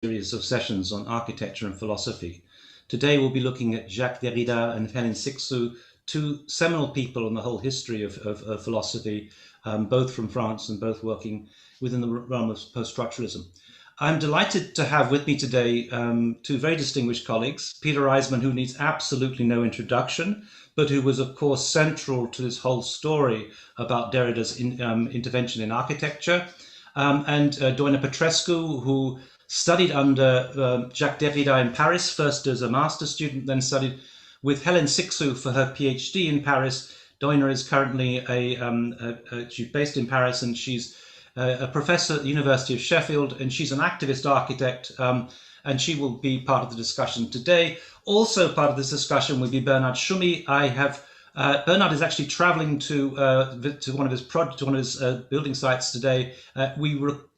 series of sessions on architecture and philosophy. Today we'll be looking at Jacques Derrida and Cixous, two seminal people in the whole history of philosophy, both from France and both working within the realm of post-structuralism. I'm delighted to have with me today two very distinguished colleagues, Peter Eisman, who needs absolutely no introduction, but who was, of course, central to this whole story about Derrida's intervention in architecture, and Doina Petrescu, who studied under Jacques Derrida in Paris, first as a master's student, then studied with Cixous for her PhD in Paris. Doina is currently she's based in Paris, and she's a professor at the University of Sheffield, and she's an activist architect, and she will be part of the discussion today. Also part of this discussion will be Bernard Schumi. Bernard is actually traveling to one of his building sites today.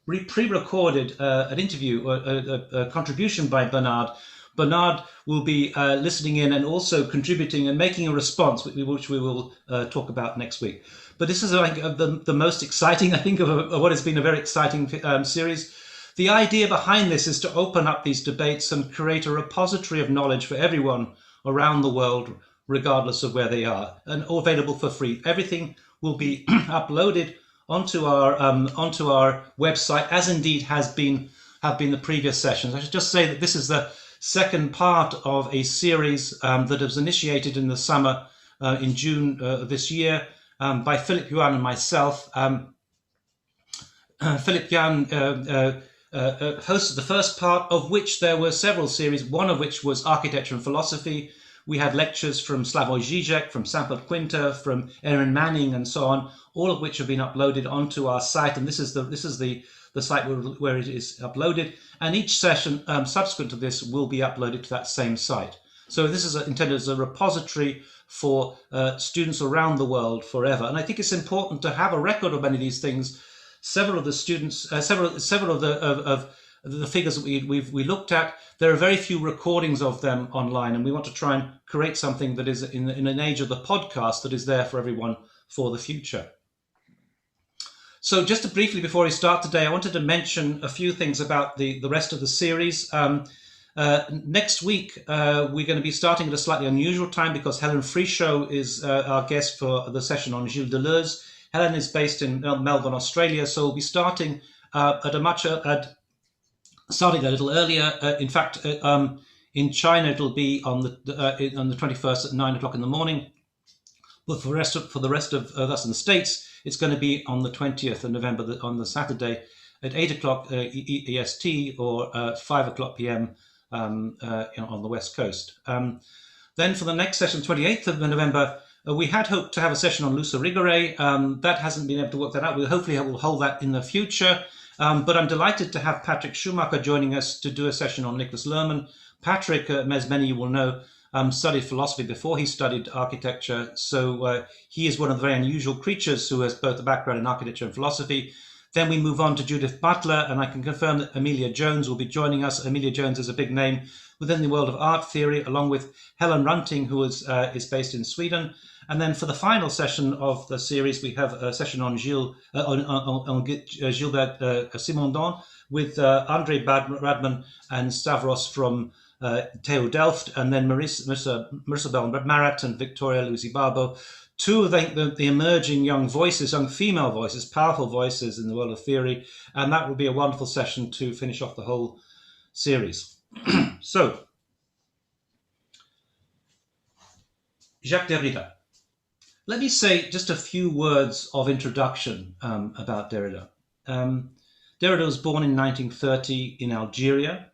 We pre-recorded an interview, a contribution by Bernard. Bernard will be listening in and also contributing and making a response, which we will talk about next week. But this is the most exciting, I think, of what has been a very exciting series. The idea behind this is to open up these debates and create a repository of knowledge for everyone around the world, regardless of where they are, and available for free. Everything will be uploaded onto our website, as indeed have been the previous sessions. I should just say that this is the second part of a series that was initiated in the summer, in June of this year, by Philip Yuan and myself. Philip Yuan hosted the first part, of which there were several series, one of which was architecture and philosophy. We had lectures from Slavoj Žižek, from Sampapia, from Erin Manning, and so on, all of which have been uploaded onto our site. And this is the site where it is uploaded. And each session subsequent to this will be uploaded to that same site. So this is intended as a repository for students around the world forever. And I think it's important to have a record of many of these things. Several of the students, several of the figures that we looked at, there are very few recordings of them online, and we want to try and create something that is in an age of the podcast that is there for everyone for the future. So just to briefly, before we start today, I wanted to mention a few things about the rest of the series. Next week, we're going to be starting at a slightly unusual time because Helen Frischot is our guest for the session on Gilles Deleuze. Helen is based in Melbourne, Australia, so we'll be starting starting a little earlier. In fact, in China, it'll be on the 21st at 9 o'clock in the morning. But for the rest of us in the States, it's going to be on the 20th of November, on the Saturday, at 8 o'clock EST or 5 o'clock PM on the West Coast. Then for the next session, 28th of November, we had hoped to have a session on Luce Rigore. That hasn't been able to work that out. Hopefully we'll hold that in the future. But I'm delighted to have Patrick Schumacher joining us to do a session on Nicholas Lerman. Patrick, as many of you will know, studied philosophy before he studied architecture. So he is one of the very unusual creatures who has both a background in architecture and philosophy. Then we move on to Judith Butler, and I can confirm that Amelia Jones will be joining us. Amelia Jones is a big name within the world of art theory, along with Helen Runting, who is based in Sweden. And then for the final session of the series, we have a session on Gilbert Simondon with André Radman and Stavros from TU Delft, and then Marissa Bell-Marat and Victoria Luisi-Barbo, two of the emerging young voices, young female voices, powerful voices in the world of theory. And that will be a wonderful session to finish off the whole series. So, Jacques Derrida. Let me say just a few words of introduction about Derrida. Derrida was born in 1930 in Algeria.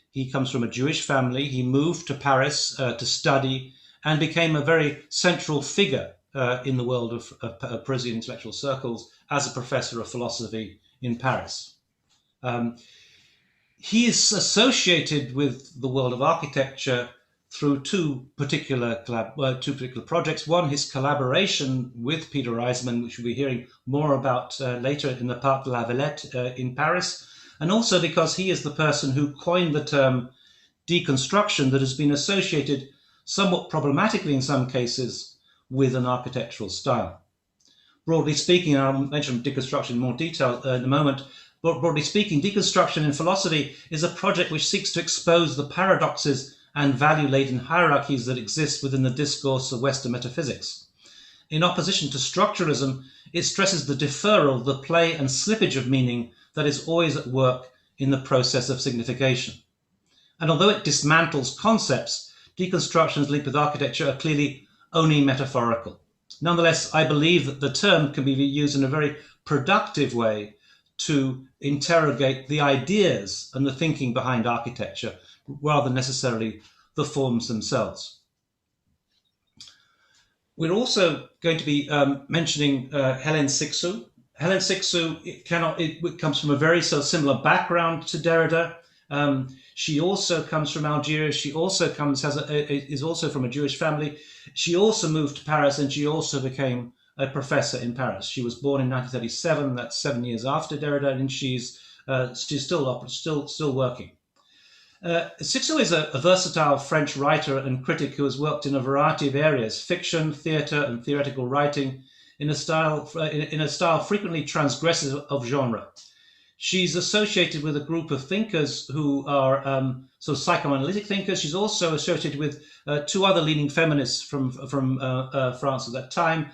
He comes from a Jewish family. He moved to Paris to study and became a very central figure in the world of Parisian intellectual circles as a professor of philosophy in Paris. He is associated with the world of architecture through two particular projects. One, his collaboration with Peter Eisman, which we'll be hearing more about later in the Parc de la Villette in Paris, and also because he is the person who coined the term deconstruction that has been associated somewhat problematically in some cases with an architectural style. Broadly speaking, and I'll mention deconstruction in more detail in a moment, Broadly speaking, deconstruction in philosophy is a project which seeks to expose the paradoxes and value-laden hierarchies that exist within the discourse of Western metaphysics. In opposition to structuralism, it stresses the deferral, the play and slippage of meaning that is always at work in the process of signification. And although it dismantles concepts, deconstructions linked with architecture are clearly only metaphorical. Nonetheless, I believe that the term can be used in a very productive way to interrogate the ideas and the thinking behind architecture, rather than necessarily the forms themselves. We're also going to be mentioning Hélène Cixous. Hélène Cixous it comes from a very similar background to Derrida. She also comes from Algeria. She also is also from a Jewish family. She also moved to Paris, and she also became a professor in Paris. She was born in 1937. That's 7 years after Derrida, and she's still working. Cixous is a versatile French writer and critic who has worked in a variety of areas: fiction, theatre, and theoretical writing, in a style frequently transgressive of genre. She's associated with a group of thinkers who are sort of psychoanalytic thinkers. She's also associated with two other leading feminists from France at that time,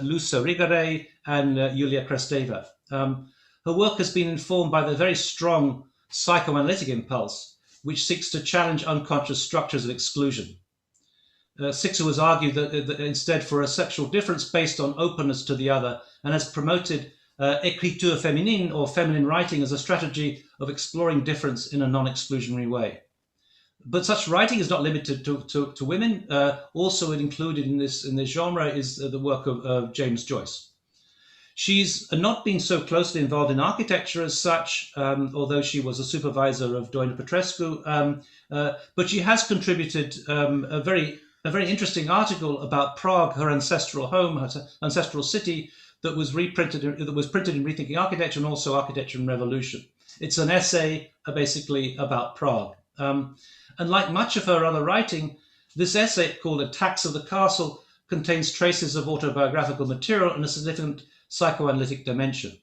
Luce Rigaret and Julia Kristeva. Her work has been informed by the very strong psychoanalytic impulse, which seeks to challenge unconscious structures of exclusion. Cixous has argued that instead for a sexual difference based on openness to the other, and has promoted écriture féminine, or feminine writing, as a strategy of exploring difference in a non-exclusionary way. But such writing is not limited to women. Also included in this genre is the work of James Joyce. She's not been so closely involved in architecture as such, although she was a supervisor of Doina Petrescu, but she has contributed a very interesting article about Prague, her ancestral home, her ancestral city, that was printed in Rethinking Architecture, and also Architecture and Revolution. It's an essay basically about Prague. And like much of her other writing, this essay, called Attacks of the Castle, contains traces of autobiographical material and a significant psychoanalytic dimension.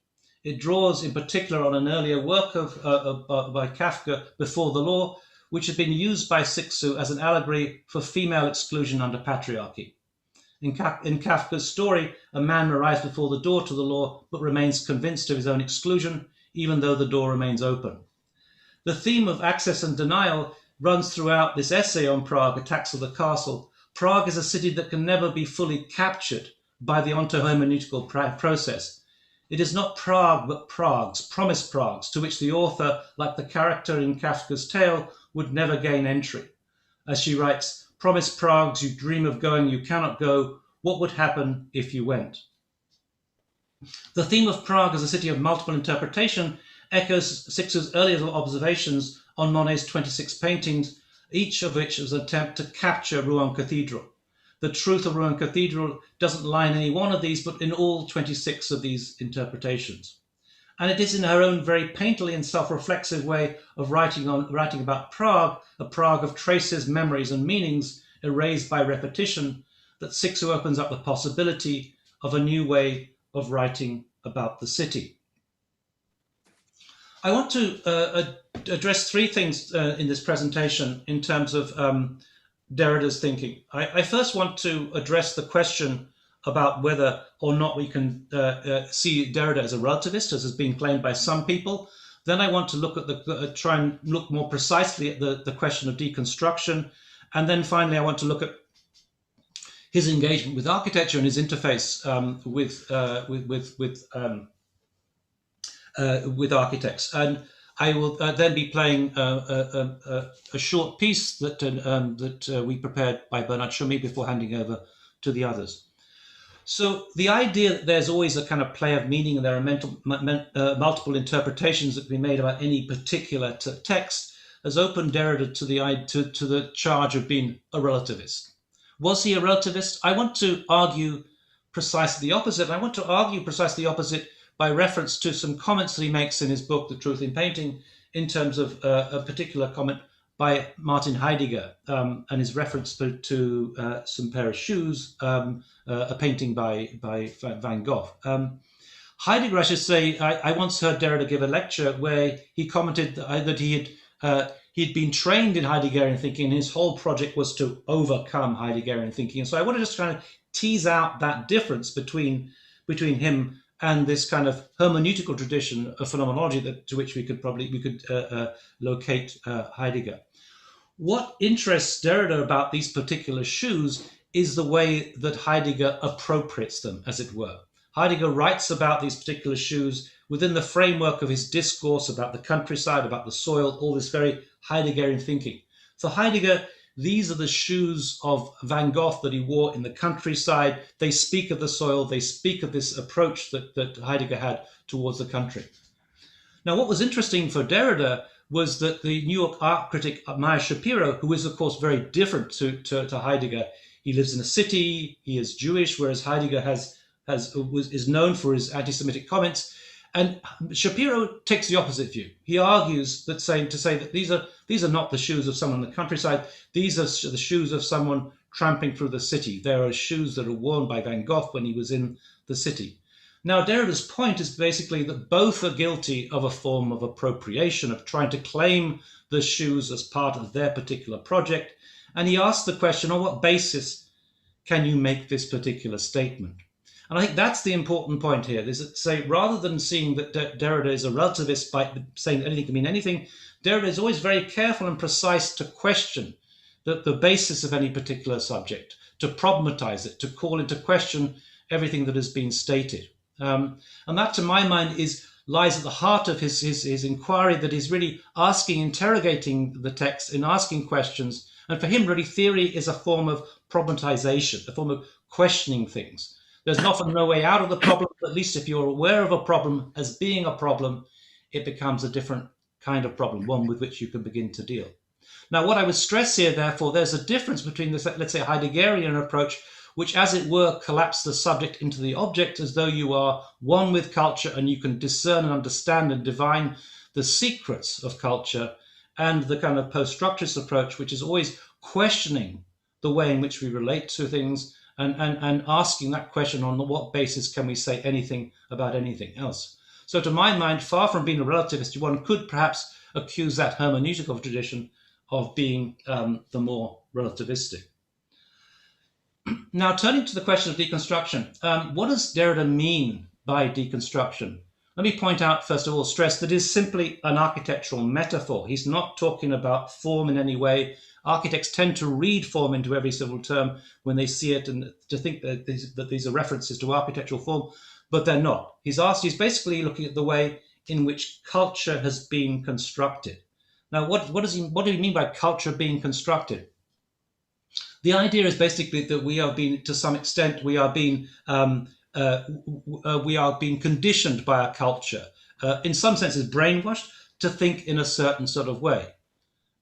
It draws in particular on an earlier work by Kafka, Before the Law, which had been used by Cixous as an allegory for female exclusion under patriarchy. In Kafka's story, a man arrives before the door to the law, but remains convinced of his own exclusion, even though the door remains open. The theme of access and denial runs throughout this essay on Prague, Attacks of the Castle. Prague is a city that can never be fully captured by the ontohermeneutical process. It is not Prague, but Pragues, promised Pragues, to which the author, like the character in Kafka's tale, would never gain entry. As she writes, "Promised Pragues, you dream of going, you cannot go. What would happen if you went?" The theme of Prague as a city of multiple interpretation echoes Cixous' earlier observations on Monet's 26 paintings, each of which was an attempt to capture Rouen Cathedral. The truth of Rouen Cathedral doesn't lie in any one of these, but in all 26 of these interpretations. And it is in her own very painterly and self-reflexive way of writing about Prague, a Prague of traces, memories, and meanings erased by repetition, that Cixous opens up the possibility of a new way of writing about the city. I want to address three things in this presentation in terms of Derrida's thinking. I first want to address the question about whether or not we can see Derrida as a relativist, as has been claimed by some people. Then I want to look at try and look more precisely at the question of deconstruction. And then finally, I want to look at his engagement with architecture and his interface with architects. And I will then be playing a short piece that we prepared by Bernard Chaumy before handing over to the others. So the idea that there's always a kind of play of meaning and there are multiple interpretations that can be made about any particular text has opened Derrida to the charge of being a relativist. Was he a relativist? I want to argue precisely the opposite. I want to argue precisely the opposite by reference to some comments that he makes in his book, The Truth in Painting, in terms of a particular comment by Martin Heidegger and his reference to some pair of shoes, a painting by Van Gogh. Heidegger, I should say, I once heard Derrida give a lecture where he commented that he'd been trained in Heideggerian thinking, and his whole project was to overcome Heideggerian thinking. And so I want to just kind of tease out that difference between him and this kind of hermeneutical tradition of phenomenology to which we could locate Heidegger. What interests Derrida about these particular shoes is the way that Heidegger appropriates them, as it were. Heidegger writes about these particular shoes within the framework of his discourse about the countryside, about the soil, all this very Heideggerian thinking. For Heidegger, these are the shoes of Van Gogh that he wore in the countryside. They speak of the soil. They speak of this approach that Heidegger had towards the country. Now, what was interesting for Derrida was that the New York art critic Meyer Shapiro, who is, of course, very different to Heidegger, he lives in a city, he is Jewish, whereas Heidegger is known for his anti-Semitic comments. And Shapiro takes the opposite view. He argues that to say that these are not the shoes of someone in the countryside. These are the shoes of someone tramping through the city. There are shoes that are worn by Van Gogh when he was in the city. Now, Derrida's point is basically that both are guilty of a form of appropriation, of trying to claim the shoes as part of their particular project. And he asks the question, on what basis can you make this particular statement? And I think that's the important point here, is that, say, rather than seeing that Derrida is a relativist by saying that anything can mean anything, Derrida is always very careful and precise to question the basis of any particular subject, to problematize it, to call into question everything that has been stated. And that, to my mind, lies at the heart of his inquiry, that is really interrogating the text and asking questions. And for him, really, theory is a form of problematization, a form of questioning things. There's often no way out of the problem, but at least if you're aware of a problem as being a problem, it becomes a different kind of problem, one with which you can begin to deal. Now, what I would stress here, therefore, there's a difference between this, let's say, Heideggerian approach, which, as it were, collapses the subject into the object as though you are one with culture and you can discern and understand and divine the secrets of culture, and the kind of post-structuralist approach, which is always questioning the way in which we relate to things and asking that question, on what basis can we say anything about anything else. So to my mind, far from being a relativist, one could perhaps accuse that hermeneutical tradition of being the more relativistic. Now, turning to the question of deconstruction, what does Derrida mean by deconstruction? Let me point out, first of all, stress that it is simply an architectural metaphor. He's not talking about form in any way. Architects tend to read form into every civil term when they see it, and to think that these are references to architectural form, but they're not. He's basically looking at the way in which culture has been constructed. Now, what do you mean by culture being constructed? The idea is basically that we are being, to some extent, we are being conditioned by our culture, in some senses brainwashed, to think in a certain sort of way.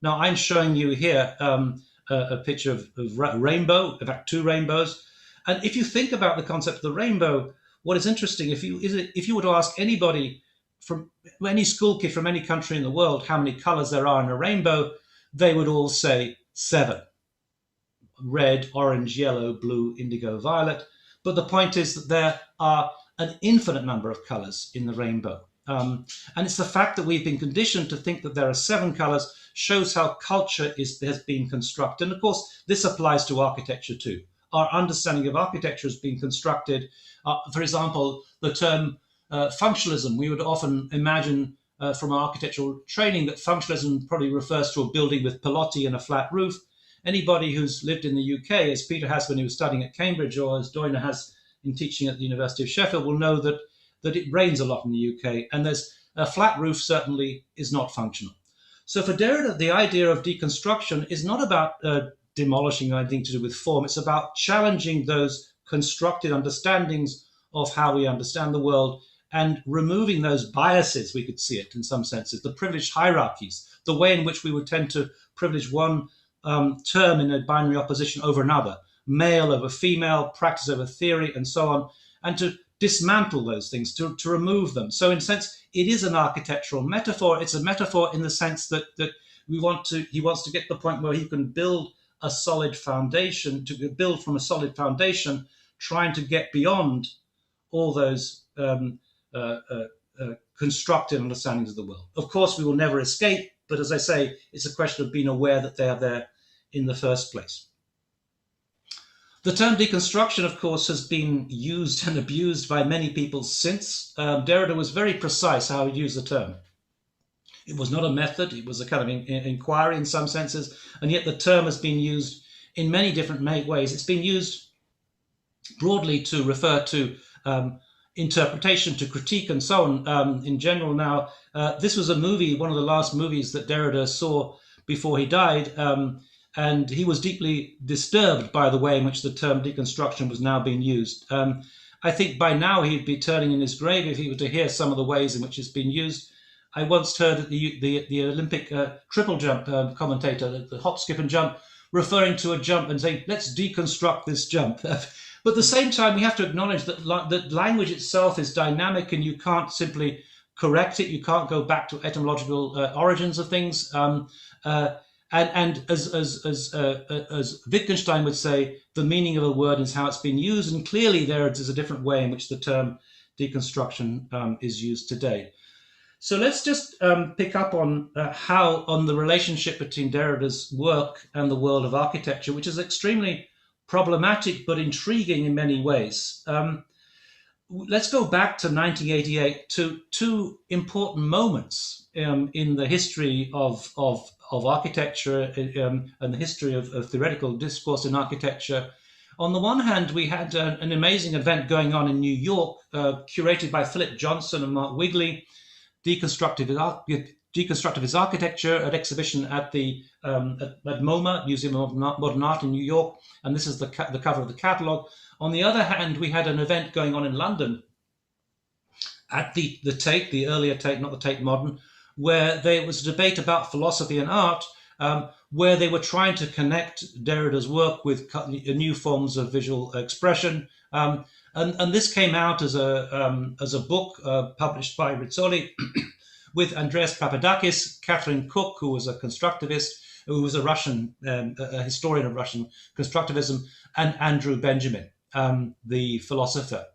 Now, I'm showing you here a picture of rainbow, in fact, two rainbows. And if you think about the concept of the rainbow, what is interesting, if you were to ask anybody, from any school kid from any country in the world, how many colors there are in a rainbow, they would all say 7. Red, orange, yellow, blue, indigo, violet. But the point is that there are an infinite number of colors in the rainbow. And it's the fact that we've been conditioned to think that there are 7 colors shows how culture has been constructed. And of course, this applies to architecture too. Our understanding of architecture has been constructed. For example, the term functionalism, we would often imagine from our architectural training that functionalism probably refers to a building with pilotti and a flat roof. Anybody who's lived in the UK, as Peter has when he was studying at Cambridge, or as Doina has in teaching at the University of Sheffield, will know that it rains a lot in the UK, and there's a flat roof certainly is not functional. So for Derrida, the idea of deconstruction is not about demolishing anything to do with form. It's about challenging those constructed understandings of how we understand the world and removing those biases, we could see it in some senses, the privileged hierarchies, the way in which we would tend to privilege one term in a binary opposition over another, male over female, practice over theory, and so on, and to dismantle those things, to remove them. So in a sense, it is an architectural metaphor. It's a metaphor in the sense that he wants to get to the point where he can build a solid foundation, to build from a solid foundation, trying to get beyond all those constructed understandings of the world. Of course, we will never escape, but as I say, it's a question of being aware that they are there in the first place. The term deconstruction, of course, has been used and abused by many people since. Derrida was very precise how he used the term. It was not a method, it was a kind of inquiry in some senses, and yet the term has been used in many different ways. It's been used broadly to refer to interpretation, to critique, and so on. In general now, this was a movie, one of the last movies that Derrida saw before he died, and he was deeply disturbed by the way in which the term deconstruction was now being used. I think by now he'd be turning in his grave if he were to hear some of the ways in which it's been used. I once heard the Olympic triple jump commentator, the hop, skip, and jump, referring to a jump and saying, let's deconstruct this jump. But at the same time, we have to acknowledge that language itself is dynamic and you can't simply correct it. You can't go back to etymological origins of things. And as Wittgenstein would say, the meaning of a word is how it's been used. And clearly there is a different way in which the term deconstruction is used today. So let's just pick up on on the relationship between Derrida's work and the world of architecture, which is extremely problematic but intriguing in many ways. Let's go back to 1988 to two important moments in the history of architecture and the history of theoretical discourse in architecture. On the one hand, we had an amazing event going on in New York, curated by Philip Johnson and Mark Wigley, Deconstructive Architecture, an exhibition at the at MoMA, Museum of Modern Art in New York, and this is the cover of the catalogue. On the other hand, we had an event going on in London at the Tate, the earlier Tate, not the Tate Modern, where there was a debate about philosophy and art, where they were trying to connect Derrida's work with new forms of visual expression. And this came out as a book published by Rizzoli with Andreas Papadakis, Catherine Cook, who was a constructivist, who was a Russian a historian of Russian constructivism, and Andrew Benjamin, the philosopher.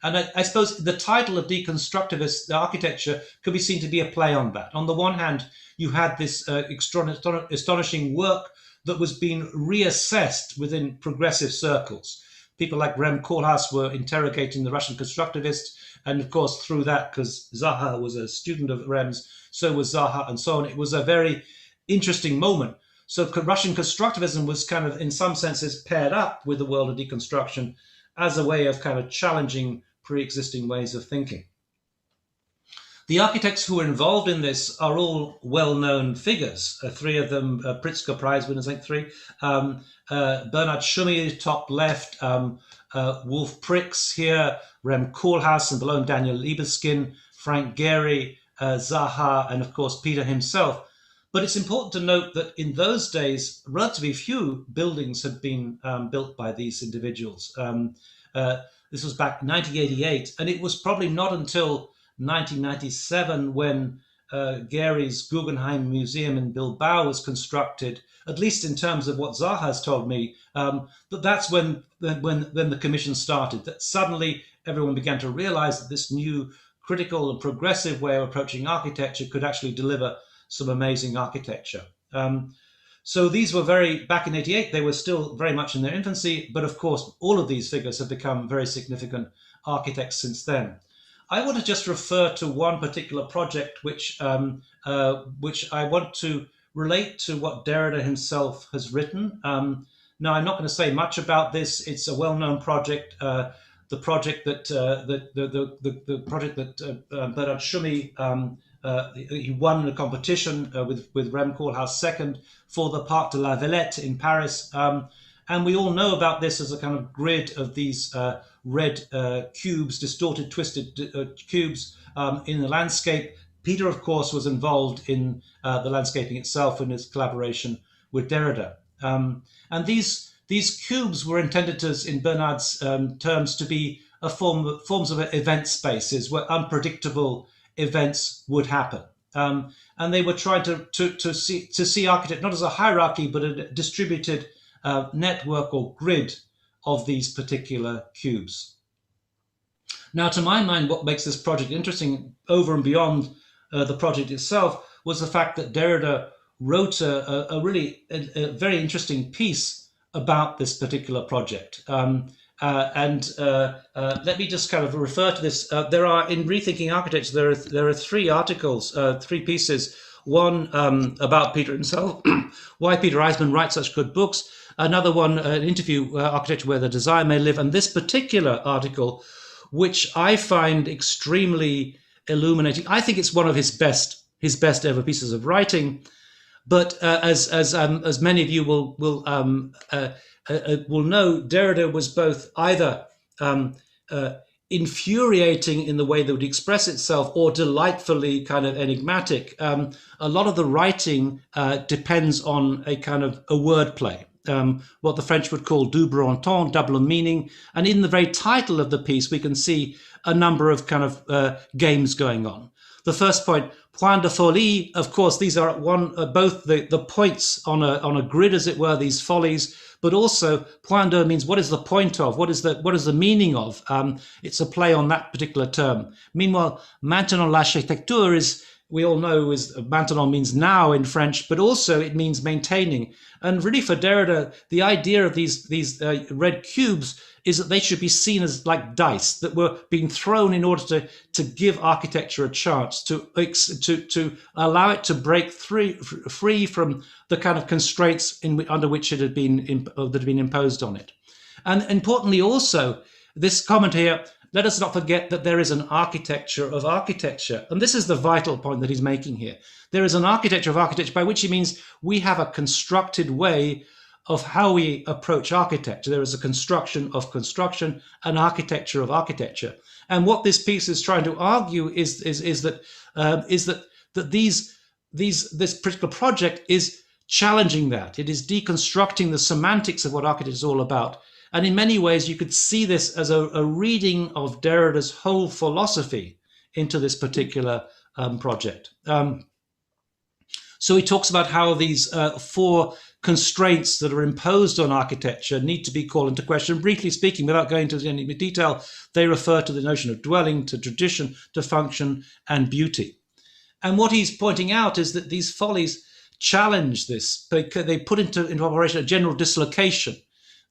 And I suppose the title of Deconstructivist Architecture could be seen to be a play on that. On the one hand, you had this astonishing work that was being reassessed within progressive circles. People like Rem Koolhaas were interrogating the Russian constructivists, and of course through that, because Zaha was a student of Rem's, so was Zaha, and so on. It was a very interesting moment. So Russian constructivism was kind of, in some senses, paired up with the world of deconstruction as a way of kind of challenging pre-existing ways of thinking. The architects who were involved in this are all well-known figures. Three of them, Pritzker Prize winners, I think three. Bernhard Schumy, top left, Wolf Prix here, Rem Koolhaas, and below him Daniel Libeskind, Frank Gehry, Zaha, and of course Peter himself. But it's important to note that in those days, relatively few buildings had been built by these individuals. This was back in 1988, and it was probably not until 1997 when Gehry's Guggenheim Museum in Bilbao was constructed, at least in terms of what Zaha has told me, that's when the commission started, that suddenly everyone began to realize that this new critical and progressive way of approaching architecture could actually deliver some amazing architecture. So these were back in 88, they were still very much in their infancy, but of course, all of these figures have become very significant architects since then. I want to just refer to one particular project which I want to relate to what Derrida himself has written. Now, I'm not going to say much about this. It's a well-known project. The project that Bernhard Schumy he won a competition with Rem Koolhaas second for the Parc de la Villette in Paris. And we all know about this as a kind of grid of these red cubes, distorted, twisted cubes in the landscape. Peter, of course, was involved in the landscaping itself in his collaboration with Derrida. And these cubes were intended to, in Bernhard's terms, to be forms of event spaces where unpredictable events would happen. And they were trying to see architecture not as a hierarchy, but a distributed network or grid of these particular cubes. Now, to my mind, what makes this project interesting over and beyond the project itself was the fact that Derrida wrote a really a very interesting piece about this particular project. Let me just kind of refer to this. There are, in Rethinking Architecture, there are three articles, three pieces. One about Peter himself, why Peter Eisman writes such good books. Another one, an interview, Architecture Where the Desire May Live. And this particular article, which I find extremely illuminating. I think it's one of his best ever pieces of writing. But as many of you will know, Derrida was both either infuriating in the way that would express itself, or delightfully kind of enigmatic. A lot of the writing depends on a kind of a wordplay. What the French would call double entendre, double meaning. And in the very title of the piece, we can see a number of kind of games going on. The first point, point de folie, of course, these are both the points on a grid, as it were, these follies, but also point de means what is the point of, what is the meaning of. It's a play on that particular term. Meanwhile, maintenant l'architecture is, we all know, is maintenant means now in French, but also it means maintaining. And really for Derrida, the idea of these red cubes is that they should be seen as like dice that were being thrown in order to give architecture a chance, to allow it to break free from the kind of constraints under which it had been imposed on it. And importantly also, this comment here, let us not forget that there is an architecture of architecture. And this is the vital point that he's making here. There is an architecture of architecture, by which he means we have a constructed way of how we approach architecture. There is a construction of construction, an architecture of architecture. And what this piece is trying to argue is that this particular project is challenging that. It is deconstructing the semantics of what architecture is all about. And in many ways, you could see this as a reading of Derrida's whole philosophy into this particular project. So he talks about how these four constraints that are imposed on architecture need to be called into question. Briefly speaking, without going into any detail, they refer to the notion of dwelling, to tradition, to function, and beauty. And what he's pointing out is that these follies challenge this. They put into operation a general dislocation.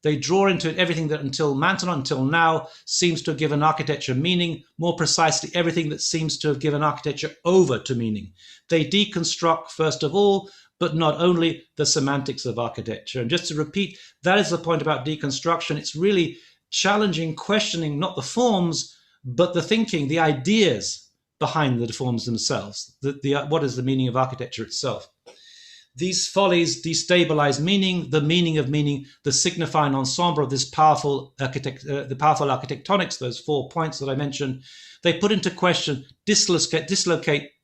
They draw into it everything that until now seems to have given architecture meaning, more precisely everything that seems to have given architecture over to meaning. They deconstruct, first of all, but not only, the semantics of architecture. And just to repeat, that is the point about deconstruction. It's really challenging, questioning not the forms, but the thinking, the ideas behind the forms themselves. What is the meaning of architecture itself? These follies destabilize meaning, the meaning of meaning, the signifying ensemble of this powerful architectonics, those 4 points that I mentioned. They put into question, dislocate,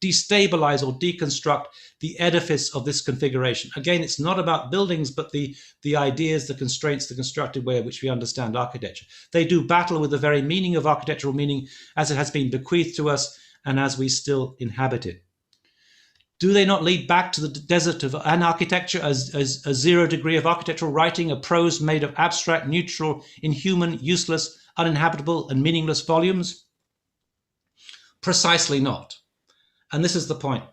destabilize, or deconstruct the edifice of this configuration. Again, it's not about buildings, but the ideas, the constraints, the constructed way in which we understand architecture. They do battle with the very meaning of architectural meaning as it has been bequeathed to us and as we still inhabit it. Do they not lead back to the desert of an architecture as a zero degree of architectural writing, a prose made of abstract, neutral, inhuman, useless, uninhabitable, and meaningless volumes? Precisely not. And this is the point.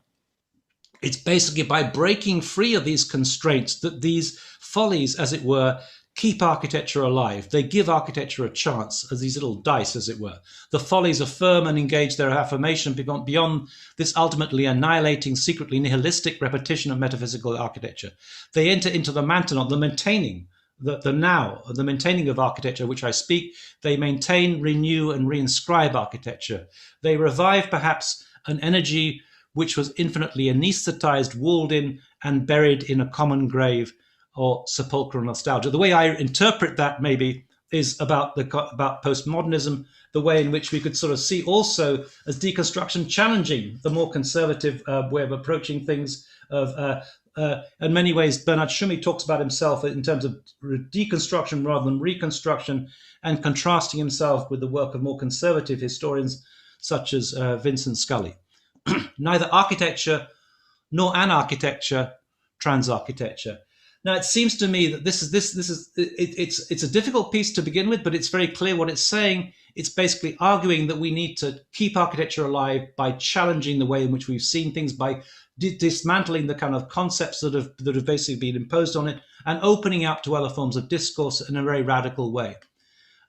It's basically by breaking free of these constraints that these follies, as it were, keep architecture alive. They give architecture a chance as these little dice, as it were. The follies affirm and engage their affirmation beyond this ultimately annihilating, secretly nihilistic repetition of metaphysical architecture. They enter into the maintenant, the maintaining, the now, the maintaining of architecture, which I speak. They maintain, renew, and reinscribe architecture. They revive, perhaps, an energy which was infinitely anesthetized, walled in, and buried in a common grave, or sepulchral nostalgia. The way I interpret that maybe is about postmodernism, the way in which we could sort of see also as deconstruction challenging the more conservative way of approaching things. In many ways, Bernard Tschumi talks about himself in terms of deconstruction rather than reconstruction, and contrasting himself with the work of more conservative historians such as Vincent Scully. Neither architecture nor an architecture, trans-architecture. Now, it seems to me that it's a difficult piece to begin with, but it's very clear what it's saying. It's basically arguing that we need to keep architecture alive by challenging the way in which we've seen things, by dismantling the kind of concepts that have basically been imposed on it, and opening up to other forms of discourse in a very radical way.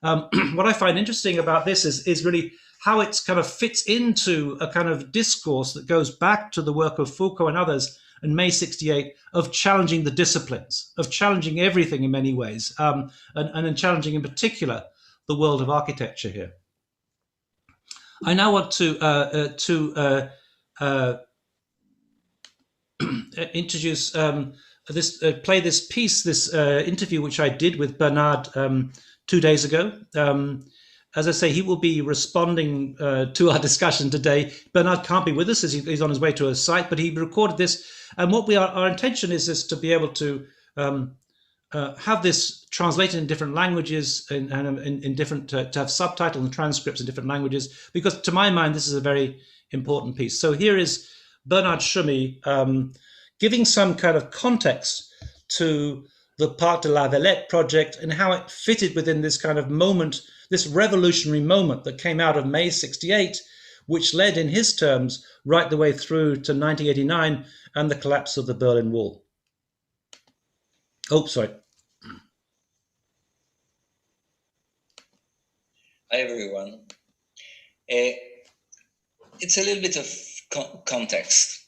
What I find interesting about this is really how it kind of fits into a kind of discourse that goes back to the work of Foucault and others in May 68 of challenging the disciplines, of challenging everything in many ways, and in challenging in particular the world of architecture here. I now want to introduce play this piece, this interview which I did with Bernard 2 days ago. As I say, he will be responding to our discussion today. Bernard can't be with us as he's on his way to a site, but he recorded this. And what our intention is to be able to have this translated in different languages and in different, to have subtitles and transcripts in different languages, because to my mind, this is a very important piece. So here is Bernard Schumi giving some kind of context to the Parc de la Villette project and how it fitted within this kind of moment, this revolutionary moment that came out of May 68, which led in his terms right the way through to 1989 and the collapse of the Berlin Wall. Oh, sorry. Hi, everyone. It's a little bit of context.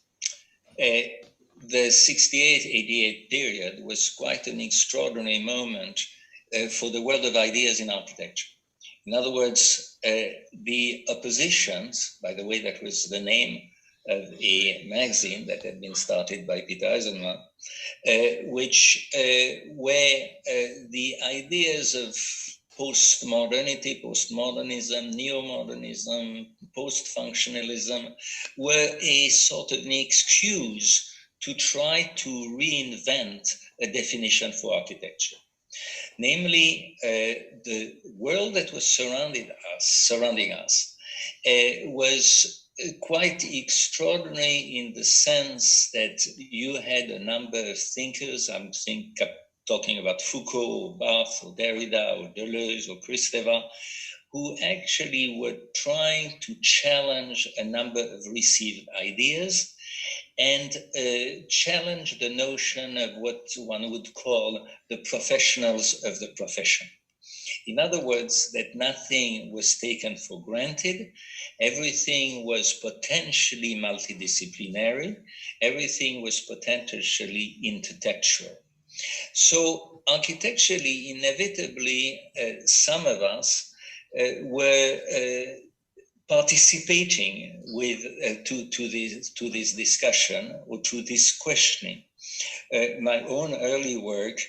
The 68-88 period was quite an extraordinary moment for the world of ideas in architecture. In other words, the oppositions, by the way, that was the name of a magazine that had been started by Peter Eisenman, which were the ideas of post-modernity, postmodernism, neo-modernism, post-functionalism, were a sort of an excuse to try to reinvent a definition for architecture. Namely, the world that was surrounding us was quite extraordinary in the sense that you had a number of thinkers, I'm talking about Foucault, or Barthes, or Derrida, or Deleuze, or Kristeva, who actually were trying to challenge a number of received ideas and challenge the notion of what one would call the professionals of the profession. In other words, that nothing was taken for granted, everything was potentially multidisciplinary, everything was potentially intertextual. So architecturally, inevitably, some of us were participating with to this discussion or to this questioning. My own early work,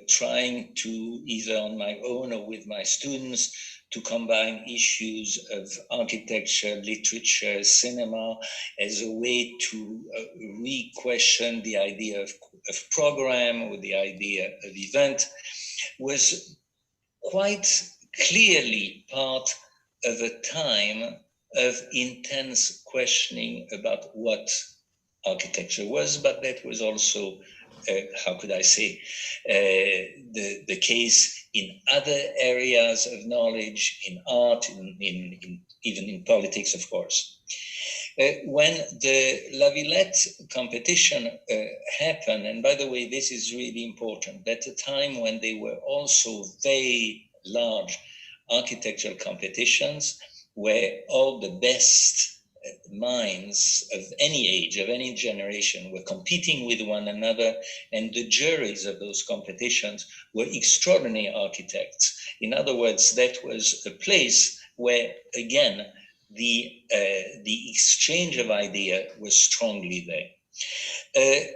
trying to either on my own or with my students to combine issues of architecture, literature, cinema as a way to re-question the idea of program or the idea of event, was quite clearly part of a time of intense questioning about what architecture was, but that was also, how could I say, the case in other areas of knowledge, in art, even in politics, of course. When the La Villette competition happened, and by the way, this is really important, at a time when they were also very large architectural competitions where all the best minds of any age, of any generation, were competing with one another, and the juries of those competitions were extraordinary architects. In other words, that was a place where, again, the exchange of idea was strongly there.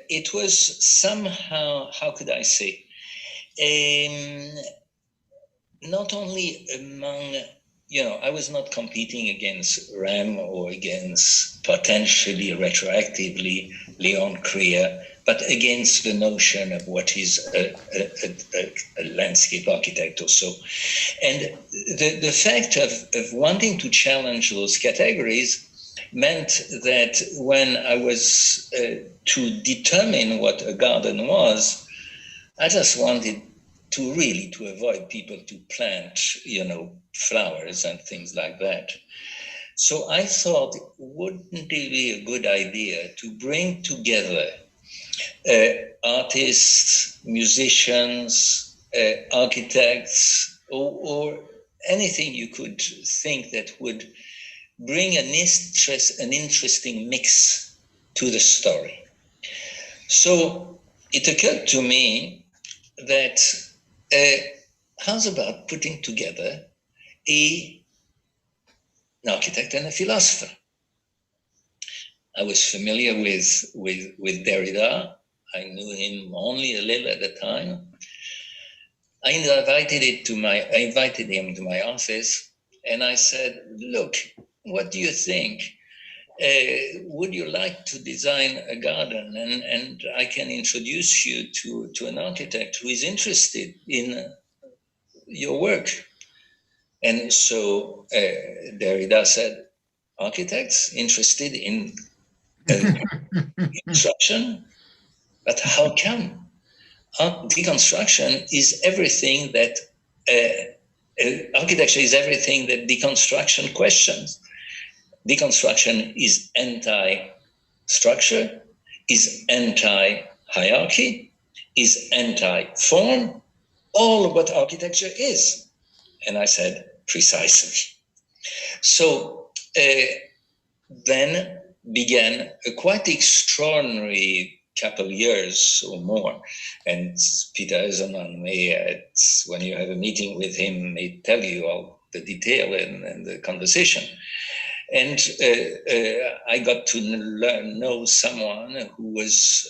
It was somehow, how could I say, not only among, I was not competing against Rem or against potentially retroactively Leon Krier, but against the notion of what is a landscape architect or so. And the fact of wanting to challenge those categories meant that when I was to determine what a garden was, I just wanted to really to avoid people to plant, flowers and things like that. So I thought, wouldn't it be a good idea to bring together artists, musicians, architects, or anything you could think that would bring an interesting mix to the story. So it occurred to me that how's about putting together an architect and a philosopher? I was familiar with Derrida. I knew him only a little at the time. I invited him to my office, and I said, "Look, what do you think? Would you like to design a garden? And I can introduce you to an architect who is interested in your work." And so Derrida said, "Architects interested in construction? But how come? Deconstruction is everything that architecture is everything that deconstruction questions. Deconstruction is anti-structure, is anti-hierarchy, is anti-form, all of what architecture is." And I said, precisely. So then began a quite extraordinary couple of years or more. And Peter Eisenman may, when you have a meeting with him, may tell you all the detail and the conversation. And I got to know someone who was,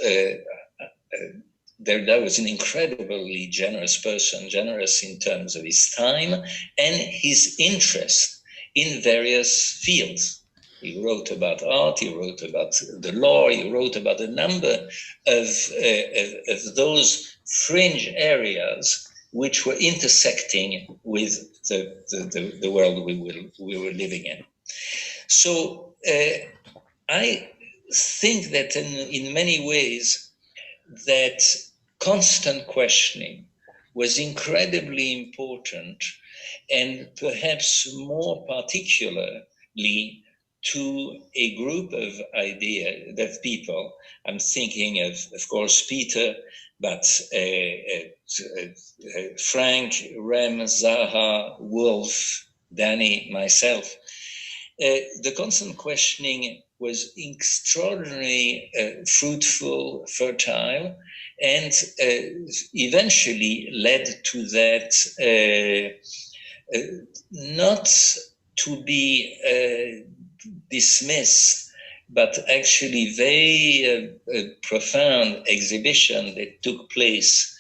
Derrida was an incredibly generous person, generous in terms of his time and his interest in various fields. He wrote about art, he wrote about the law, he wrote about a number of those fringe areas which were intersecting with the world we were living in. So I think that in many ways that constant questioning was incredibly important, and perhaps more particularly to a group of people. I'm thinking of course, Peter, but Frank, Rem, Zaha, Wolf, Danny, myself. The constant questioning was extraordinarily fruitful, fertile, and eventually led to that not to be dismissed, but actually very profound exhibition that took place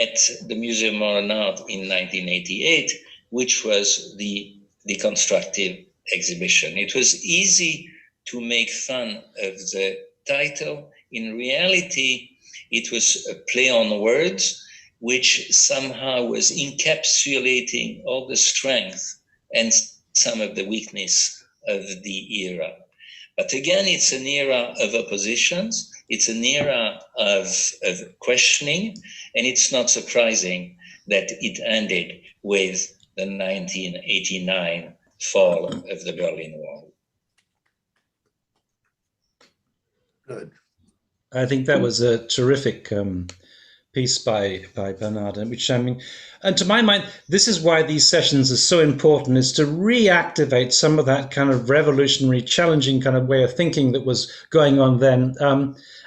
at the Museum of Modern Art in 1988, which was the Deconstructive Exhibition. It was easy to make fun of the title. In reality, it was a play on words, which somehow was encapsulating all the strength and some of the weakness of the era. But again, it's an era of oppositions, it's an era of questioning, and it's not surprising that it ended with the 1989 fall of the Berlin Wall. Good. I think that was a terrific piece by Bernard, which I mean, and to my mind, this is why these sessions are so important, is to reactivate some of that kind of revolutionary, challenging kind of way of thinking that was going on then.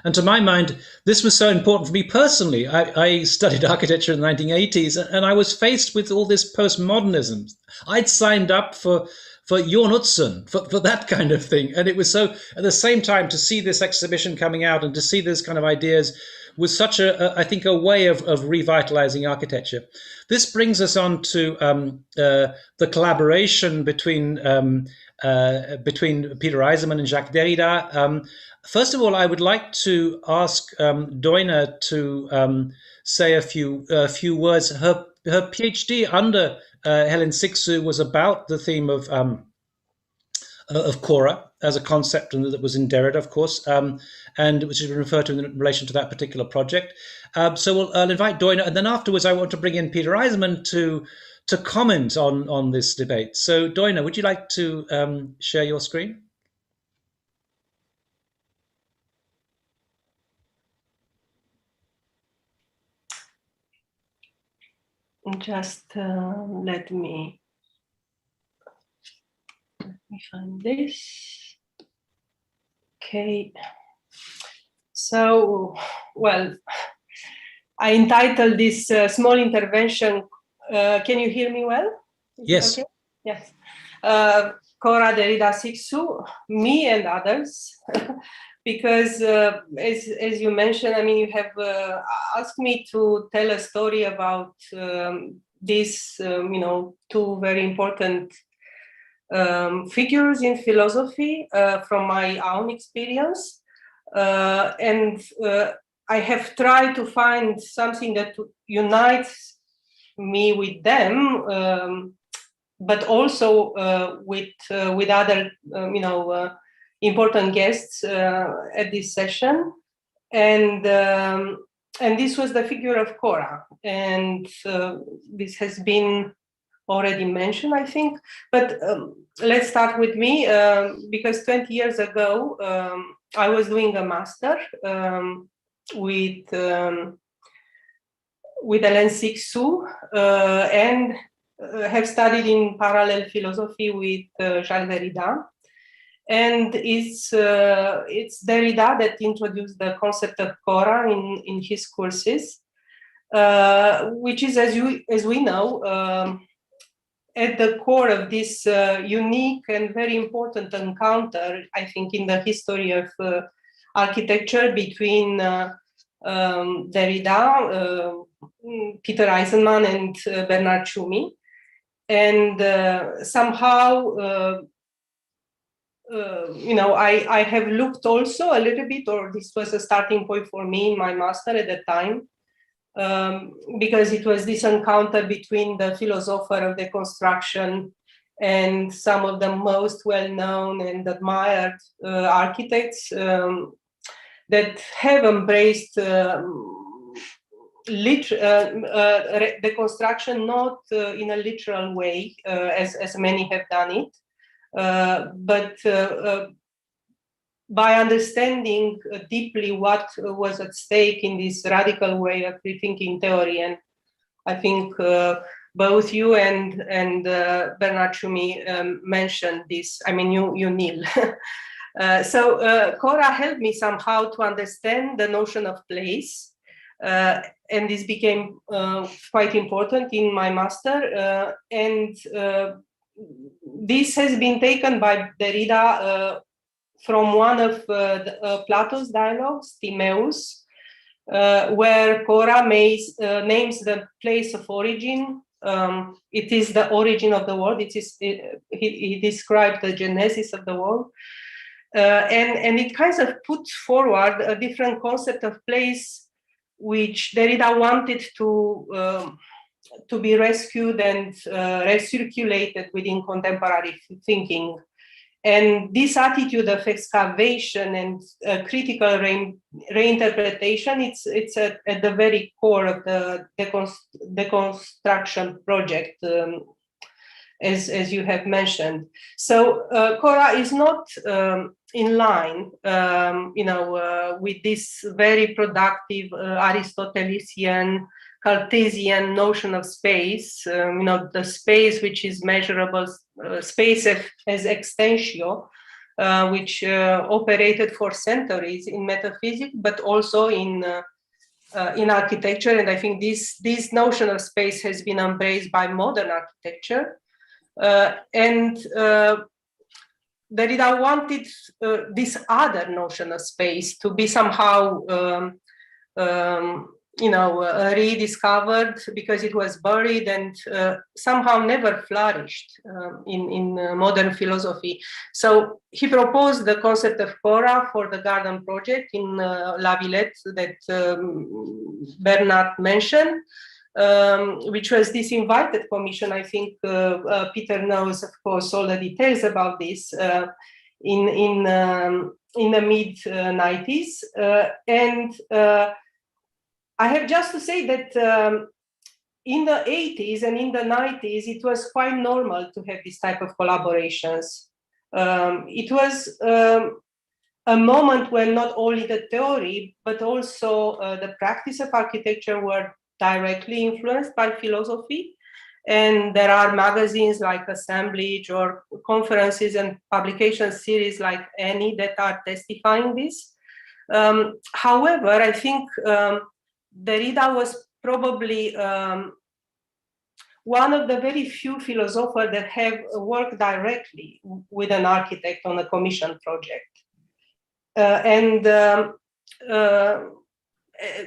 And to my mind, this was so important for me personally. I studied architecture in the 1980s, and I was faced with all this postmodernism. I'd signed up for Jorn Utzon, for that kind of thing. And it was so, at the same time, to see this exhibition coming out and to see this kind of ideas was such I think, a way of revitalizing architecture. This brings us on to the collaboration between Peter Eisenman and Jacques Derrida. First of all, I would like to ask Doina to say a few words. Her PhD under Helen Cixous was about the theme of of Cora as a concept, and that was in Derrida, of course, and which has been referred to in relation to that particular project. So I'll invite Doina, and then afterwards I want to bring in Peter Eisenman to comment on this debate. So Doina, would you like to share your screen? Just let me find this. Okay. So, well, I entitled this small intervention. Can you hear me well? Yes. Okay? Yes. Cora, Derrida, Cixous, me and others, because as you mentioned, I mean, you have asked me to tell a story about these, two very important figures in philosophy from my own experience. And I have tried to find something that unites me with them, but also with other, important guests at this session, and this was the figure of Cora, and this has been already mentioned, I think. But let's start with me, because 20 years ago I was doing a master with Alain Cixous, and have studied in parallel philosophy with Jacques Derrida. And it's Derrida that introduced the concept of Cora in his courses, which is, as we know, at the core of this unique and very important encounter, I think, in the history of architecture between Derrida, Peter Eisenman, and Bernard Tschumi. And somehow, I have looked also a little bit, or this was a starting point for me in my master at the time, because it was this encounter between the philosopher of deconstruction and some of the most well-known and admired architects that have embraced deconstruction, not in a literal way, as many have done it, but by understanding deeply what was at stake in this radical way of rethinking theory. And I think both you and Bernard Tschumi mentioned this. I mean, you Neil. So Cora helped me somehow to understand the notion of place, and this became quite important in my master. And this has been taken by Derrida from one of Plato's dialogues, Timaeus, where Cora names the place of origin. It is the origin of the world. He described the genesis of the world. And it kind of puts forward a different concept of place, which Derrida wanted to be rescued and recirculated within contemporary thinking. And this attitude of excavation and critical reinterpretation, it's at the very core of the deconstruction project, as you have mentioned. So Cora is not in line, with this very productive Aristotelian, Cartesian notion of space, the space which is measurable, space as extensio, which operated for centuries in metaphysics, but also in architecture. And I think this notion of space has been embraced by modern architecture. And Derrida wanted this other notion of space to be somehow rediscovered, because it was buried and somehow never flourished in modern philosophy. So he proposed the concept of Cora for the garden project in La Villette that Bernard mentioned. which was this invited commission. I think Peter knows, of course, all the details about this in the mid 90s. And I have just to say that in the 80s and in the 90s, it was quite normal to have this type of collaborations. It was a moment when not only the theory, but also the practice of architecture were directly influenced by philosophy. And there are magazines like Assemblage or conferences and publication series like Any that are testifying this. However, I think Derrida was probably one of the very few philosophers that have worked directly with an architect on a commission project.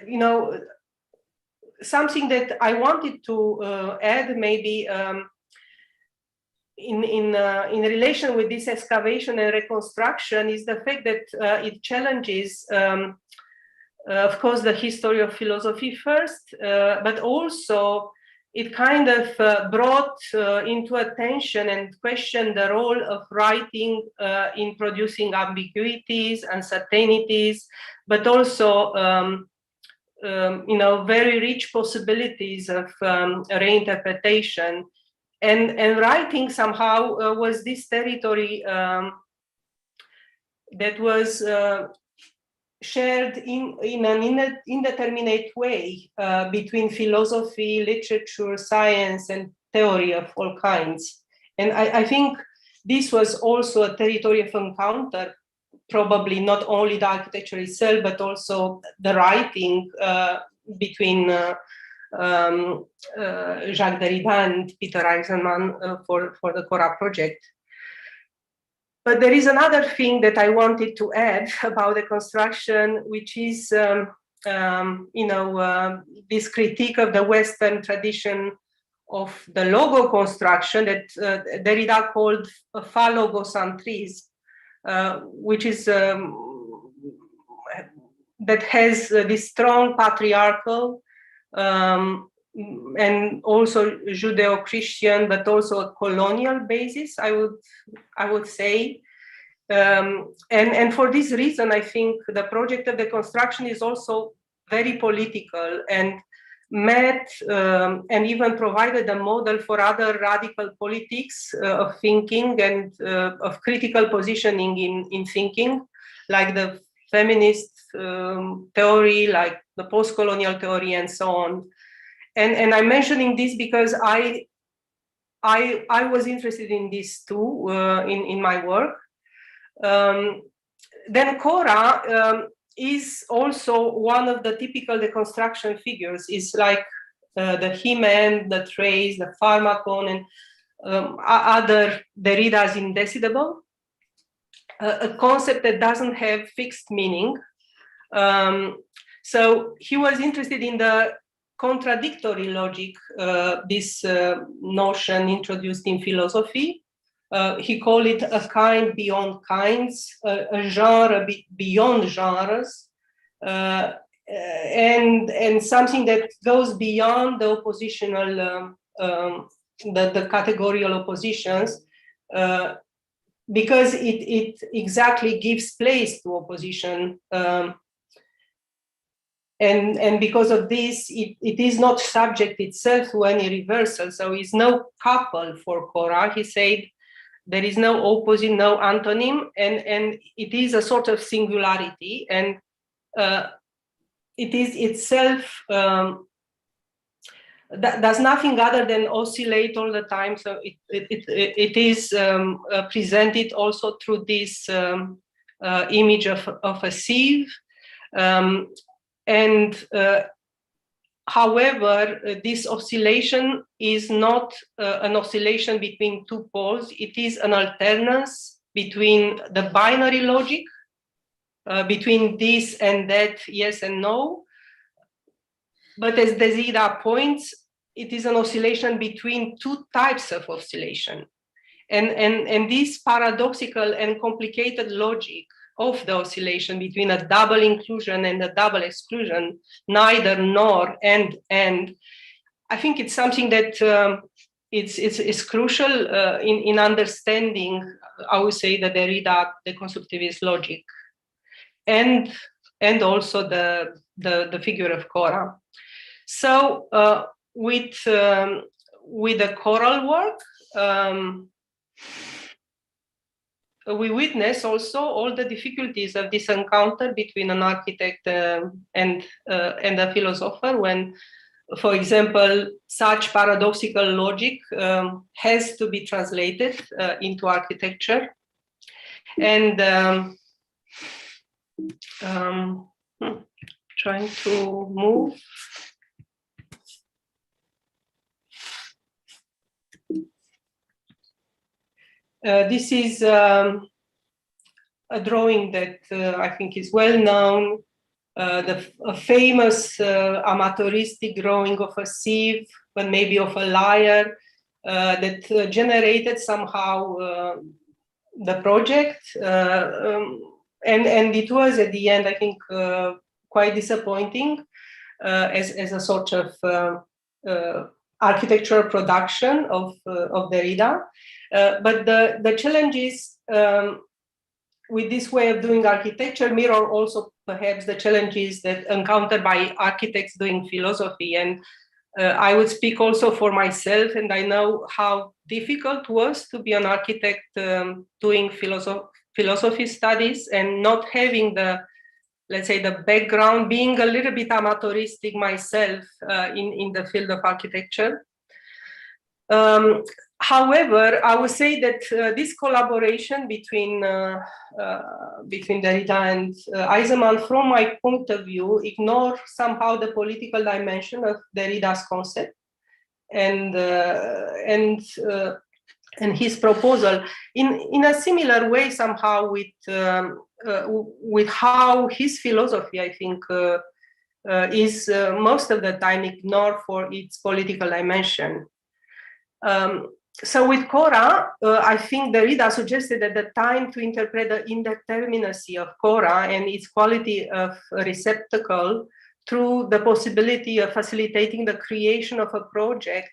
You know, something that I wanted to add maybe in relation with this excavation and reconstruction is the fact that it challenges, of course, the history of philosophy first, but also it kind of brought into attention and questioned the role of writing in producing ambiguities, uncertainties, but also you know, very rich possibilities of reinterpretation. And writing somehow was this territory that was shared in an indeterminate way between philosophy, literature, science, and theory of all kinds. And I think this was also a territory of encounter, probably not only the architecture itself, but also the writing between Jacques Derrida and Peter Eisenman for the Cora project. But there is another thing that I wanted to add about the construction, which is, you know, this critique of the Western tradition of the logo construction that Derrida called phallogocentrism, which is that has this strong patriarchal and also Judeo-Christian, but also a colonial basis, I would say. And for this reason, I think the project of deconstruction is also very political and met and even provided a model for other radical politics of thinking and of critical positioning in thinking, like the feminist theory, like the post-colonial theory, and so on. And I'm mentioning this because I was interested in this too in my work. Then Cora is also one of the typical deconstruction figures. It's like the He-Man, the Trace, the Pharmacon, and other Derrida's Indecidible, a concept that doesn't have fixed meaning. So he was interested in the contradictory logic, this notion introduced in philosophy. He called it a kind beyond kinds, a genre beyond genres, and something that goes beyond the oppositional, the categorical oppositions, because it exactly gives place to opposition. And because of this, it is not subject itself to any reversal. So it's no couple for Cora. He said there is no opposite, no antonym, and it is a sort of singularity, and it is itself does nothing other than oscillate all the time. So it is presented also through this image of a sieve. However, this oscillation is not an oscillation between two poles. It is an alternance between the binary logic, between this and that, yes and no. But as Derrida points, it is an oscillation between two types of oscillation. And this paradoxical and complicated logic of the oscillation between a double inclusion and a double exclusion, neither nor and, I think it's something that it's crucial in understanding, I would say, the Derrida deconstructivist logic, and also the figure of Cora. So with the choral work, we witness also all the difficulties of this encounter between an architect and a philosopher, when, for example, such paradoxical logic has to be translated into architecture. And trying to move. This is a drawing that I think is well known, a famous amateuristic drawing of a sieve, but maybe of a lyre, that generated somehow the project. And it was at the end, I think, quite disappointing as a sort of architectural production of Derrida. But the challenges with this way of doing architecture mirror also perhaps the challenges that encountered by architects doing philosophy. And I would speak also for myself, and I know how difficult it was to be an architect doing philosophy studies and not having the, let's say, the background, being a little bit amateuristic myself in the field of architecture. However, I would say that this collaboration between Derrida and Eisenman, from my point of view, ignore somehow the political dimension of Derrida's concept and his proposal in a similar way somehow with how his philosophy, I think, is most of the time ignored for its political dimension. So with Cora, I think Derrida suggested at the time to interpret the indeterminacy of Cora and its quality of a receptacle through the possibility of facilitating the creation of a project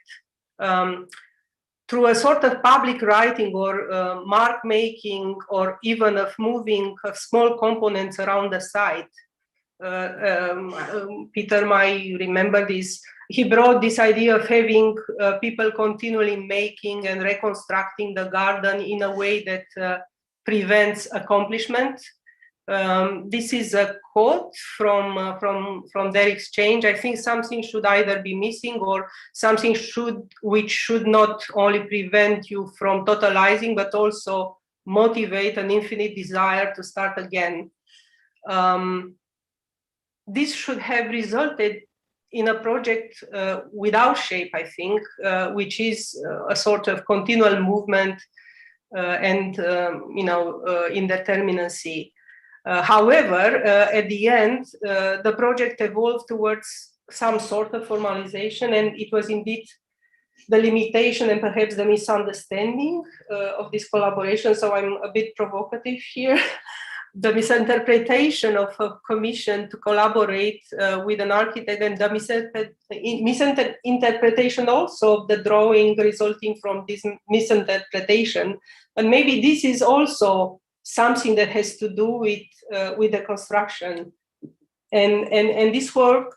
through a sort of public writing or mark making, or even of moving of small components around the site. Peter might remember this. He brought this idea of having people continually making and reconstructing the garden in a way that prevents accomplishment. This is a quote from their exchange. I think something should either be missing or something which should not only prevent you from totalizing, but also motivate an infinite desire to start again. This should have resulted in a project without shape, I think, which is a sort of continual movement and indeterminacy. However, at the end, the project evolved towards some sort of formalization, and it was indeed the limitation and perhaps the misunderstanding of this collaboration. So I'm a bit provocative here. The misinterpretation of a commission to collaborate with an architect, and the misinterpretation also of the drawing resulting from this misinterpretation. And maybe this is also something that has to do with the construction. And this work,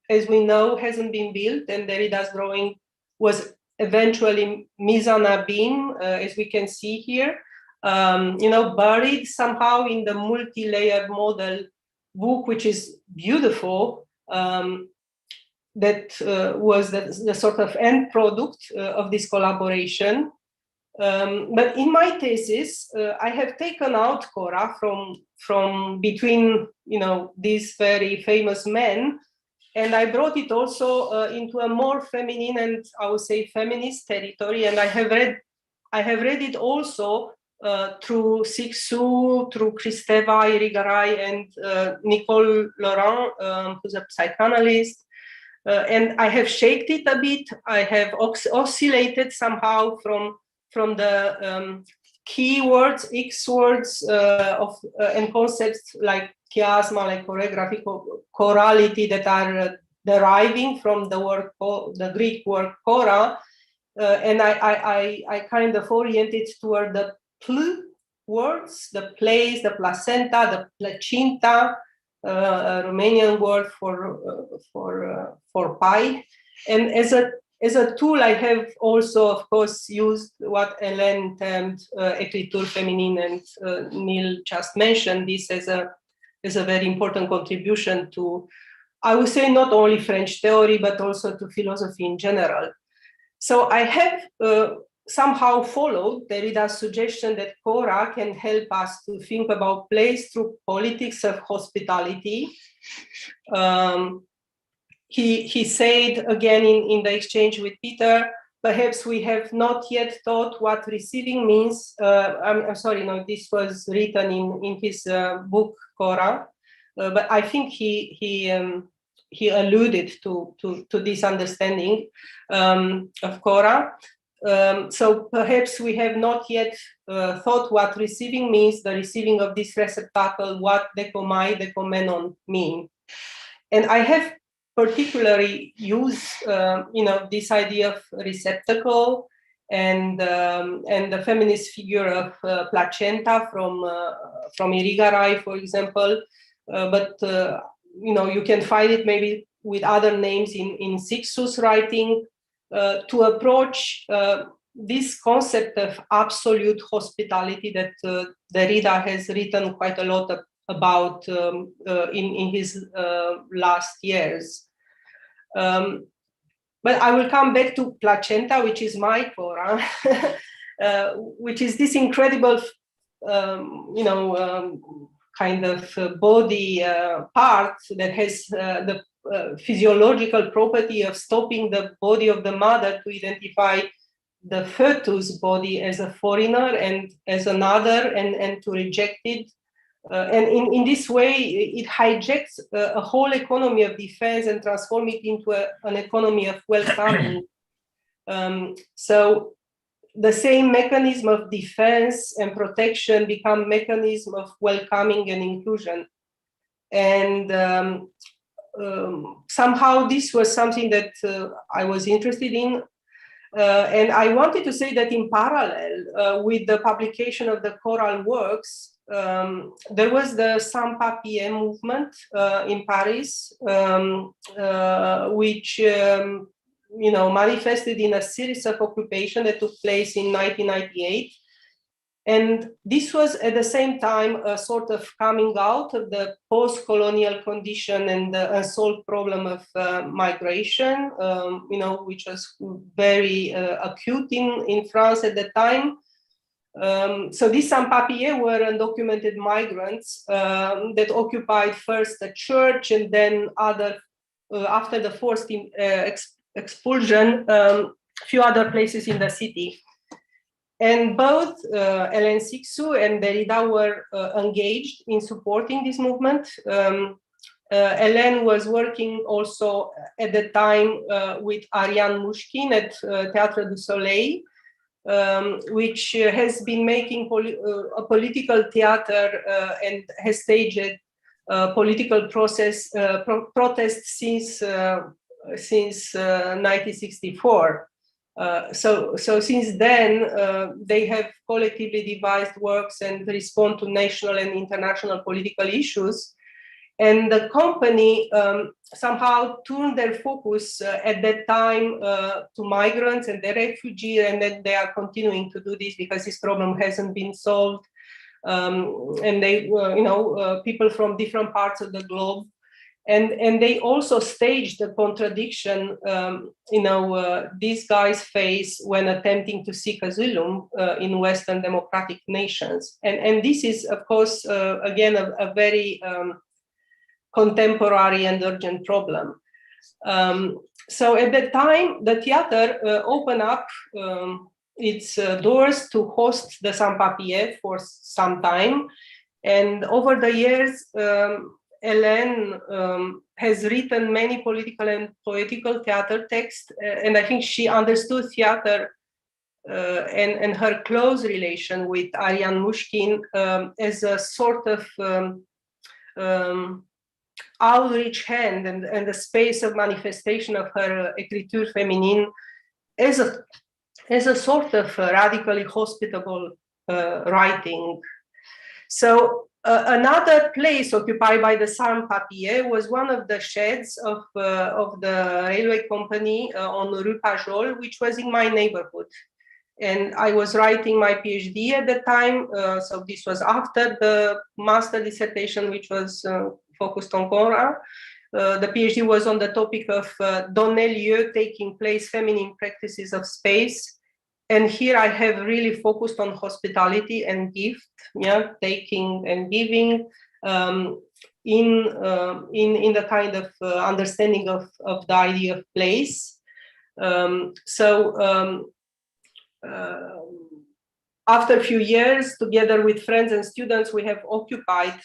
as we know, hasn't been built, and Derrida's drawing was eventually mise en abîme, as we can see here. Buried somehow in the multi-layered model book, which is beautiful, that was the sort of end product of this collaboration. But in my thesis, I have taken out Cora from between, these very famous men, and I brought it also into a more feminine and I would say feminist territory. And I have read it also through Cixous, through Kristeva Irigaray, and Nicole Laurent, who's a psychanalyst. And I have shaped it a bit. I have oscillated somehow from the keywords, X words and concepts like chiasma, like choreography, chorality, that are deriving from the Greek word kora, and I kind of oriented toward the pl words, the place, the placenta, the placinta, a Romanian word for pie. And as a tool, I have also, of course, used what Hélène termed écriture féminine, and Neil just mentioned this as a very important contribution to, I would say, not only French theory, but also to philosophy in general. So I have somehow followed Derrida's suggestion that Kora can help us to think about place through politics of hospitality. He said again in the exchange with Peter, perhaps we have not yet thought what receiving means. I'm sorry, no, this was written in his book Kora, but I think he alluded to this understanding of Kora. So perhaps we have not yet thought what receiving means, the receiving of this receptacle, what decomai, decomenon mean. And I have particularly used, this idea of receptacle and the feminist figure of placenta from Irigaray, for example. But you can find it maybe with other names in Cixous writing to approach this concept of absolute hospitality that Derrida has written quite a lot about in his last years. But I will come back to placenta, which is my Kora, which is this incredible, kind of body part that has the physiological property of stopping the body of the mother to identify the fetus body as a foreigner and as another, and to reject it. And in this way, it hijacks a whole economy of defense and transforms it into an economy of welcoming. So the same mechanism of defense and protection become mechanism of welcoming and inclusion. And somehow this was something that I was interested in. And I wanted to say that in parallel with the publication of the choral works, there was the Sampapia movement in Paris, which manifested in a series of occupations that took place in 1998. And this was at the same time a sort of coming out of the post-colonial condition and the unsolved problem of migration, which was very acute in France at the time. So these Sampapia were undocumented migrants that occupied first the church and then after the forced expulsion, few other places in the city. And both Hélène Cixous and Derrida were engaged in supporting this movement. Hélène was working also at the time with Ariane Mouchkine at Théâtre du Soleil, which has been making a political theater and has staged political protests since 1964. So since then, they have collectively devised works and respond to national and international political issues. And the company somehow turned their focus at that time to migrants and the refugees, and then they are continuing to do this because this problem hasn't been solved. And they, people from different parts of the globe. And they also staged the contradiction, these guys face when attempting to seek asylum in Western democratic nations. And this is, of course, again, a very contemporary and urgent problem. So at that time, the theater opened up its doors to host the Sampapia for some time. And over the years, Hélène has written many political and poetical theater texts, and I think she understood theater and her close relation with Ariane Mouchkine as a sort of outreach hand and the space of manifestation of her écriture féminine as a sort of radically hospitable writing. So another place occupied by the Sampapia was one of the sheds of the railway company on Rue Pajol, which was in my neighborhood. And I was writing my PhD at the time, so this was after the master dissertation, which was focused on Cora. The PhD was on the topic of donner lieu, taking place, feminine practices of space. And here I have really focused on hospitality and gift, yeah, taking and giving in the kind of understanding of the idea of place. After a few years, together with friends and students, we have occupied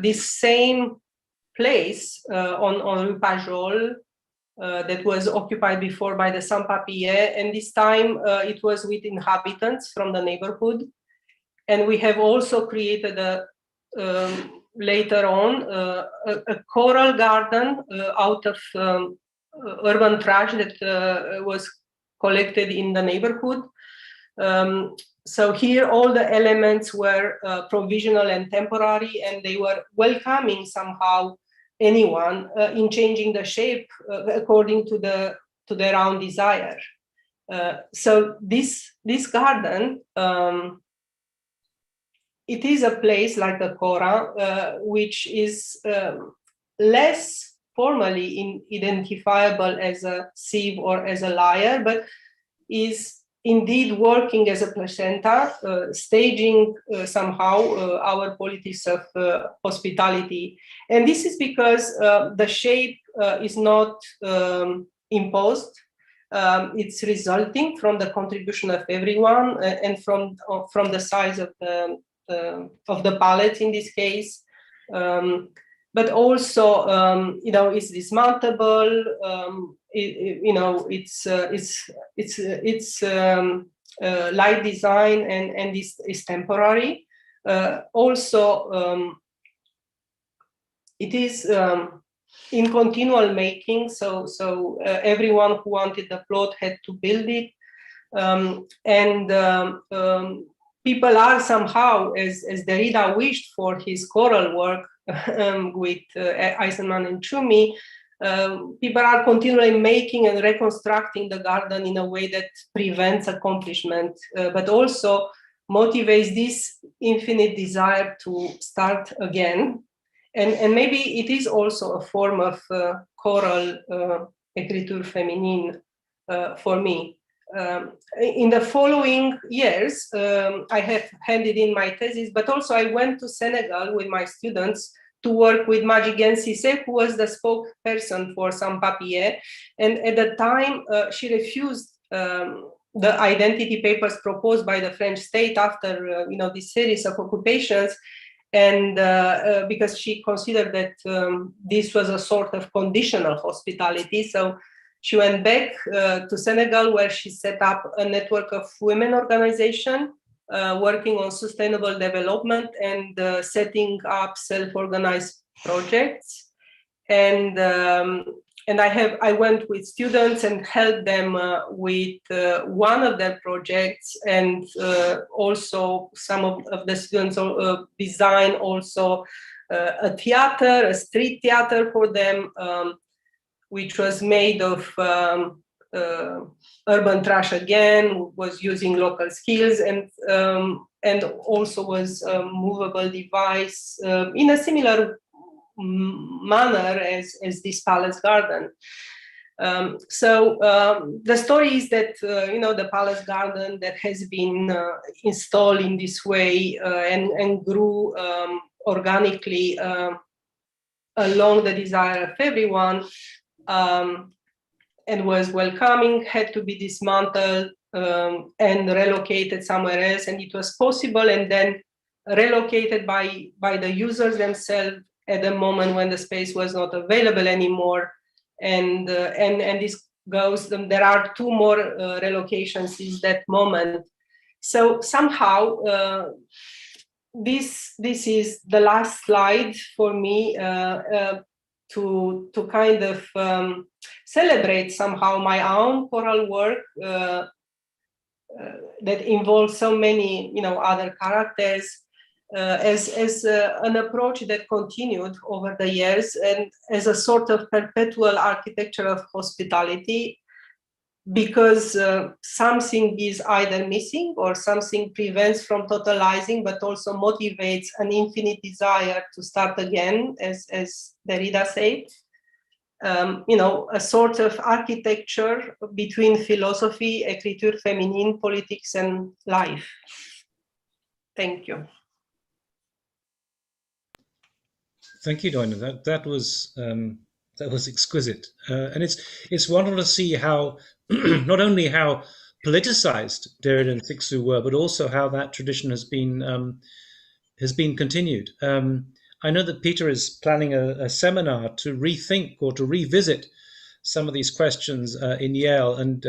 this same place on Rue Pajol that was occupied before by the Sampapia, and this time it was with inhabitants from the neighborhood. And we have also created later on a coral garden out of urban trash that was collected in the neighborhood. So here all the elements were provisional and temporary, and they were welcoming somehow anyone in changing the shape according to their own desire. So this garden, it is a place like the Cora, which is less formally identifiable as a sieve or as a lyre, but is indeed working as a placenta, staging somehow our politics of hospitality. And this is because the shape is not imposed. It's resulting from the contribution of everyone and from the size of the palette in this case. But also, it's dismantleable. It's light design and is temporary. Also, it is in continual making. So everyone who wanted the plot had to build it, people are somehow, as Derrida wished for his choral work with Eisenman and Tschumi, people are continually making and reconstructing the garden in a way that prevents accomplishment, but also motivates this infinite desire to start again. And maybe it is also a form of choral écriture féminine for me. In the following years, I have handed in my thesis, but also I went to Senegal with my students to work with Madjiguène Cissé, who was the spokesperson for Sampapia. And at the time, she refused the identity papers proposed by the French state after this series of occupations, and because she considered that this was a sort of conditional hospitality. So she went back to Senegal, where she set up a network of women organizations working on sustainable development and setting up self-organized projects. And I went with students and helped them with one of their projects, and also some of the students design also a theater, a street theater for them, which was made of urban trash again, was using local skills, and also was a movable device in a similar manner as this palace garden. So the story is that the palace garden that has been installed in this way and grew organically along the desire of everyone, and was welcoming, had to be dismantled and relocated somewhere else. And it was possible, and then relocated by the users themselves at the moment when the space was not available anymore. And this goes, there are two more relocations since that moment. So somehow, this is the last slide for me. to kind of celebrate somehow my own choral work that involves so many, other characters, as an approach that continued over the years and as a sort of perpetual architecture of hospitality, because something is either missing or something prevents from totalizing, but also motivates an infinite desire to start again, as Derrida said. A sort of architecture between philosophy, écriture féminine, politics, and life. Thank you. Thank you, Doina. That was exquisite, and it's wonderful to see how not only how politicized Derrida and Cixous were, but also how that tradition has been continued. I know that Peter is planning a seminar to rethink or to revisit some of these questions in Yale, and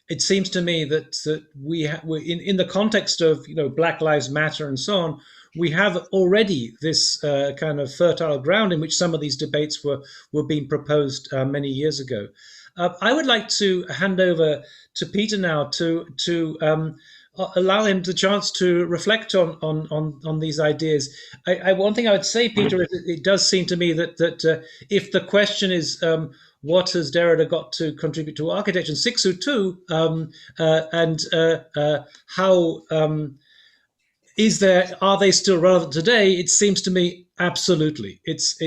it seems to me that we're in the context of Black Lives Matter and so on. We have already this kind of fertile ground in which some of these debates were being proposed many years ago. I would like to hand over to Peter now to allow him the chance to reflect on these ideas. One thing I would say, Peter, is it does seem to me that if the question is what has Derrida got to contribute to architecture, and Cixous too, and how are they still relevant today? It seems to me absolutely. It's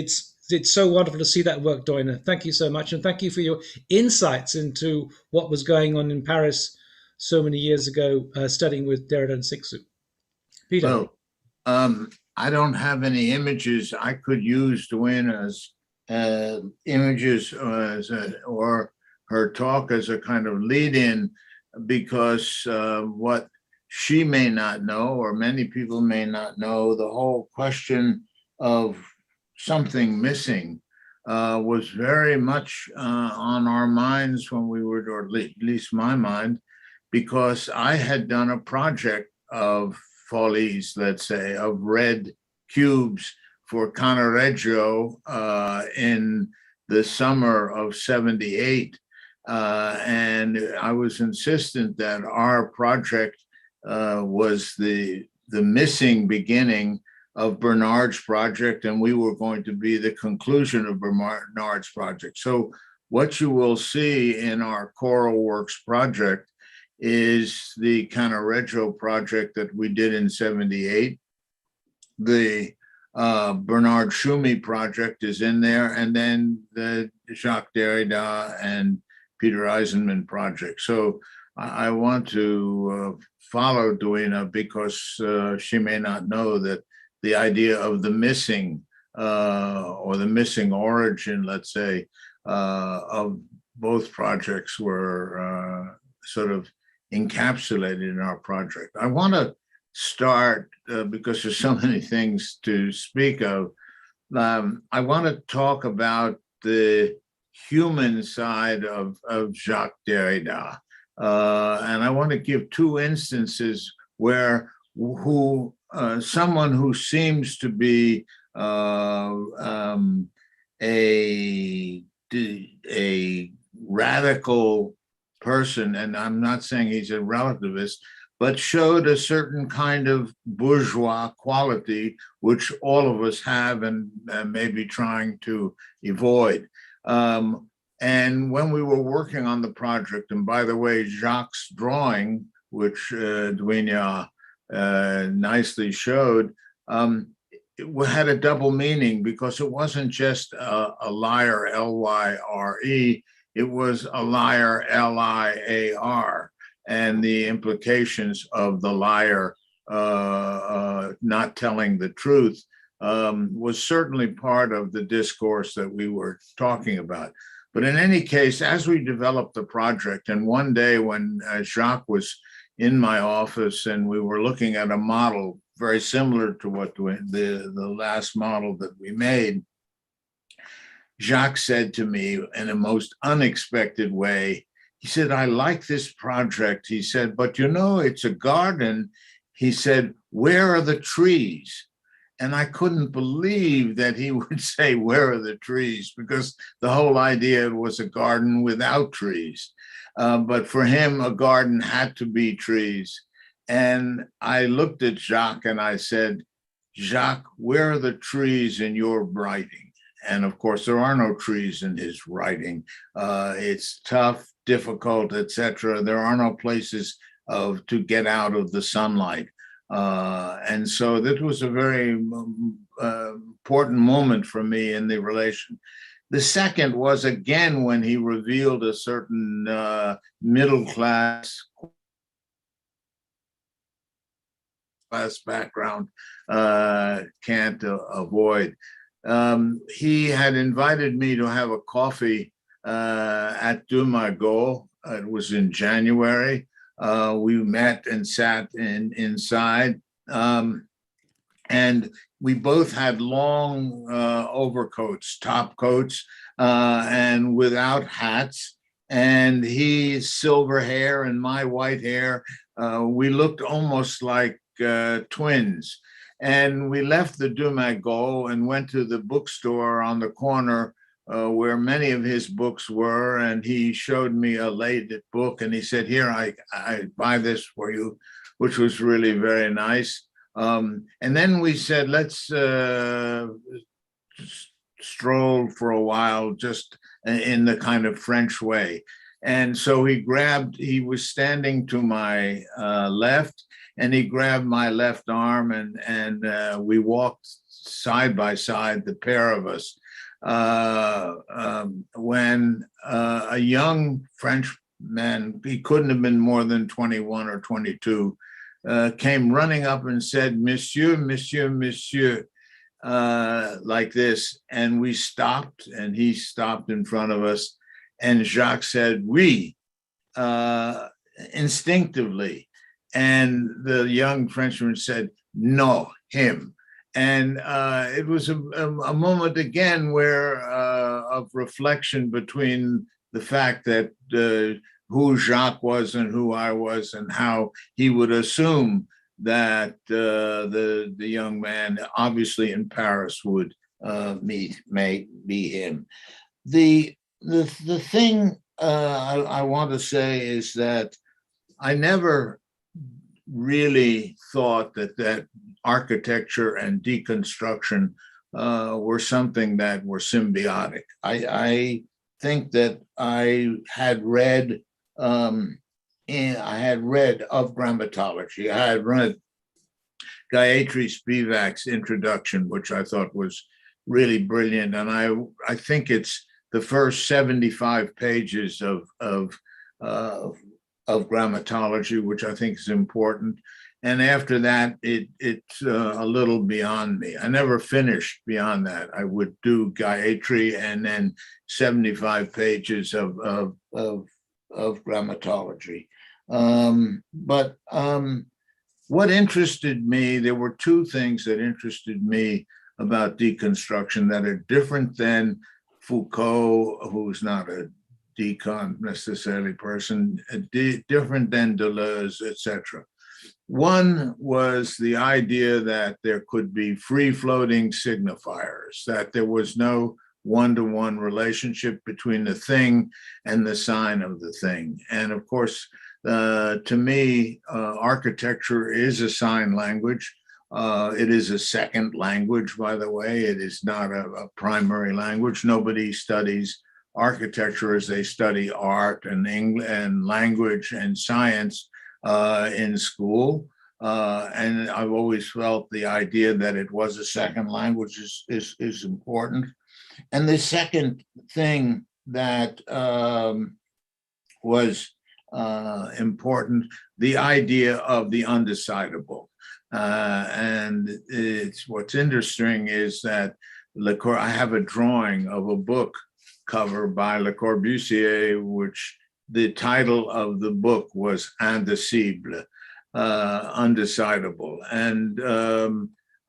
so wonderful to see that work, Doina. Thank you so much, and thank you for your insights into what was going on in Paris so many years ago, studying with Derrida and Cixous. Peter. Well, I don't have any images. I could use Doina's images or her talk as a kind of lead-in, because what she may not know, or many people may not know, the whole question of something missing was very much on our minds when we were, or at least my mind, because I had done a project of folies, let's say, of red cubes for Contradictory in the summer of '78. And I was insistent that our project was the missing beginning of Bernard's project, and we were going to be the conclusion of Bernard's project. So what you will see in our Choral Works project is the Contradictory project that we did in '78. The Bernard Schumi project is in there, and then the Jacques Derrida and Peter Eisenman project. So I want to follow Doina, because she may not know that the idea of the missing or the missing origin, let's say, of both projects were sort of encapsulated in our project. I want to start, because there's so many things to speak of, I want to talk about the human side of Jacques Derrida. And I want to give two instances where someone who seems to be a radical person, and I'm not saying he's a relativist, but showed a certain kind of bourgeois quality, which all of us have and may be trying to avoid. And when we were working on the project, and by the way, Jacques' drawing, which Doina nicely showed, it had a double meaning, because it wasn't just a lyre, L-Y-R-E, it was a liar, L-I-A-R, and the implications of the liar not telling the truth was certainly part of the discourse that we were talking about. But in any case, as we developed the project, and one day when Jacques was in my office and we were looking at a model very similar to what the last model that we made, Jacques said to me in a most unexpected way, he said, "I like this project." He said, "But you know, it's a garden." He said, "Where are the trees?" And I couldn't believe that he would say, where are the trees? Because the whole idea was a garden without trees. But for him, a garden had to be trees. And I looked at Jacques and I said, Jacques, where are the trees in your writing? And of course, there are no trees in his writing. It's tough, difficult, etc. There are no places to get out of the sunlight. And so this was a very important moment for me in the relation. The second was, again, when he revealed a certain middle class background, can't avoid. He had invited me to have a coffee at Dumago. It was in January. We met and sat inside, and we both had long overcoats, top coats, and without hats. And he silver hair and my white hair. We looked almost like twins. And we left the Dumago and went to the bookstore on the corner where many of his books were, and he showed me a late book, and he said, here, I buy this for you, which was really very nice. And then we said, let's stroll for a while, just in the kind of French way. And so he was standing to my left, and he grabbed my left arm, and we walked side by side, the pair of us. When a young Frenchman, he couldn't have been more than 21 or 22, came running up and said, Monsieur, Monsieur, Monsieur, like this. And we stopped, and he stopped in front of us. And Jacques said, oui, instinctively. And the young Frenchman said, no, him. And it was a moment again where of reflection between the fact that who Jacques was and who I was, and how he would assume that the young man, obviously in Paris, would may be him. The thing I want to say is that I never really thought that architecture and deconstruction were something that were symbiotic. I think that I had read of grammatology. I had read Gayatri Spivak's introduction, which I thought was really brilliant, and I think it's the first 75 pages of grammatology, which I think is important. And after that, it's a little beyond me. I never finished beyond that. I would do Gayatri and then 75 pages of grammatology. But what interested me, there were two things that interested me about deconstruction that are different than Foucault, who's not a decon necessarily person, different than Deleuze, etc. One was the idea that there could be free-floating signifiers, that there was no one-to-one relationship between the thing and the sign of the thing. And of course, to me, architecture is a sign language. It is a second language, by the way. It is not a primary language. Nobody studies architecture as they study art and language and science in school. And I've always felt the idea that it was a second language is important. And the second thing that was important, the idea of the undecidable. And what's interesting is that I have a drawing of a book cover by Le Corbusier, which the title of the book was Indicible, undecidable. And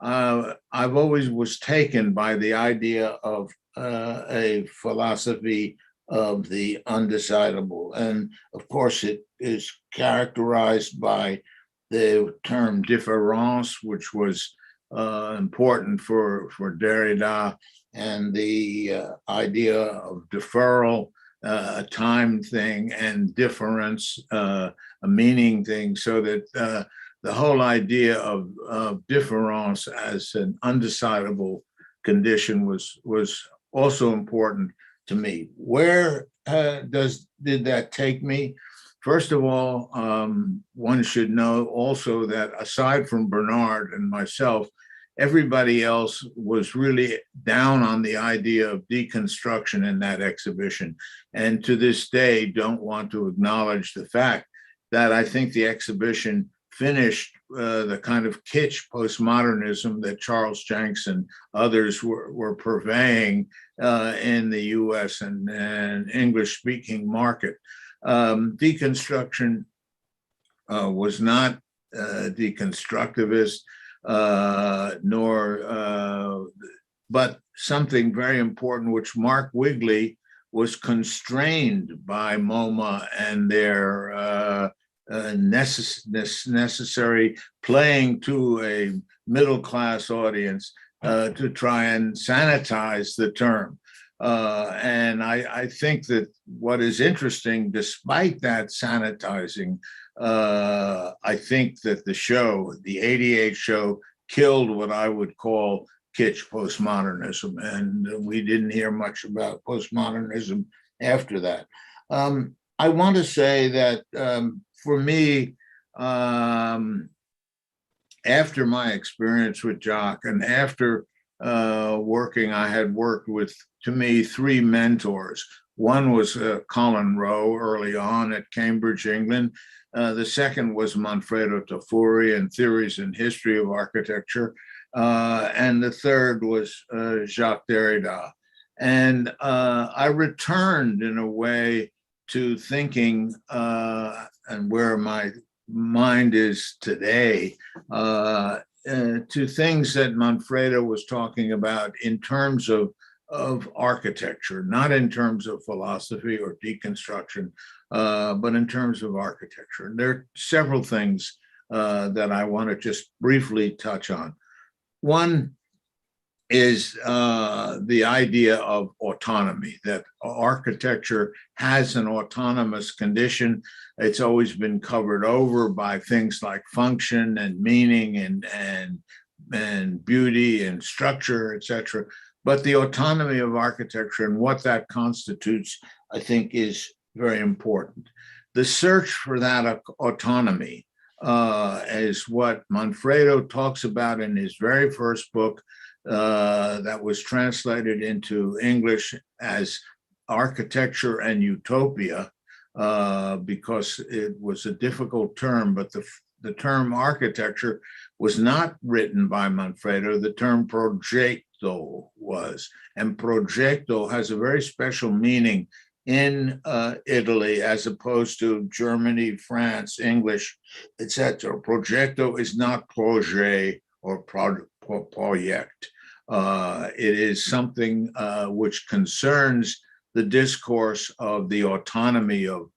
I've always was taken by the idea of a philosophy of the undecidable. And of course, it is characterized by the term différance, which was important for Derrida, and the idea of deferral, a time thing, and difference, a meaning thing, so that the whole idea of difference as an undecidable condition was also important to me. Where did that take me? First of all, one should know also that aside from Bernard and myself, everybody else was really down on the idea of deconstruction in that exhibition, and to this day don't want to acknowledge the fact that I think the exhibition finished the kind of kitsch postmodernism that Charles Jacques and others were purveying in the US and English-speaking market. Deconstruction was not deconstructivist, but something very important, which Mark Wigley was constrained by MoMA and their necessary playing to a middle-class audience to try and sanitize the term. And I think that what is interesting, despite that sanitizing, I think that the show, the '88 show, killed what I would call kitsch postmodernism, and we didn't hear much about postmodernism after that. I want to say that for me, after my experience with Jacques and after I had worked with, to me, three mentors. One was Colin Rowe early on at Cambridge, England. The second was Manfredo Tafuri and Theories and History of Architecture. And the third was Jacques Derrida. And I returned in a way to thinking, and where my mind is today, to things that Manfredo was talking about in terms of architecture, not in terms of philosophy or deconstruction, but in terms of architecture. And there are several things that I want to just briefly touch on. One is the idea of autonomy, that architecture has an autonomous condition. It's always been covered over by things like function and meaning and beauty and structure, etc. But the autonomy of architecture and what that constitutes, I think, is very important. The search for that autonomy is what Manfredo talks about in his very first book, that was translated into English as Architecture and Utopia, because it was a difficult term, but the term architecture was not written by Manfredo. The term progetto was, and progetto has a very special meaning in Italy as opposed to Germany, France, English, etc. Progetto is not projet or project. It is something which concerns the discourse of the autonomy of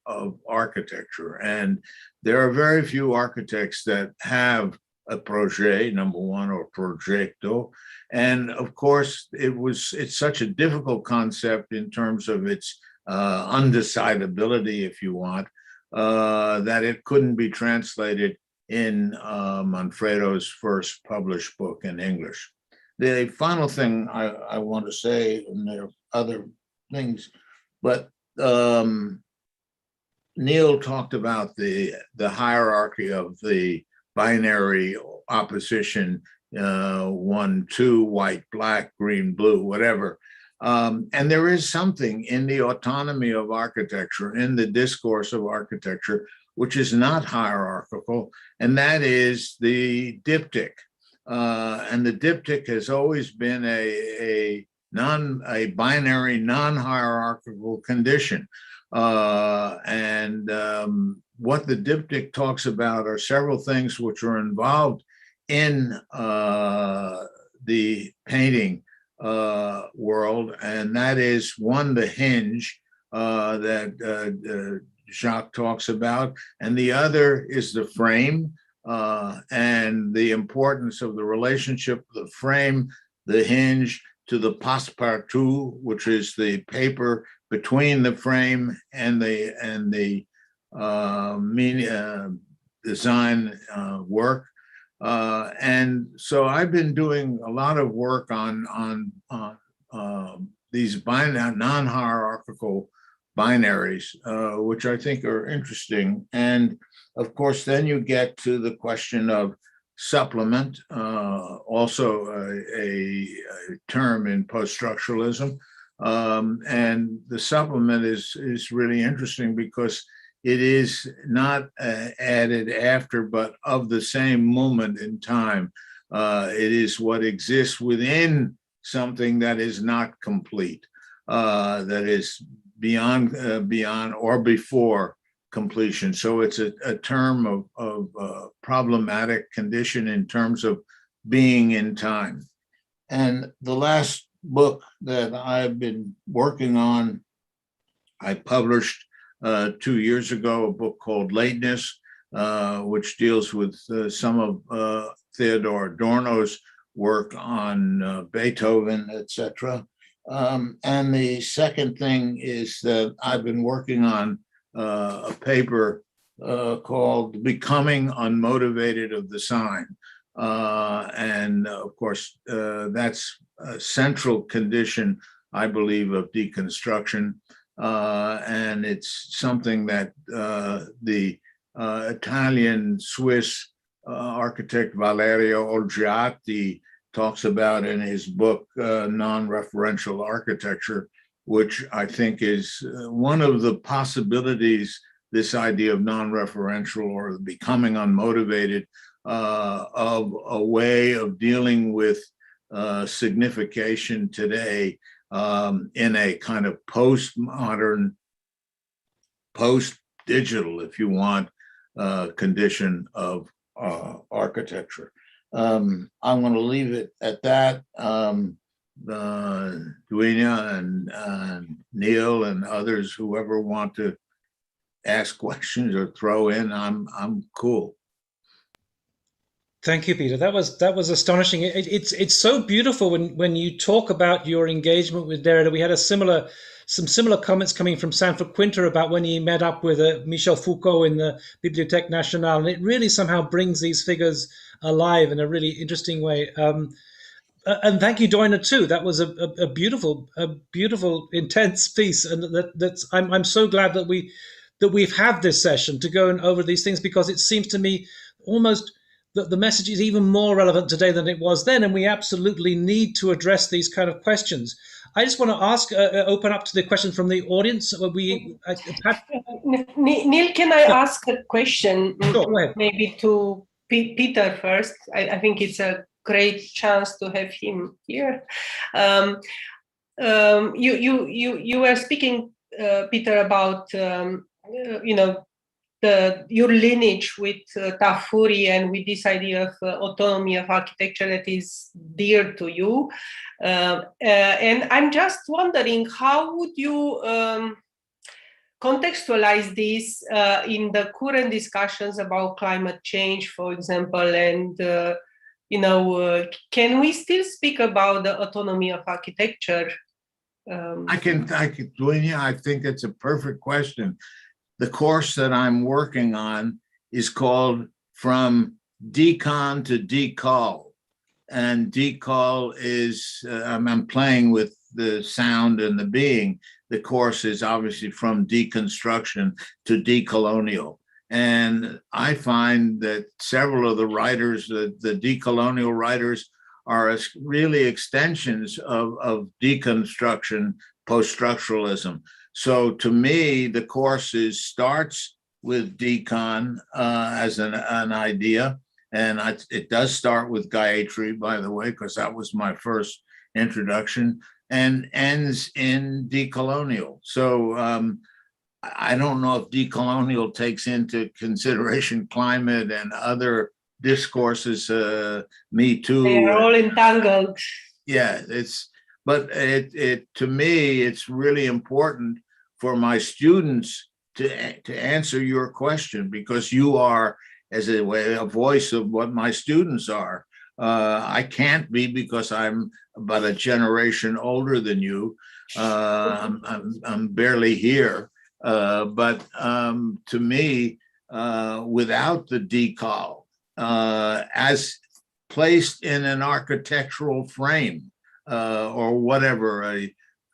architecture. And there are very few architects that have a projet, number one, or progetto. And of course, it's such a difficult concept in terms of its undecidability, if you want, that it couldn't be translated in Manfredo's first published book in English. The final thing I want to say, and there are other things, but Neil talked about the hierarchy of the binary opposition, 1, 2, white, black, green, blue, whatever. And there is something in the autonomy of architecture, in the discourse of architecture, which is not hierarchical, and that is the diptych. And the diptych has always been a binary, non-hierarchical condition. And what the diptych talks about are several things which are involved in the painting world, and that is one, the hinge that Jacques talks about, and the other is the frame, and the importance of the relationship of the frame, the hinge, to the passe-partout, which is the paper between the frame and the design work. And so I've been doing a lot of work on these non-hierarchical binaries, which I think are interesting. And of course, then you get to the question of supplement, also a term in post-structuralism. And the supplement is really interesting because it is not added after, but of the same moment in time. It is what exists within something that is not complete, that is beyond or before completion. So it's a term of problematic condition in terms of being in time. And the last book that I've been working on, I published 2 years ago, a book called Lateness, which deals with some of Theodor Adorno's work on Beethoven, etc. And the second thing is that I've been working on a paper called Becoming Unmotivated of the Sign. And of course, that's a central condition, I believe, of deconstruction. And it's something that the Italian-Swiss architect Valerio Olgiati talks about in his book, Non-Referential Architecture, which I think is one of the possibilities, this idea of non-referential or becoming unmotivated, of a way of dealing with signification today in a kind of postmodern, post-digital, if you want, condition of architecture. I'm going to leave it at that. Duina and Neil and others, whoever want to ask questions or throw in, I'm cool. Thank you, Peter. That was astonishing. It's so beautiful when you talk about your engagement with Derrida. We had some similar comments coming from Sanford Quinter about when he met up with Michel Foucault in the Bibliothèque Nationale, and it really somehow brings these figures alive in a really interesting way. And thank you, Doina, too. That was a beautiful, intense piece, and I'm so glad that we've had this session to go over these things, because it seems to me almost that the message is even more relevant today than it was then, and we absolutely need to address these kind of questions. I just want to ask, open up to the question from the audience. Neil, can I ask a question? Sure, go ahead. Maybe to Peter first. I think it's a great chance to have him here. You were speaking, Peter, about your lineage with Tafuri and with this idea of autonomy of architecture that is dear to you. And I'm just wondering, how would you contextualize this in the current discussions about climate change, for example, and can we still speak about the autonomy of architecture? I can, Duina, I think it's a perfect question. The course that I'm working on is called From Decon to Decall. And decall is, I'm playing with the sound and the being. The course is obviously from deconstruction to decolonial. And I find that several of the writers, the decolonial writers, are really extensions of deconstruction, post-structuralism. So to me, the course starts with decon as an idea. And it does start with Gayatri, by the way, because that was my first introduction, and ends in decolonial. So I don't know if decolonial takes into consideration climate and other discourses, Me Too. They are all entangled. Yeah, but to me, it's really important for my students to answer your question, because you are as a way, a voice of what my students are. I can't be because I'm about a generation older than you. I'm barely here. But to me, without the decal, as placed in an architectural frame or whatever,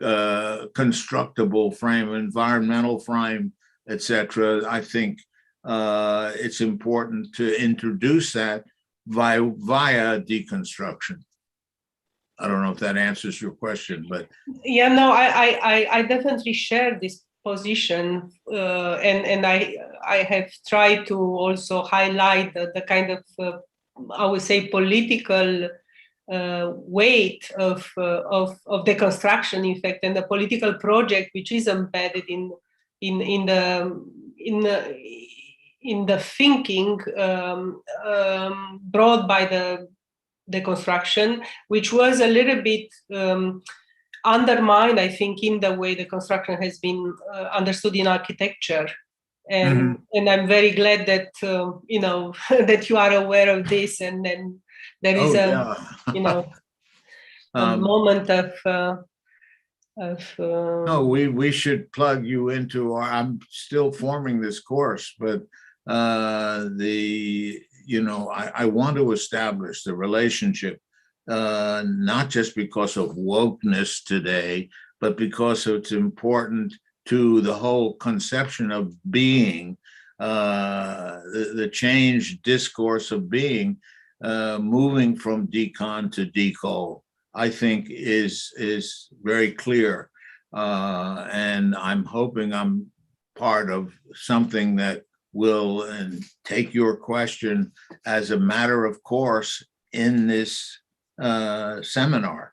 a constructible frame, environmental frame, etc., I think it's important to introduce that via deconstruction. I don't know if that answers your question, but yeah, no, I definitely share this position, and I have tried to also highlight the kind of I would say political weight of deconstruction, in fact, and the political project which is embedded in the thinking brought by the deconstruction, which was a little bit undermined, I think, in the way the construction has been understood in architecture. And I'm very glad that that you are aware of this, and then there is a moment of no, we should plug you into our, I'm still forming this course, but I want to establish the relationship, not just because of wokeness today, but because it's important to the whole conception of being, the change discourse of being, moving from decon to deco, I think is very clear. And I'm hoping I'm part of something that will take your question as a matter of course in this seminar.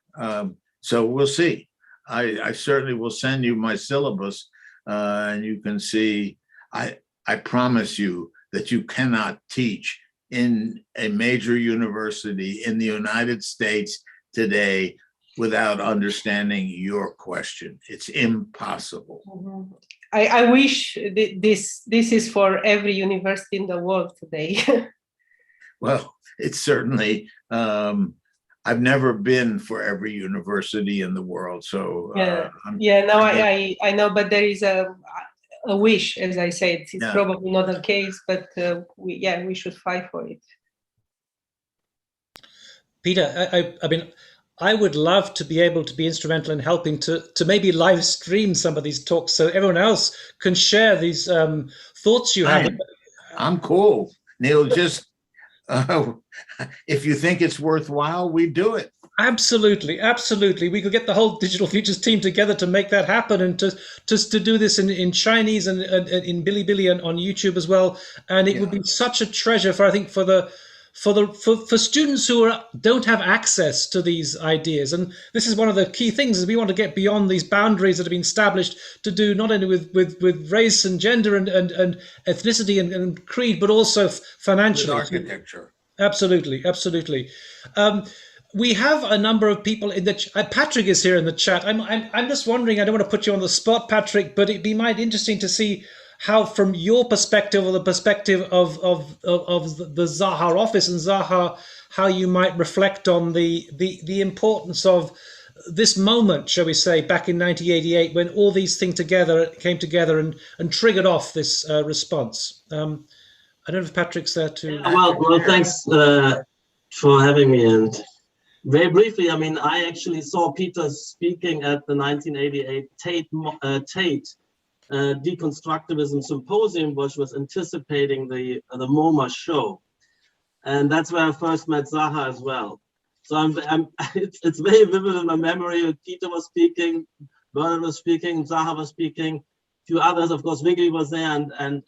So we'll see. I certainly will send you my syllabus, and you can see, I promise you that you cannot teach in a major university in the United States today without understanding your question. It's impossible. Mm-hmm. I wish this is for every university in the world today. Well, it's certainly, I've never been for every university in the world, so I know, but there is a wish, as I said. It's probably not the case, but we should fight for it. Peter, I mean, I would love to be able to be instrumental in helping to maybe live stream some of these talks so everyone else can share these thoughts you have. I'm cool, Neil. Just if you think it's worthwhile, we do it. Absolutely, absolutely. We could get the whole Digital Futures team together to make that happen, and to do this in Chinese and in Bilibili and on YouTube as well. And it would be such a treasure for students who don't have access to these ideas. And this is one of the key things, is we want to get beyond these boundaries that have been established to do not only with race and gender and ethnicity and creed, but also financially. With architecture. Absolutely, absolutely. We have a number of people in the Patrick is here in the chat. I'm just wondering, I don't want to put you on the spot, Patrick, but it'd be might interesting to see how, from your perspective or the perspective of the Zaha office and Zaha, how you might reflect on the importance of this moment, shall we say, back in 1988, when all these things came together and triggered off this response. I don't know if Patrick's there too. Well, thanks for having me. And very briefly, I mean, I actually saw Peter speaking at the 1988 Tate Deconstructivism Symposium, which was anticipating the MoMA show, and that's where I first met Zaha as well. So it's very vivid in my memory. Peter was speaking, Bernard was speaking, Zaha was speaking, a few others, of course, Vicky was there, and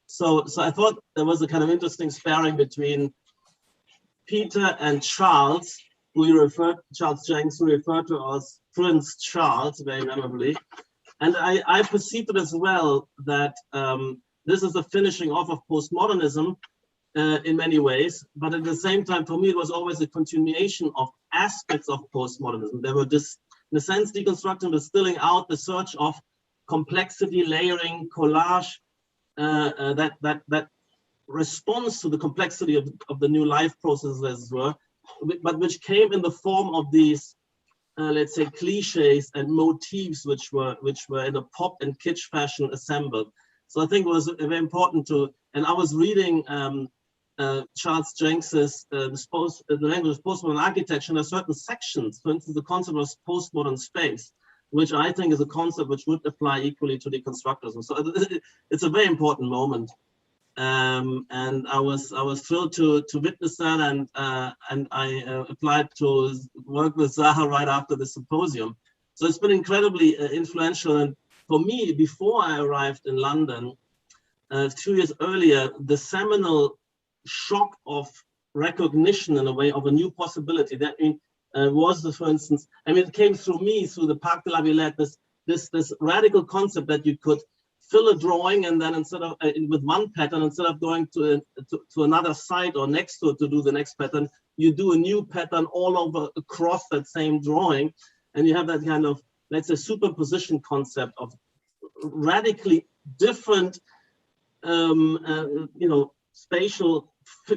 so I thought there was a kind of interesting sparring between Peter and Charles, Charles Jenks, who referred to as Prince Charles very memorably. And I perceived it as well that this is a finishing off of postmodernism in many ways, but at the same time, for me, it was always a continuation of aspects of postmodernism. There were this, in a sense, deconstructing, distilling out the search of complexity, layering, collage that response to the complexity of the new life processes, as it were, but which came in the form of these, let's say, cliches and motifs which were in a pop and kitsch fashion assembled. So I think it was very important to, and I was reading Charles Jenks's the language of postmodern architecture, and there are certain sections, for instance, the concept of postmodern space, which I think is a concept which would apply equally to deconstructivism. So it's a very important moment. And I was thrilled to witness that, and I applied to work with Zaha right after the symposium. So it's been incredibly influential. And for me, before I arrived in London, 2 years earlier, the seminal shock of recognition in a way of a new possibility that was, for instance, I mean, it came through me, through the Parc de la Villette, this radical concept that you could fill a drawing, and then instead of with one pattern, instead of going to another site or next to it to do the next pattern, you do a new pattern all over across that same drawing, and you have that kind of, let's say, superposition concept of radically different, spatial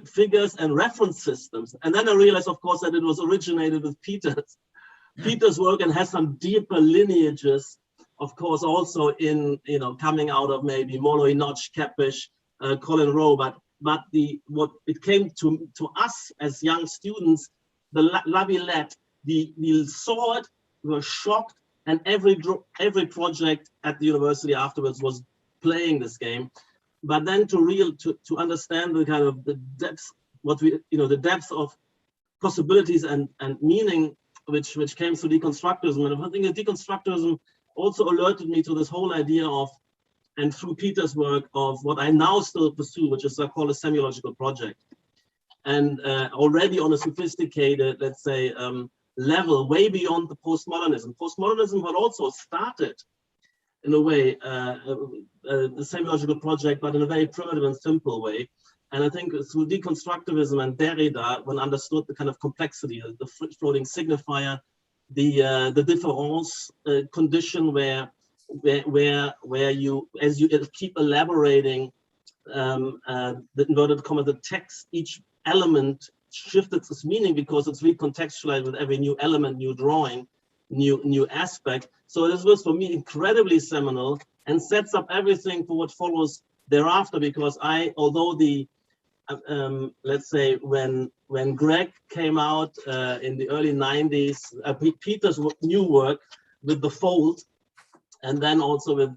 figures and reference systems. And then I realized, of course, that it was originated with Peter's work, and has some deeper lineages, of course, also in, coming out of maybe Molloy, Notch, Kepish, Colin Rowe, but what it came to us as young students, the La Villette, we saw it, we were shocked, and every project at the university afterwards was playing this game. But then to understand the kind of the depths, the depths of possibilities and meaning which came through deconstructivism. And I think that deconstructivism also alerted me to this whole idea of, and through Peter's work, of what I now still pursue, which is I call a semiological project. And already on a sophisticated, let's say, level, way beyond the postmodernism. Postmodernism had also started, in a way, the semiological project, but in a very primitive and simple way. And I think through deconstructivism and Derrida, when understood the kind of complexity, the floating signifier, the difference condition where you, as you keep elaborating, inverted comma, the text, each element shifted its meaning because it's recontextualized with every new element, new drawing, new aspect. So this was for me incredibly seminal and sets up everything for what follows thereafter, because although the let's say when Greg came out in the early 90s, Peter's new work with the fold, and then also with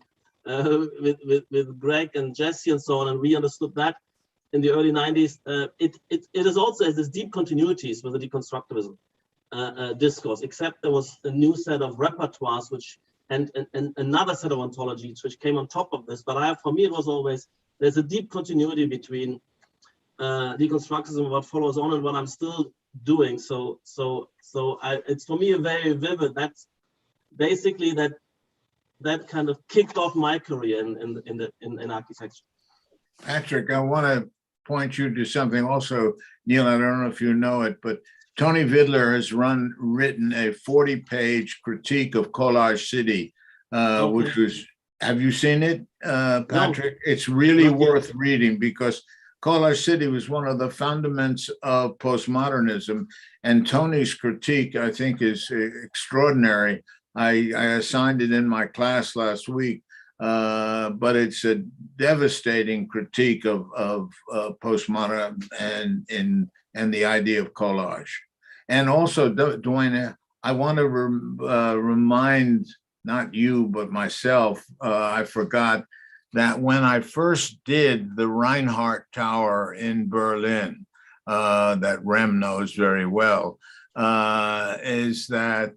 Greg and Jesse and so on, and we understood that in the early 90s, it is also as this deep continuities with the deconstructivism discourse, except there was a new set of repertoires and another set of ontologies which came on top of this. But for me, it was always, there's a deep continuity between deconstructivism and what follows on and what I'm still doing. So it's for me a very vivid. That's basically that kind of kicked off my career in architecture. Patrick, I want to point you to something also, Neil. I don't know if you know it, but Tony Vidler has written a 40-page critique of Collage City, okay, which was, have you seen it, Patrick? No. It's really worth reading, because Collage City was one of the fundaments of postmodernism, and Tony's critique, I think, is extraordinary. I assigned it in my class last week, but it's a devastating critique of postmodern and the idea of collage. And also, Dwayne, I want to remind, not you, but myself, I forgot that when I first did the Reinhardt Tower in Berlin, that Rem knows very well, is that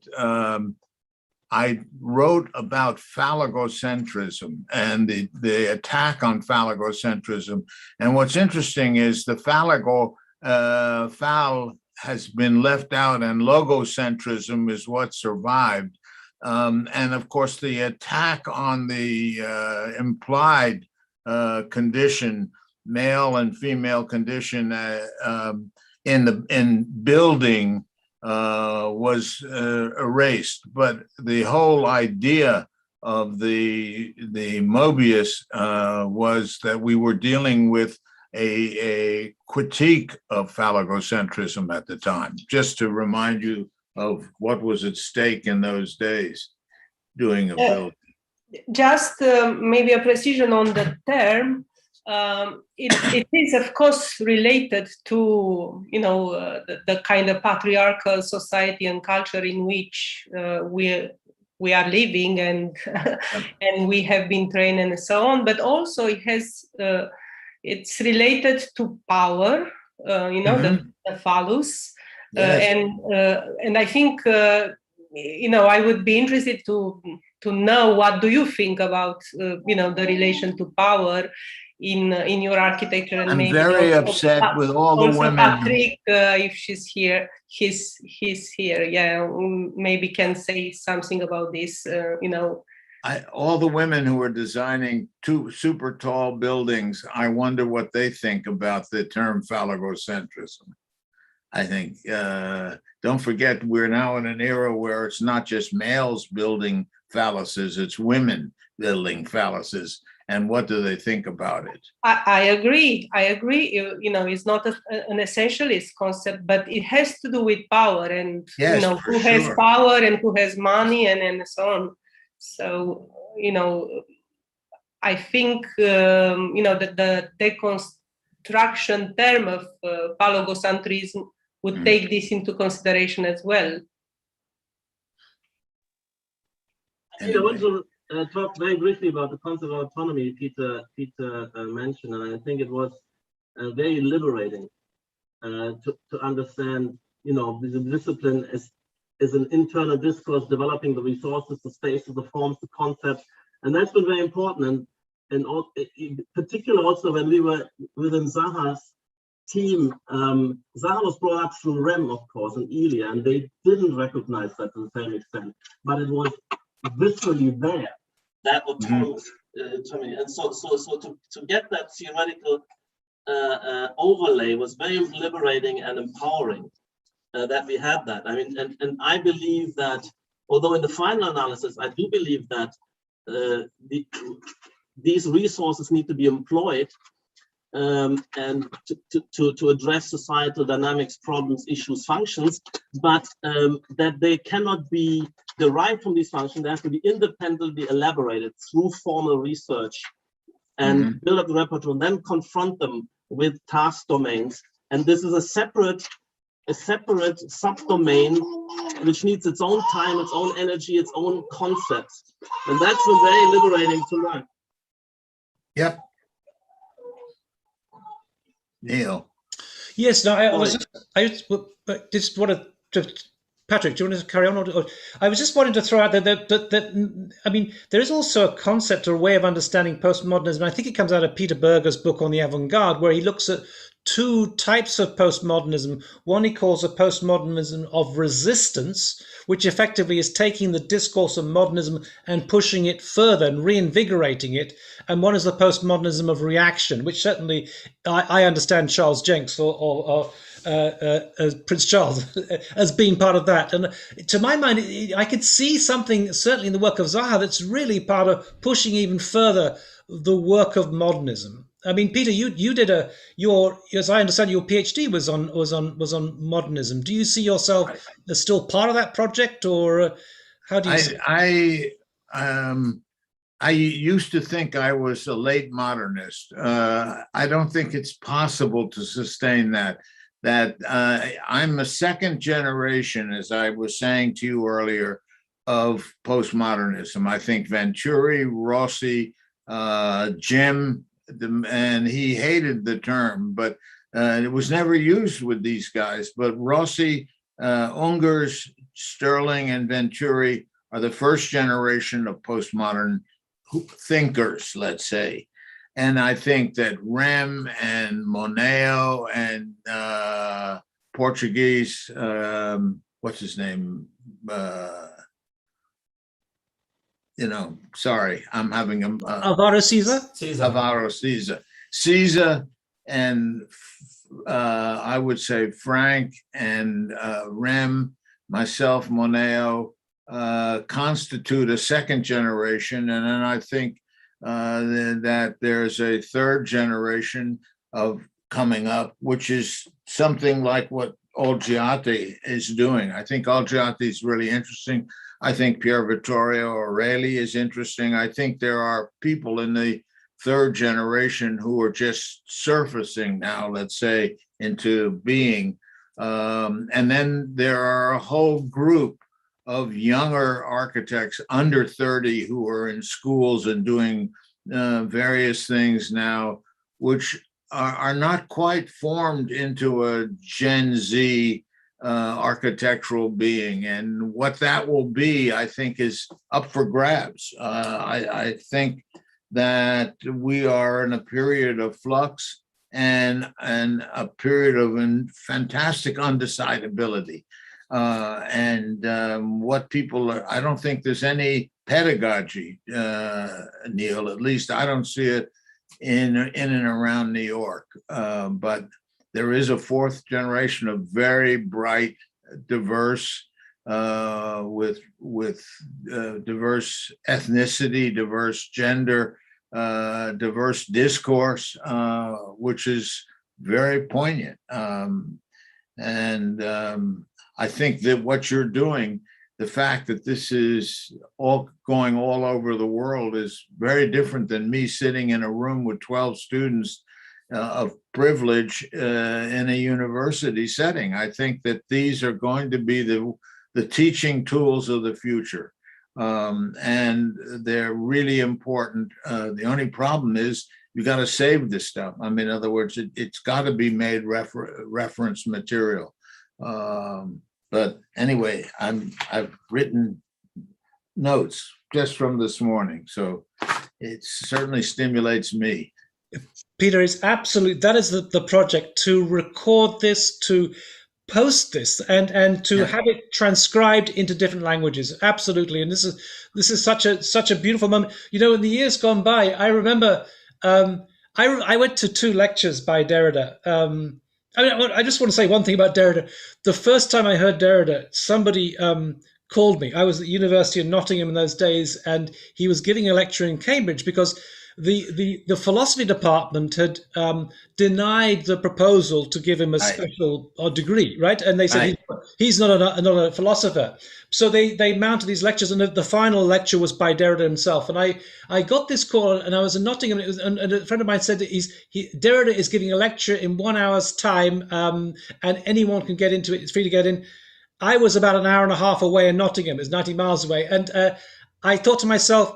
I wrote about phallogocentrism and the attack on phallogocentrism. And what's interesting is the phall has been left out, and logocentrism is what survived. And of course, the attack on the implied condition, male and female condition in building was erased. But the whole idea of the Mobius was that we were dealing with a critique of phallogocentrism at the time, just to remind you of what was at stake in those days doing a build. Just maybe a precision on the term. It is, of course, related to the kind of patriarchal society and culture in which we are living and and we have been trained and so on. But also it has it's related to power. The phallus, Yes. And I think I would be interested to know what do you think about the relation to power in your architecture, and I'm maybe very also, upset with all the also women. Patrick, if she's here, he's here. Yeah, maybe can say something about this. All the women who are designing two super tall buildings, I wonder what they think about the term phallogocentrism. I think, don't forget, we're now in an era where it's not just males building phalluses, it's women building phalluses. And what do they think about it? I agree. It's not an essentialist concept, but it has to do with power and, yes, who has power and who has money and so on. So, I think, that the deconstruction term of phallogocentrism would take this into consideration as well. I want to talk very briefly about the concept of autonomy Peter mentioned, and I think it was very liberating to understand, the discipline is an internal discourse developing the resources, the spaces, the forms, the concepts, and that's been very important. And in particular, also when we were within Zaha's team, Zaha was brought up through REM, of course, and Ilya, and they didn't recognize that to the same extent, but it was viscerally there, that autonomy. And so to get that theoretical overlay was very liberating and empowering that we had that. I mean, and I believe that, although in the final analysis, I do believe that these resources need to be employed and to address societal dynamics, problems, issues, functions, but that they cannot be derived from these functions. They have to be independently elaborated through formal research and build up the repertoire, and then confront them with task domains. And this is a separate subdomain which needs its own time, its own energy, its own concepts, and that's been very liberating to learn. Yep. Neil. Yes, no, I just wanted to, Patrick, do you want to carry on? Or I was just wanting to throw out that I mean, there is also a concept or a way of understanding postmodernism. I think it comes out of Peter Berger's book on the avant-garde, where he looks at two types of postmodernism. One he calls a postmodernism of resistance, which effectively is taking the discourse of modernism and pushing it further and reinvigorating it. And one is the postmodernism of reaction, which certainly I understand Charles Jenks or Prince Charles as being part of that. And to my mind, I could see something certainly in the work of Zaha that's really part of pushing even further the work of modernism. I mean, Peter, you did as I understand, your PhD was on modernism. Do you see yourself as still part of that project, or how do you see it? I used to think I was a late modernist. I don't think it's possible to sustain that. I'm a second generation, as I was saying to you earlier, of postmodernism. I think Venturi, Rossi, Jim, and he hated the term, but it was never used with these guys. But Rossi, Ungers, Sterling, and Venturi are the first generation of postmodern thinkers, let's say. And I think that Rem and Moneo and Portuguese, what's his name? Sorry, I'm having Alvaro Siza? Alvaro Siza. Siza and I would say Frank and Rem, myself, Moneo, constitute a second generation. And then I think that there's a third generation of coming up, which is something like what Olgiati is doing. I think Olgiati is really interesting. I think Pier Vittorio Aureli is interesting. I think there are people in the third generation who are just surfacing now, let's say, into being. And then there are a whole group of younger architects under 30 who are in schools and doing various things now, which are not quite formed into a Gen Z architectural being. And what that will be, I think, is up for grabs. I think that we are in a period of flux and a period of fantastic undecidability. What people are, I don't think there's any pedagogy, Neil, at least I don't see it in and around New York. But there is a fourth generation of very bright, diverse, with diverse ethnicity, diverse gender, diverse discourse, which is very poignant. I think that what you're doing, the fact that this is all going all over the world, is very different than me sitting in a room with 12 students of privilege in a university setting. I think that these are going to be the teaching tools of the future. And they're really important. The only problem is you got to save this stuff. I mean, in other words, it's got to be made reference material. But anyway, I've written notes just from this morning, so it certainly stimulates me. Peter, is absolutely, that is the project, to record this, to post this, and to have it transcribed into different languages. Absolutely. And this is such a beautiful moment. You know, in the years gone by, I remember I went to 2 lectures by Derrida. I just want to say one thing about Derrida. The first time I heard Derrida, somebody called me. I was at the University of Nottingham in those days, and he was giving a lecture in Cambridge because the philosophy department had denied the proposal to give him a special degree, right? And they said he's not a philosopher. So they mounted these lectures, and the final lecture was by Derrida himself. And I got this call, and I was in Nottingham, and a friend of mine said that Derrida is giving a lecture in 1 hour's time, and anyone can get into it. It's free to get in. I was about an hour and a half away in Nottingham. It's 90 miles away. And I thought to myself,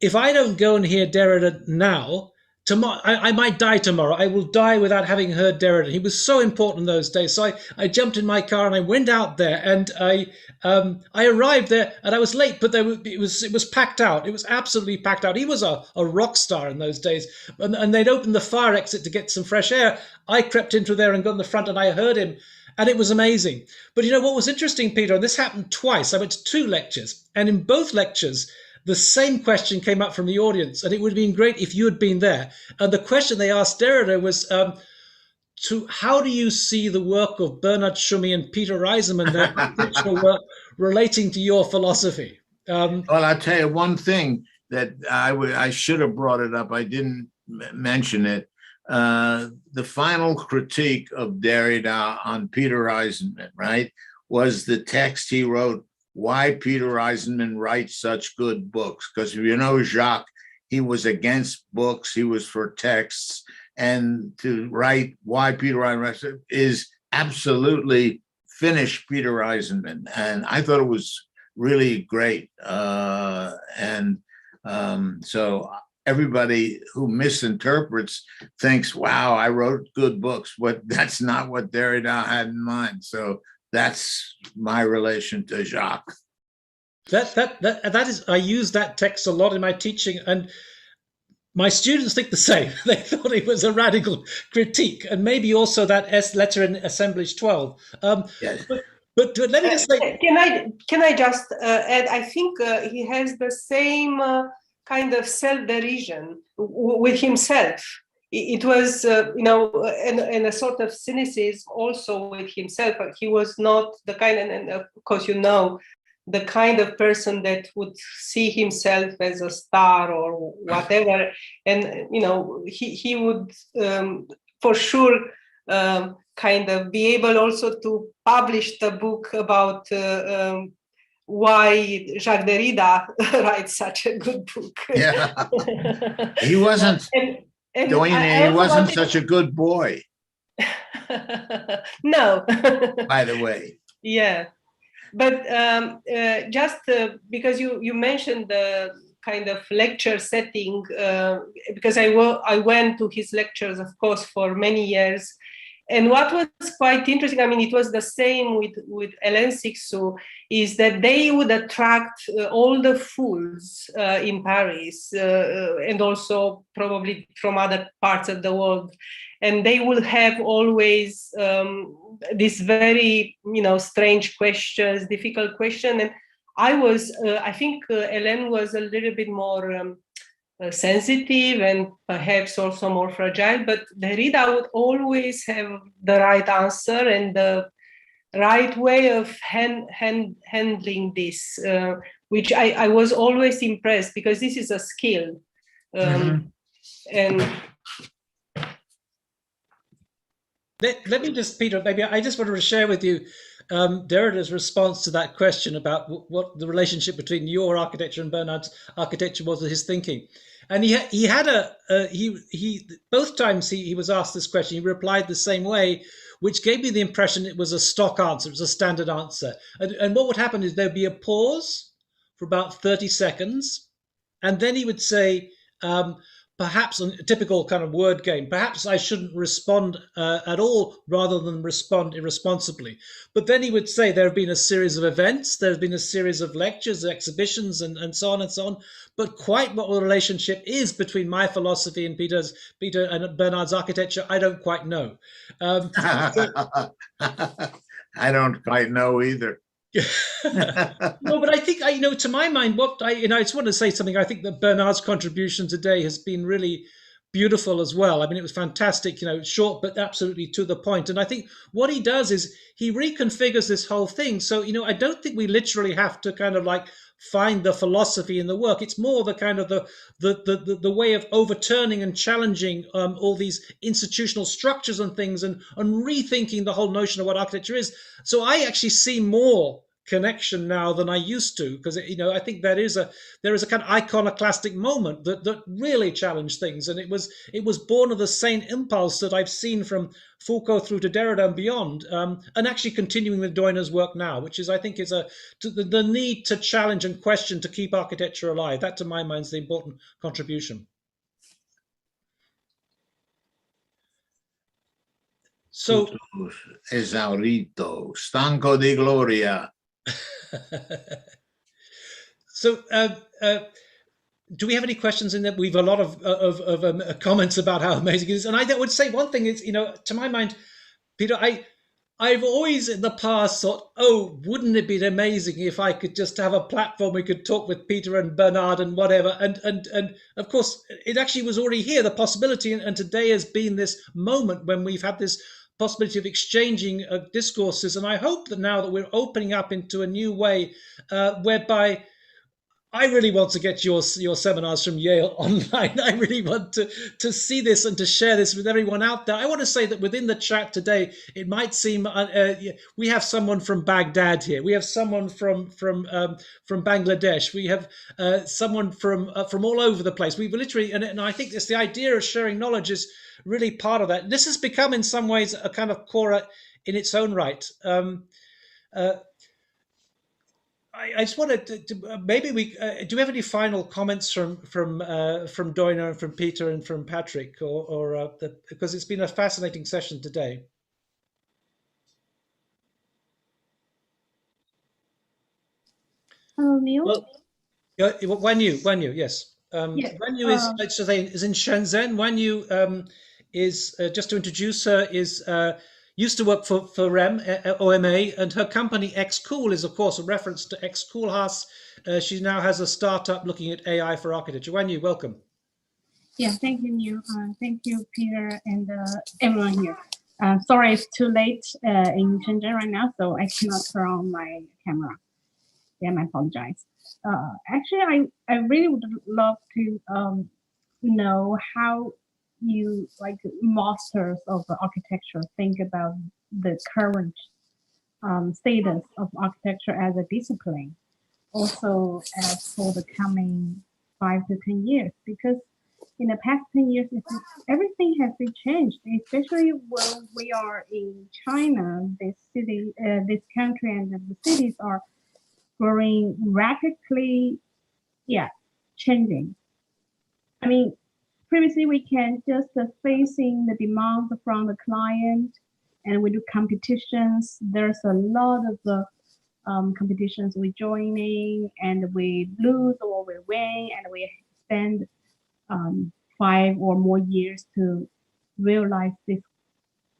if I don't go and hear Derrida now, tomorrow I might die tomorrow. I will die without having heard Derrida. He was so important in those days. So I jumped in my car and I went out there, and I arrived there, and I was late, but it was packed out. It was absolutely packed out. He was a rock star in those days, and they'd opened the fire exit to get some fresh air. I crept into there and got in the front, and I heard him. And it was amazing. But you know what was interesting, Peter, and this happened twice. I went to 2 lectures, and in both lectures, the same question came up from the audience, and it would have been great if you had been there. And the question they asked Derrida was, how do you see the work of Bernard Tschumi and Peter Eisenman, their architectural work, relating to your philosophy? Well, I'll tell you one thing that I should have brought it up. I didn't mention it. The final critique of Derrida on Peter Eisenman, right, was the text he wrote, "Why Peter Eisenman writes such good books." Because if you know Jacques, he was against books, he was for texts, and to write "Why Peter Eisenman" is absolutely finish Peter Eisenman. And I thought it was really great. So everybody who misinterprets thinks, wow, I wrote good books, but that's not what Derrida had in mind. So that's my relation to Jacques. That is, I use that text a lot in my teaching, and my students think the same. They thought it was a radical critique, and maybe also that letter in Assemblage 12. Yes. But let me just say, can I just add? I think he has the same kind of self-derision with himself. It was, and a sort of cynicism also with himself. He was not the kind, and of course, the kind of person that would see himself as a star or whatever. And, he would, for sure kind of be able also to publish the book about why Jacques Derrida writes such a good book. Yeah, he wasn't. And He wasn't such a good boy. No. By the way. Yeah, but just because you mentioned the kind of lecture setting, because I went to his lectures, of course, for many years. And what was quite interesting, I mean, it was the same with Hélène Cixous, is that they would attract all the fools in Paris and also probably from other parts of the world. And they would have always these very, strange questions, difficult questions. And I think Hélène was a little bit more sensitive and perhaps also more fragile, but Derrida would always have the right answer and the right way of handling this, which I was always impressed, because this is a skill. And let me just, Peter, maybe I just wanted to share with you Derrida's response to that question about what the relationship between your architecture and Bernard's architecture was, his thinking. And he had both times he was asked this question, he replied the same way, which gave me the impression it was a stock answer, it was a standard answer. And what would happen is there'd be a pause for about 30 seconds, and then he would say, perhaps a typical kind of word game, perhaps I shouldn't respond at all rather than respond irresponsibly. But then he would say there have been a series of events, there's been a series of lectures, exhibitions, and so on and so on. But quite what the relationship is between my philosophy and Peter and Bernard's architecture, I don't quite know. I don't quite know either. No, but I think to my mind, I just want to say something. I think that Bernard's contribution today has been really beautiful as well. I mean, it was fantastic, short but absolutely to the point. And I think what he does is he reconfigures this whole thing. So I don't think we literally have to kind of like find the philosophy in the work. It's more the kind of the way of overturning and challenging all these institutional structures and things, and rethinking the whole notion of what architecture is. So I actually see more connection now than I used to, because I think there is a kind of iconoclastic moment that really challenged things, and it was born of the same impulse that I've seen from Foucault through to Derrida and beyond, and actually continuing with Doiner's work now, which is, I think, is the need to challenge and question to keep architecture alive. That, to my mind, is the important contribution. So, esaurito, stanco di gloria. So, do we have any questions in there? We've a lot of comments about how amazing it is, and I would say one thing is, to my mind, Peter, I've always in the past thought, oh, wouldn't it be amazing if I could just have a platform we could talk with Peter and Bernard and whatever, and of course it actually was already here, the possibility, and today has been this moment when we've had this possibility of exchanging discourses. And I hope that now that we're opening up into a new way whereby I really want to get your seminars from Yale online. I really want to see this and to share this with everyone out there. I want to say that within the chat today, it might seem we have someone from Baghdad here. We have someone from Bangladesh. We have someone from all over the place. We've literally, and I think it's the idea of sharing knowledge is really part of that. This has become, in some ways, a kind of core in its own right. I just wanted to maybe we do we have any final comments from Doiner and from Peter and from Patrick, or because it's been a fascinating session today. Neil? Well, Wanyu, yes. Yes. Wanyu is in Shenzhen. Wanyu is just to introduce her, is used to work for OMA, and her company XCool is, of course, a reference to X Koolhaas. She now has a startup looking at AI for architecture. Wanyu, welcome. Yeah, thank you, Neil. Thank you, Peter, and everyone here. Sorry, it's too late in Shenzhen right now, so I cannot turn on my camera. Yeah, I apologize. Actually, I really would love to know how you like masters of the architecture think about the current status of architecture as a discipline, also as for the coming 5 to 10 years, because in the past 10 years, everything has been changed, especially when we are in China. This city, this country, and the cities are growing rapidly. Yeah, changing. I mean, previously we can just facing the demand from the client, and we do competitions. There's a lot of competitions we joining, and we lose or we win, and we spend 5 or more years to realize this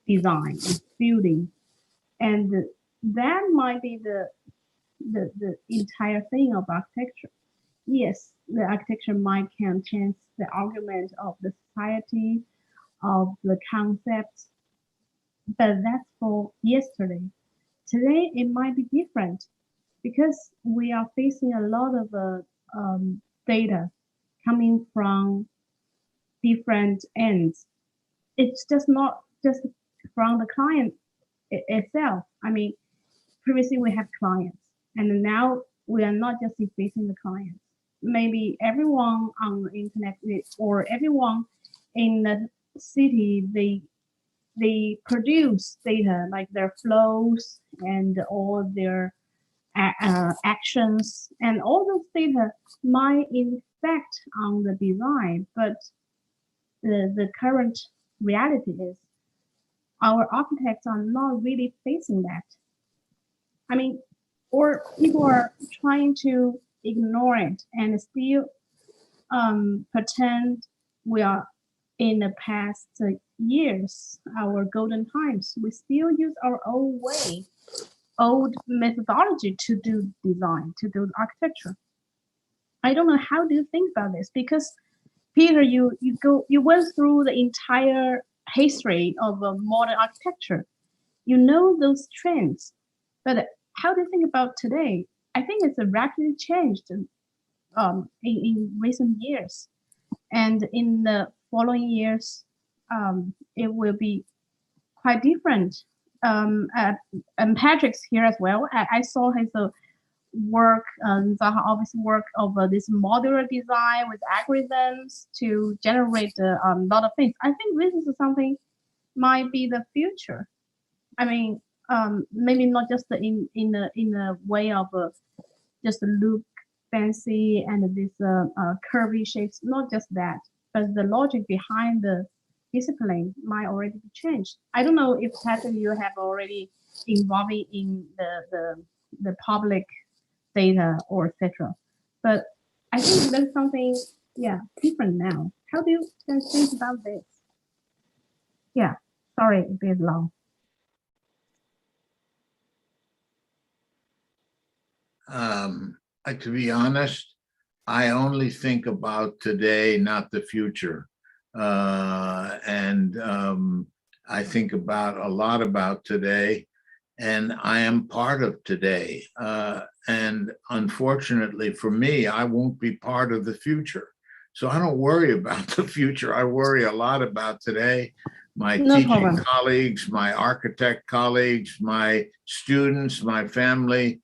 design, this building, and that might be the entire thing of architecture. Yes, the architecture might can change the argument of the society, of the concepts, but that's for yesterday. Today it might be different because we are facing a lot of data coming from different ends. It's just not just from the client itself. I mean, previously we have clients, and now we are not just facing the clients. Maybe everyone on the internet or everyone in the city, they produce data like their flows and all their actions, and all those data might affect on the design, but the current reality is our architects are not really facing that. I mean, or people are trying to ignore it and still pretend we are in the past years, our golden times. We still use our old way, old methodology to do design, to do architecture. I don't know, how do you think about this? Because Peter, you went through the entire history of modern architecture. You know those trends, but how do you think about today? I think it's rapidly changed in recent years, and in the following years, it will be quite different. And Patrick's here as well. I saw his work, Zaha obviously work of this modular design with algorithms to generate a lot of things. I think this is something might be the future. I mean, maybe not just in a way of just look fancy and this curvy shapes, not just that, but the logic behind the discipline might already be changed. I don't know if Patrick, you have already involved in the public data or etc. But I think there's something, yeah, different now. How do you guys think about this? Yeah, sorry, a bit long. To be honest, I only think about today, not the future. And I think about a lot about today, and I am part of today. And unfortunately for me, I won't be part of the future. So I don't worry about the future. I worry a lot about today. My teaching colleagues, my architect colleagues, my students, my family.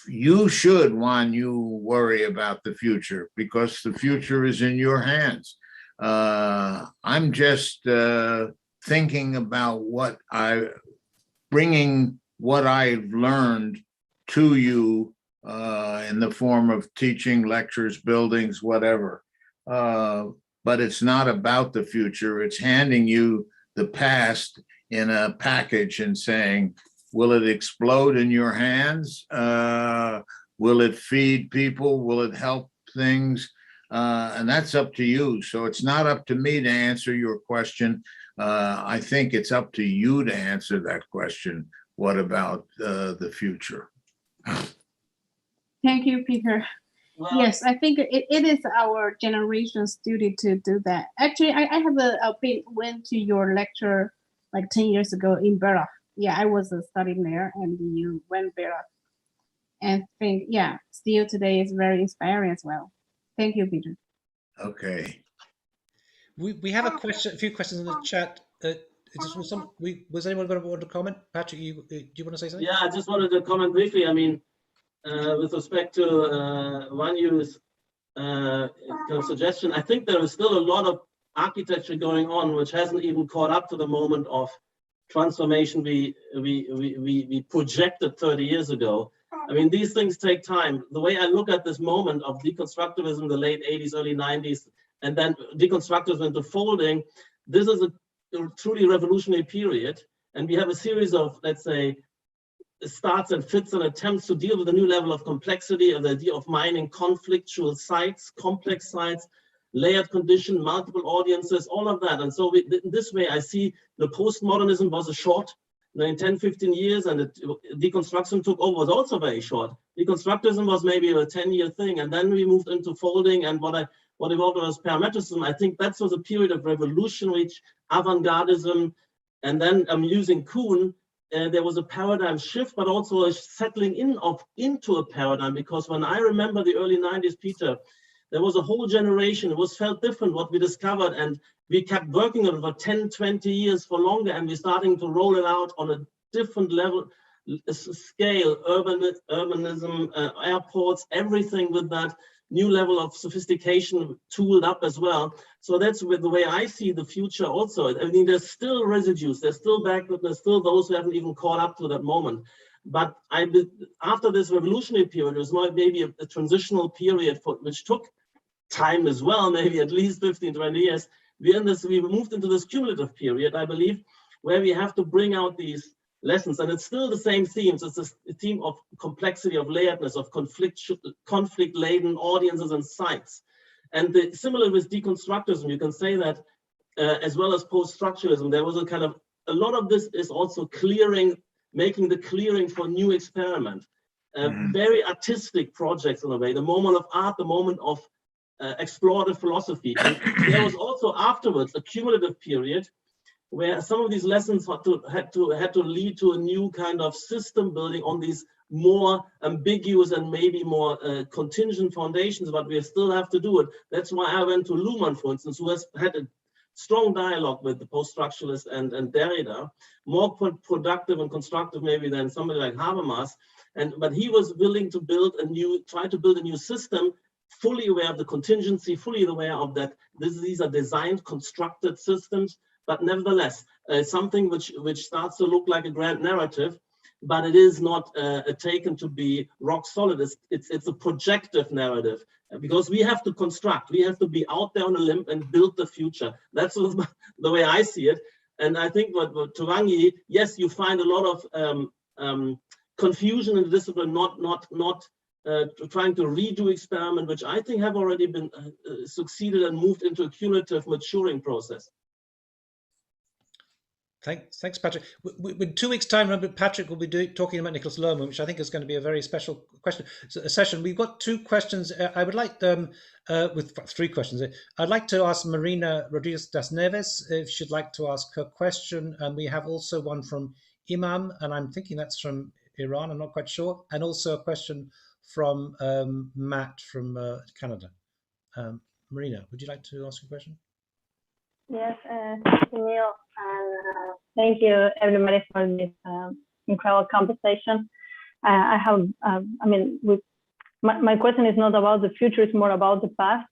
You should, Juan, you worry about the future because the future is in your hands. I'm just thinking about bringing what I've learned to you in the form of teaching, lectures, buildings, whatever. But it's not about the future. It's handing you the past in a package and saying, will it explode in your hands? Will it feed people? Will it help things? And that's up to you. So it's not up to me to answer your question. I think it's up to you to answer that question. What about the future? Thank you, Peter. Well, yes, I think it is our generation's duty to do that. Actually, I have went to your lecture like 10 years ago in Berlin. Yeah, I was studying there, and you went there. And think, yeah, still today is very inspiring as well. Thank you, Peter. Okay. We have a few questions in the chat. Was anyone going to want to comment? Patrick, do you want to say something? Yeah, I just wanted to comment briefly. I mean, with respect to one use kind of suggestion, I think there is still a lot of architecture going on which hasn't even caught up to the moment of transformation we projected 30 years ago. I mean, these things take time. The way I look at this moment of deconstructivism, the late 80s, early 90s, and then deconstructivism into folding, this is a truly revolutionary period. And we have a series of, let's say, starts and fits and attempts to deal with a new level of complexity, of the idea of mining conflictual sites, complex sites, layered condition, multiple audiences, all of that. And so in this way, I see the postmodernism was a short, in 10, 15 years, and deconstruction took over was also very short. Deconstructivism was maybe a 10-year thing, and then we moved into folding, and what evolved was parametricism. I think that was a period of revolutionary avant-gardism, and then I'm using Kuhn. There was a paradigm shift, but also a settling into a paradigm, because when I remember the early 90s, Peter, there was a whole generation, it was felt different what we discovered, and we kept working on it for 10, 20 years for longer, and we're starting to roll it out on a different level, scale, urbanism, airports, everything with that new level of sophistication tooled up as well. So that's with the way I see the future also. I mean, there's still residues, there's still backward, there's still those who haven't even caught up to that moment. But after this revolutionary period, it was maybe a transitional period which took time as well, maybe at least 15, 20 years. We moved into this cumulative period, I believe, where we have to bring out these lessons, and it's still the same themes. It's a theme of complexity, of layeredness, of conflict-laden audiences and sites. And similar with deconstructivism, you can say that as well as post-structuralism, there was a lot of this is also clearing, making the clearing for new experiment. Very artistic projects in a way, the moment of art, the moment of explorative philosophy. And there was also afterwards a cumulative period where some of these lessons had to lead to a new kind of system building on these more ambiguous and maybe more contingent foundations, but we still have to do it. That's why I went to Luhmann, for instance, who has had a strong dialogue with the post-structuralists and Derrida, more productive and constructive maybe than somebody like Habermas. But he was willing to try to build a new system, fully aware of the contingency, fully aware of that these are designed, constructed systems, but nevertheless, something which starts to look like a grand narrative, but it is not taken to be rock solid. It's a projective narrative, because we have to construct, we have to be out there on a limb and build the future. That's the way I see it. And I think what Turangi, yes, you find a lot of confusion in the discipline, not trying to redo experiment, which I think have already been succeeded and moved into a cumulative maturing process. Thanks, Patrick. In 2 weeks' time, remember, Patrick will be talking about Nicholas Lohmann, which I think is going to be a very special session. We've got 2 questions. I would like with 3 questions. I'd like to ask Marina Rodriguez das Neves if she'd like to ask her question. And we have also one from Imam, and I'm thinking that's from Iran, I'm not quite sure. And also a question from Matt from Canada. Marina, would you like to ask a question? Yes, thank you, Neil, and thank you everybody for this incredible conversation. I have, my question is not about the future; it's more about the past.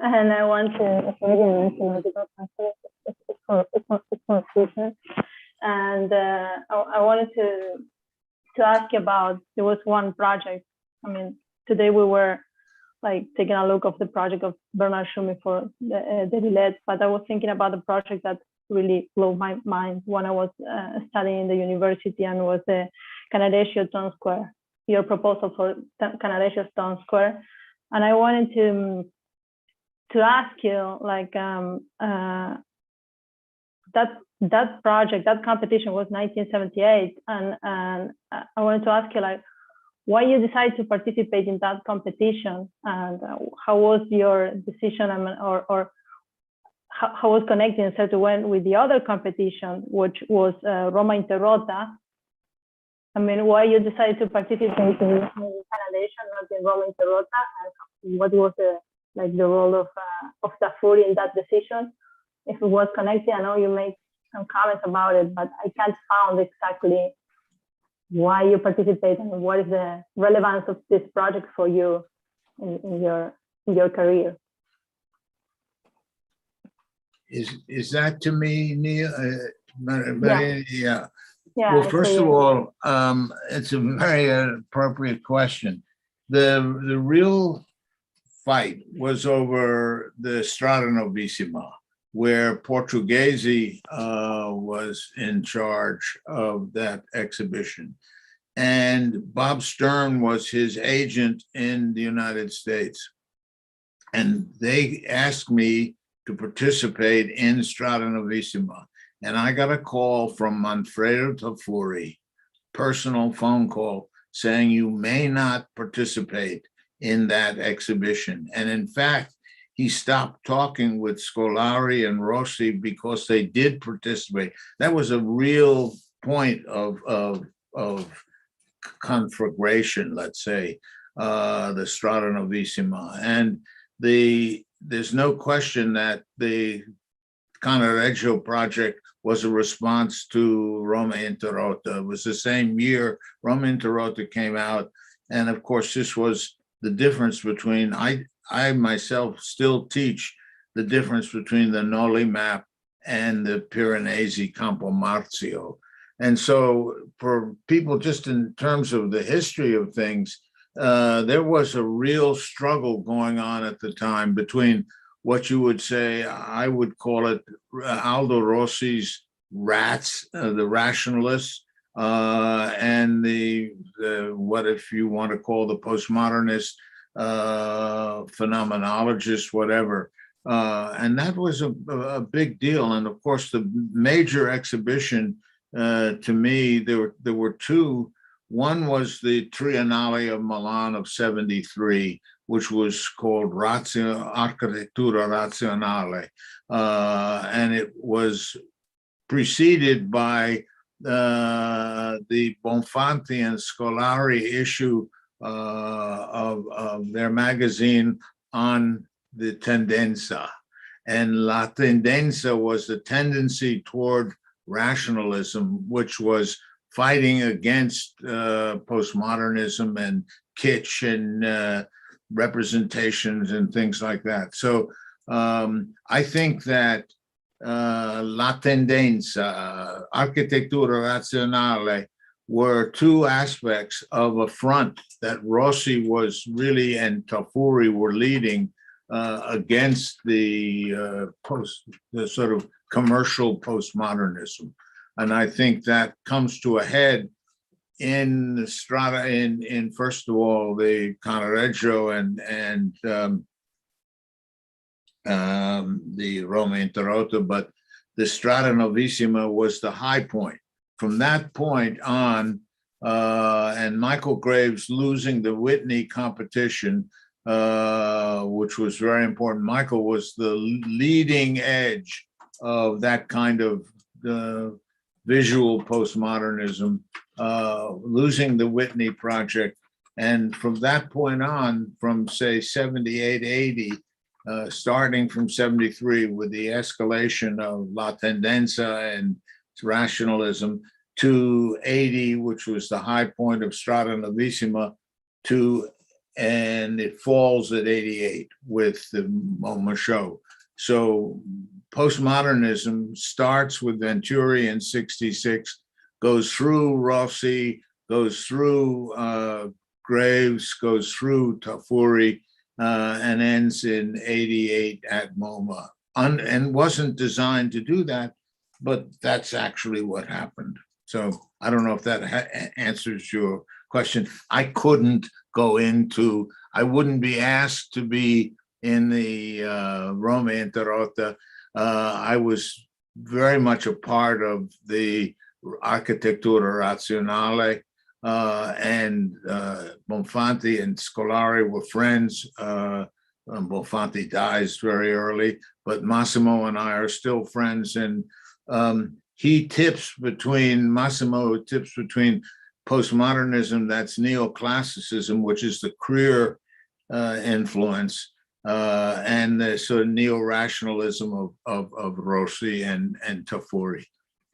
And I want to mention it's for future. And I wanted to ask you about, there was one project. I mean, today we were taking a look of the project of Bernard Schumi for the Deconstruction, but I was thinking about the project that really blew my mind when I was studying in the university, and was the Canadesio Town Square, your proposal for Canadesio Town Square. And I wanted to ask you, that project, that competition was 1978, and I wanted to ask you, why you decided to participate in that competition, and how was your decision, or how was connecting in certain way with the other competition, which was Roma Interrota? I mean, why you decided to participate in Canadesio, not in Roma Interrota, and what was like the role of Tafuri in that decision, if it was connected. I know you made some comments about it, but I can't find exactly why you participate and what is the relevance of this project for you in your career. Is that to me, Nia? Yeah. Yeah. Well, first of all, it's a very appropriate question. The real fight was over the Strada Novissima, where Portuguese was in charge of that exhibition. And Bob Stern was his agent in the United States. And they asked me to participate in Strada Novissima. And I got a call from Manfredo Tafuri, personal phone call, saying you may not participate in that exhibition. And in fact, he stopped talking with Scolari and Rossi because they did participate. That was a real point of conflagration, let's say, the Strada Novissima. And there's no question that the Contradictory project was a response to Roma Inter Rota. It was the same year Roma Inter Rota came out. And of course, this was the difference between, I myself still teach the difference between the Noli map and the Piranesi Campo Marzio. And so for people, just in terms of the history of things, there was a real struggle going on at the time between what you would say, I would call it Aldo Rossi's rats, the rationalists, and the what if you want to call the postmodernist phenomenologists, whatever. And that was a big deal. And of course, the major exhibition to me, there were two. One was the Triennale of Milan of '73, which was called Architettura Razionale. And it was preceded by the Bonfanti and Scolari issue of their magazine on the tendenza. And La Tendenza was the tendency toward rationalism, which was fighting against postmodernism and kitsch and representations and things like that. So I think that La Tendenza, Architettura Razionale were two aspects of a front that Rossi was really and Tafuri were leading against the sort of commercial postmodernism. And I think that comes to a head in the Strada, in first of all, the Contradictory and the Roma Inter Rota, but the Strada Novissima was the high point. From that point on, and Michael Graves losing the Whitney competition, which was very important. Michael was the leading edge of that kind of visual postmodernism, losing the Whitney project. And from that point on, from say 78, 80, starting from 73 with the escalation of La Tendenza and rationalism, to 80, which was the high point of Strada Novissima, and it falls at 88 with the MoMA show. So postmodernism starts with Venturi in 66, goes through Rossi, goes through Graves, goes through Tafuri, and ends in 88 at MoMA. And wasn't designed to do that, but that's actually what happened. So I don't know if that answers your question. I couldn't go into, I wouldn't be asked to be in the Roma Inter Rota. I was very much a part of the Architettura Razionale, and Bonfanti and Scolari were friends. Bonfanti dies very early, but Massimo and I are still friends. And Massimo tips between postmodernism, that's neoclassicism, which is the Creer influence, and the sort of neo-rationalism of Rossi and Tafuri.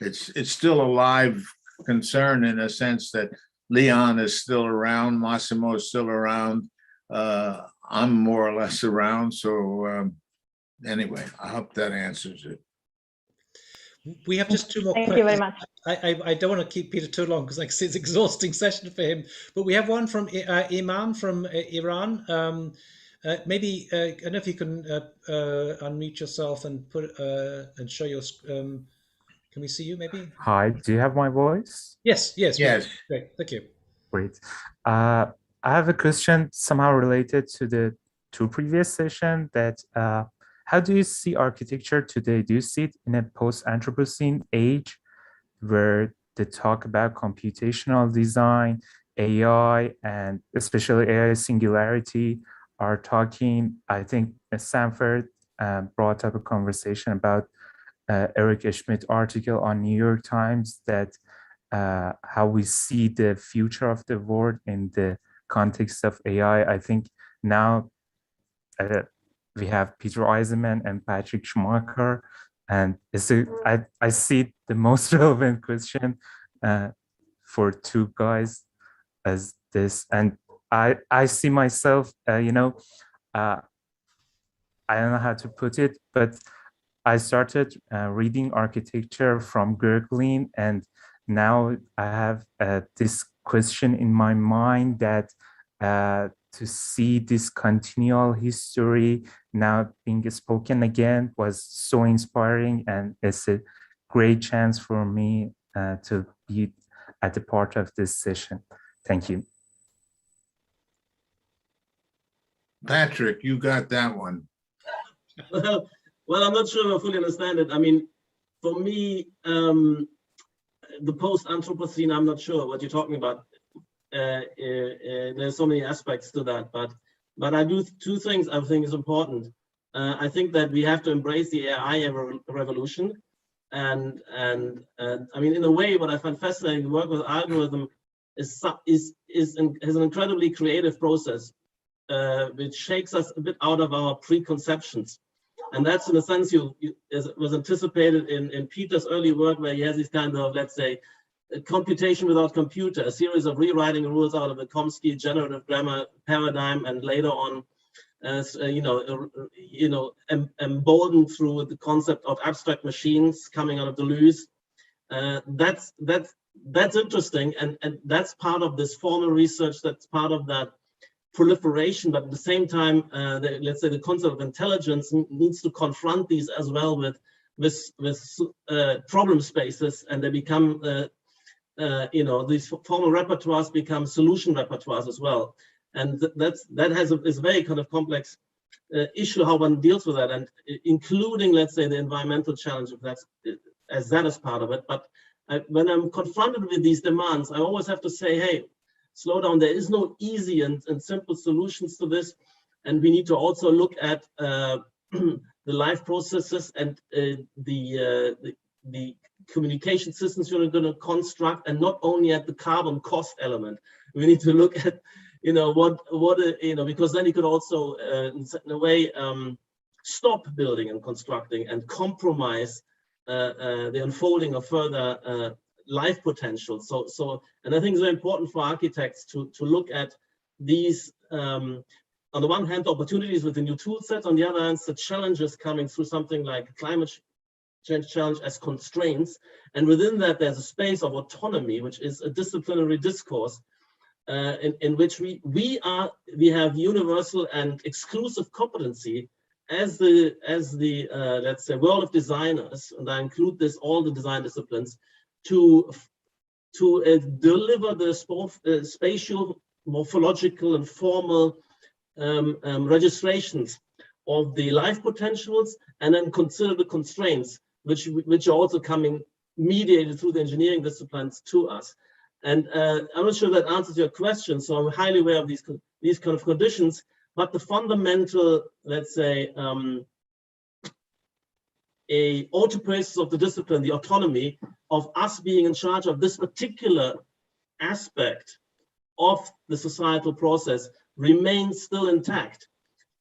It's still a live concern in a sense that Leon is still around, Massimo is still around, I'm more or less around. So anyway, I hope that answers it. We have just two more Thank questions. you very much. I don't want to keep Peter too long because like it's an exhausting session for him. But we have one from Imam from Iran. Maybe I don't know if you can unmute yourself and put and show your. Can we see you? Maybe. Hi. Do you have my voice? Yes. Yes. Yes. Great. Thank you. Great. I have a question somehow related to the two previous sessions. That how do you see architecture today? Do you see it in a post-Anthropocene age where the talk about computational design, AI, and especially AI singularity are talking? I think Sanford brought up a conversation about Eric Schmidt article on New York Times that how we see the future of the world in the context of AI. I think now we have Peter Eisenman and Patrick Schumacher, and I see the most relevant question for two guys as this, and I see myself, I don't know how to put it, but I started reading architecture from Gerglin, and now I have this question in my mind that to see this continual history now being spoken again was so inspiring, and it's a great chance for me to be at the part of this session. Thank you. Patrick, you got that one. Well, I'm not sure I fully understand it. I mean, for me, the post-Anthropocene, I'm not sure what you're talking about. There's so many aspects to that, but I do two things I think is important. I think that we have to embrace the AI revolution, and I mean, in a way, what I find fascinating, the work with algorithm has an incredibly creative process, which shakes us a bit out of our preconceptions. And that's in a sense was anticipated in Peter's early work, where he has this kind of, let's say, computation without computer, a series of rewriting rules out of the Chomsky generative grammar paradigm, and later on, as emboldened through the concept of abstract machines coming out of Deleuze. That's interesting, and that's part of this formal research. That's part of that proliferation, but at the same time, let's say the concept of intelligence needs to confront these as well with problem spaces, and they become, these formal repertoires become solution repertoires as well, and that is a very kind of complex issue how one deals with that, and including, let's say, the environmental challenge of that as part of it. But when I'm confronted with these demands, I always have to say, hey, slow down. There is no easy and simple solutions to this, and we need to also look at the life processes and the communication systems you're going to construct, and not only at the carbon cost element. We need to look at because then you could also in a way stop building and constructing and compromise the unfolding of further life potential. So, and I think it's very important for architects to look at these, on the one hand, opportunities with the new tool set, on the other hand, the challenges coming through something like climate change challenge as constraints. And within that, there's a space of autonomy, which is a disciplinary discourse in which we have universal and exclusive competency as the let's say, world of designers, and I include all the design disciplines, to deliver the spatial, morphological, and formal registrations of the life potentials, and then consider the constraints which are also coming mediated through the engineering disciplines to us. And I'm not sure that answers your question, so I'm highly aware of these kind of conditions, but the fundamental, let's say, a autopoiesis of the discipline, the autonomy of us being in charge of this particular aspect of the societal process remains still intact.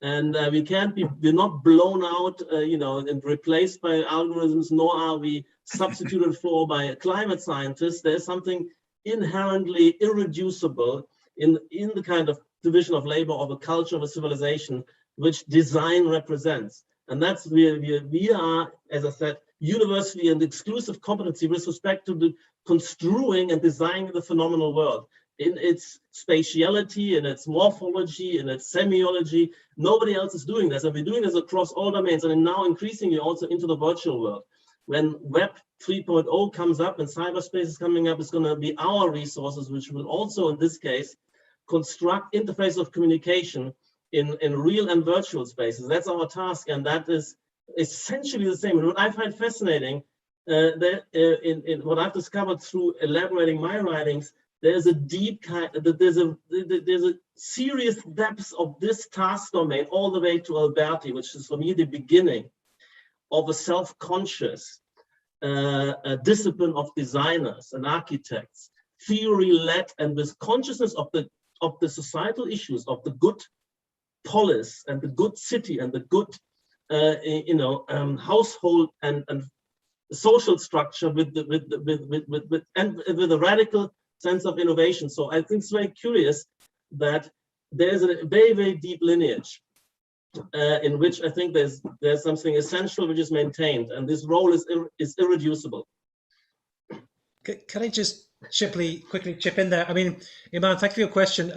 And we're not blown out, and replaced by algorithms, nor are we substituted for by climate scientists. There's something inherently irreducible in the kind of division of labor of a culture, of a civilization, which design represents. And that's where we are, as I said, universally and exclusive competency with respect to the construing and designing the phenomenal world in its spatiality, in its morphology, in its semiology. Nobody else is doing this, and we're doing this across all domains, and now increasingly also into the virtual world. When Web 3.0 comes up and cyberspace is coming up, it's going to be our resources, which will also, in this case, construct interfaces of communication in real and virtual spaces. That's our task, and that is essentially the same. And what I find fascinating, in what I've discovered through elaborating my writings, there's a deep kind, there's a serious depth of this task domain all the way to Alberti, which is for me the beginning of a self-conscious discipline of designers and architects, theory-led and with consciousness of the societal issues of the good polis and the good city and the good household and social structure with a radical sense of innovation. So I think it's very curious that there's a very, very deep lineage in which I think there's something essential which is maintained, and this role is irreducible. Can I just quickly chip in there? I mean, Iman, thank you for your question.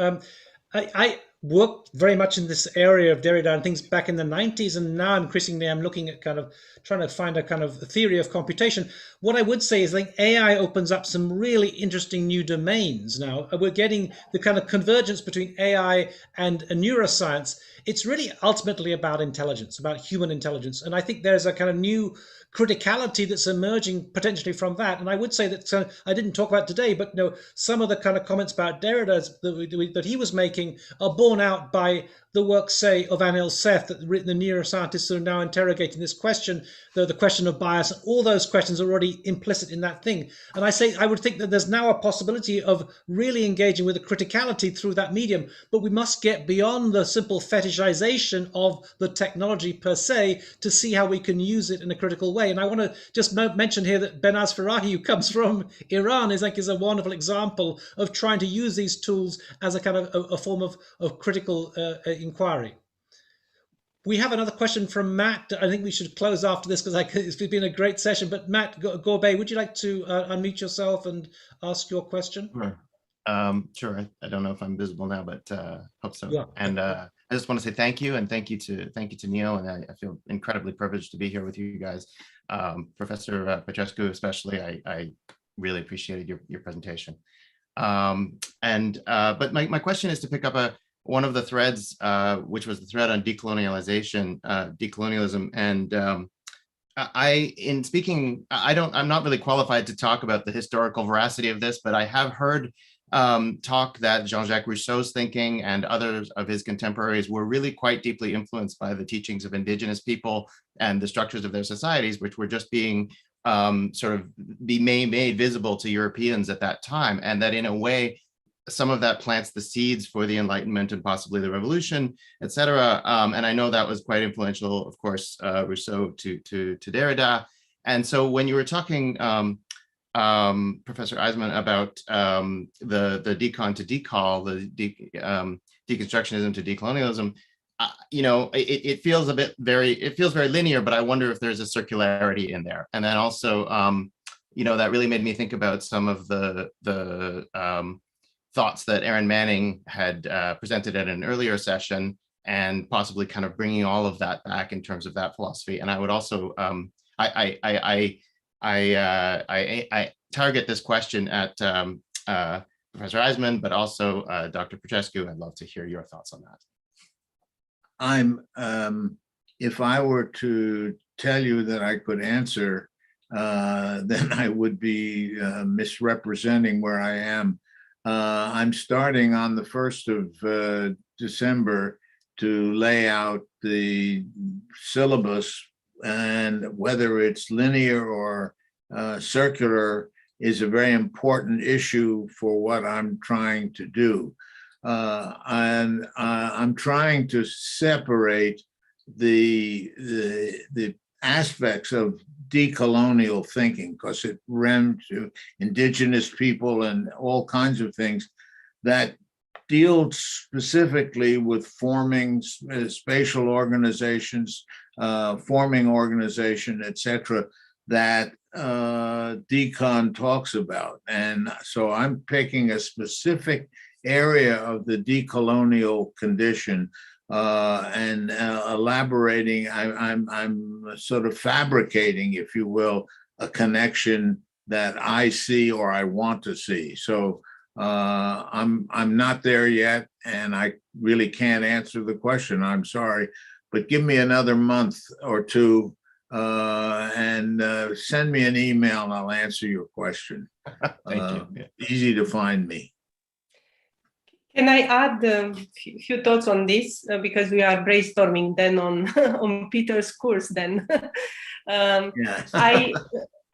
I worked very much in this area of Derrida and things back in the 90s, and now increasingly I'm looking at kind of trying to find a kind of theory of computation. What I would say is, I think AI opens up some really interesting new domains now. We're getting the kind of convergence between AI and neuroscience. It's really ultimately about intelligence, about human intelligence. And I think there's a kind of new criticality that's emerging potentially from that. And I would say that I didn't talk about today, but some of the kind of comments about Derrida that he was making are borne out by the work, say, of Anil Seth, the neuroscientists who are now interrogating this question, the question of bias, and all those questions are already implicit in that thing. And I would think that there's now a possibility of really engaging with the criticality through that medium, but we must get beyond the simple fetishization of the technology per se to see how we can use it in a critical way. And I want to just mention here that Benaz Farahi, who comes from Iran, is a wonderful example of trying to use these tools as a kind of a form of critical inquiry. We have another question from Matt. I think we should close after this because it's been a great session. But Matt Gorbet, would you like to unmute yourself and ask your question? Sure. Sure. I don't know if I'm visible now, but hope so. Yeah. And I just want to say thank you, and thank you to Neil. And I feel incredibly privileged to be here with you guys. Professor Petrescu, especially, I really appreciated your presentation. But my question is to pick up one of the threads, which was the thread on decolonialization, decolonialism. And I'm not really qualified to talk about the historical veracity of this, but I have heard talk that Jean-Jacques Rousseau's thinking and others of his contemporaries were really quite deeply influenced by the teachings of indigenous people and the structures of their societies, which were just being made visible to Europeans at that time. And that in a way, some of that plants the seeds for the Enlightenment and possibly the Revolution, etc. And I know that was quite influential, of course, Rousseau to Derrida. And so when you were talking, Professor Eisman, about the decon to decol, the deconstructionism to decolonialism, it feels very linear, but I wonder if there's a circularity in there. And then also, that really made me think about some of the thoughts that Aaron Manning had presented at an earlier session, and possibly kind of bringing all of that back in terms of that philosophy. And I would also, I target this question at Professor Eisman, but also Dr. Petrescu. I'd love to hear your thoughts on that. If I were to tell you that I could answer, then I would be misrepresenting where I am. I'm starting on the 1st of December to lay out the syllabus, and whether it's linear or circular is a very important issue for what I'm trying to do. and I'm trying to separate the aspects of decolonial thinking, because it ran to indigenous people and all kinds of things that deal specifically with forming spatial organizations, forming organization, etc., that decon talks about. And so I'm picking a specific area of the decolonial condition and elaborating. I'm sort of fabricating, if you will, a connection that I see or I want to see. So I'm not there yet, and I really can't answer the question. I'm sorry, but give me another month or two and send me an email and I'll answer your question. Thank you. Easy to find me. Can I add a few thoughts on this, because we are brainstorming then on on Peter's course then. Yeah.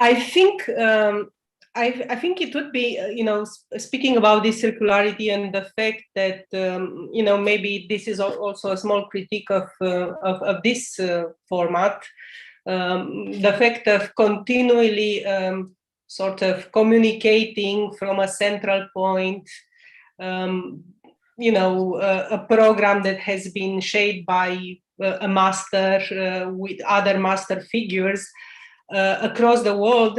I think I think it would be, speaking about this circularity and the fact that, maybe this is also a small critique of this format, the fact of continually sort of communicating from a central point, a program that has been shaped by a master with other master figures across the world.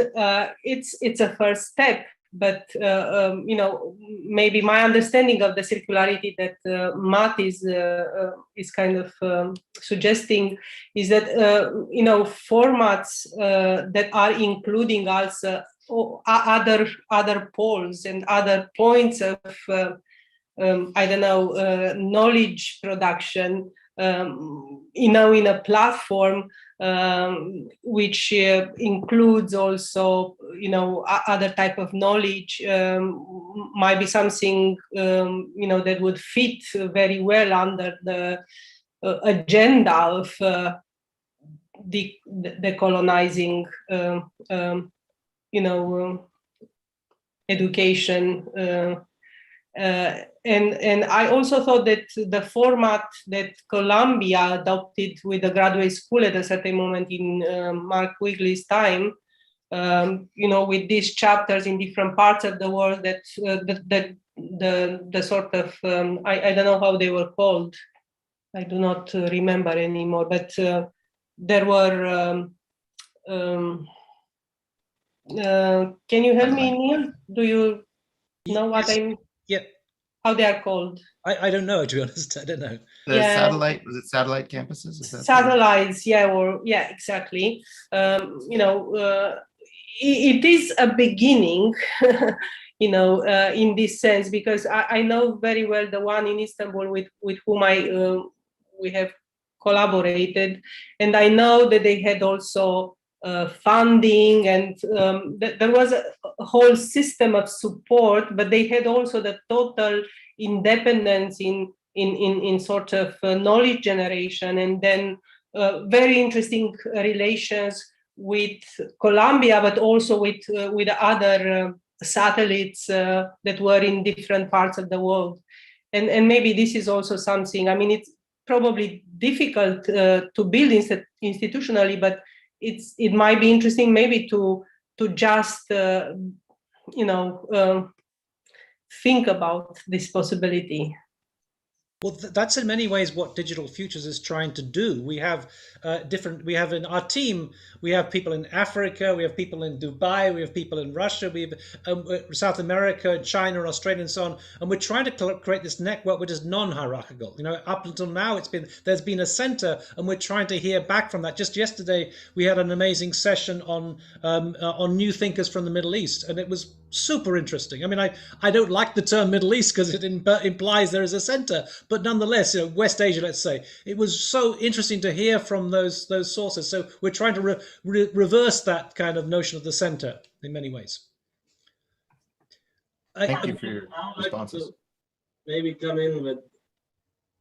It's a first step, but maybe my understanding of the circularity that Matt is kind of suggesting is that formats that are including also other poles and other points of knowledge production, in a platform which includes also, other type of knowledge, might be something, that would fit very well under the agenda of decolonizing, education. And I also thought that the format that Columbia adopted with the graduate school at a certain moment in Mark Wigley's time, with these chapters in different parts of the world, that the sort of, I don't know how they were called. I do not remember anymore, but there were, can you help me, Neil? Do you know what I mean? Yeah. How they are called? I don't know, to be honest. I don't know. The satellite, was it satellite campuses? Is that satellites, exactly. It is a beginning, in this sense, because I know very well the one in Istanbul with whom we have collaborated, and I know that they had also funding, and there was a whole system of support, but they had also the total independence in sort of knowledge generation, and then very interesting relations with Columbia, but also with other satellites that were in different parts of the world. And maybe this is also something, I mean, it's probably difficult to build institutionally, but it might be interesting maybe to just think about this possibility. Well, that's in many ways what Digital Futures is trying to do. We have we have in our team, we have people in Africa, we have people in Dubai, we have people in Russia, we have South America, China, Australia, and so on. And we're trying to create this network which is non-hierarchical. Up until now, there's been a center, and we're trying to hear back from that. Just yesterday, we had an amazing session on new thinkers from the Middle East, and it was super interesting. I mean, I don't like the term Middle East because it implies there is a center, but nonetheless, West Asia, let's say, it was so interesting to hear from those sources. So we're trying to reverse that kind of notion of the center in many ways. Thank you for your responses. Maybe come in with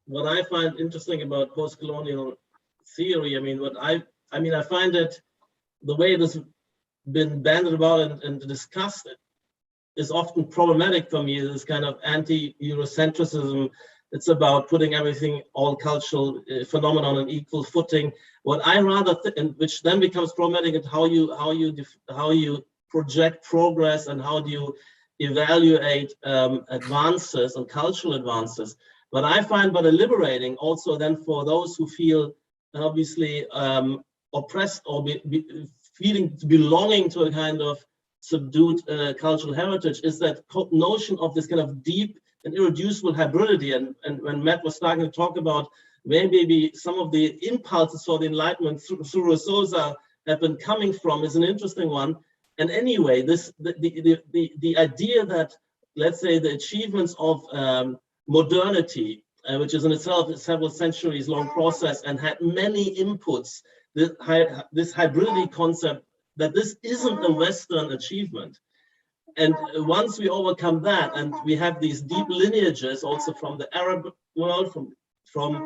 what I find interesting about post-colonial theory. I mean, I find that the way it has been bandied about and discussed, is often problematic for me, this kind of anti-Eurocentrism. It's about putting everything, all cultural phenomena on an equal footing. What I rather and which then becomes problematic is how you project progress and how do you evaluate advances and cultural advances. But I find but liberating also then for those who feel obviously oppressed or feeling belonging to a kind of subdued cultural heritage is that notion of this kind of deep and irreducible hybridity. And when Matt was starting to talk about where maybe some of the impulses for the Enlightenment through Rousseau have been coming from is an interesting one. And anyway, the idea that, let's say, the achievements of modernity, which is in itself a several centuries long process and had many inputs, this hybridity concept, that this isn't a Western achievement. And once we overcome that, and we have these deep lineages also from the Arab world, from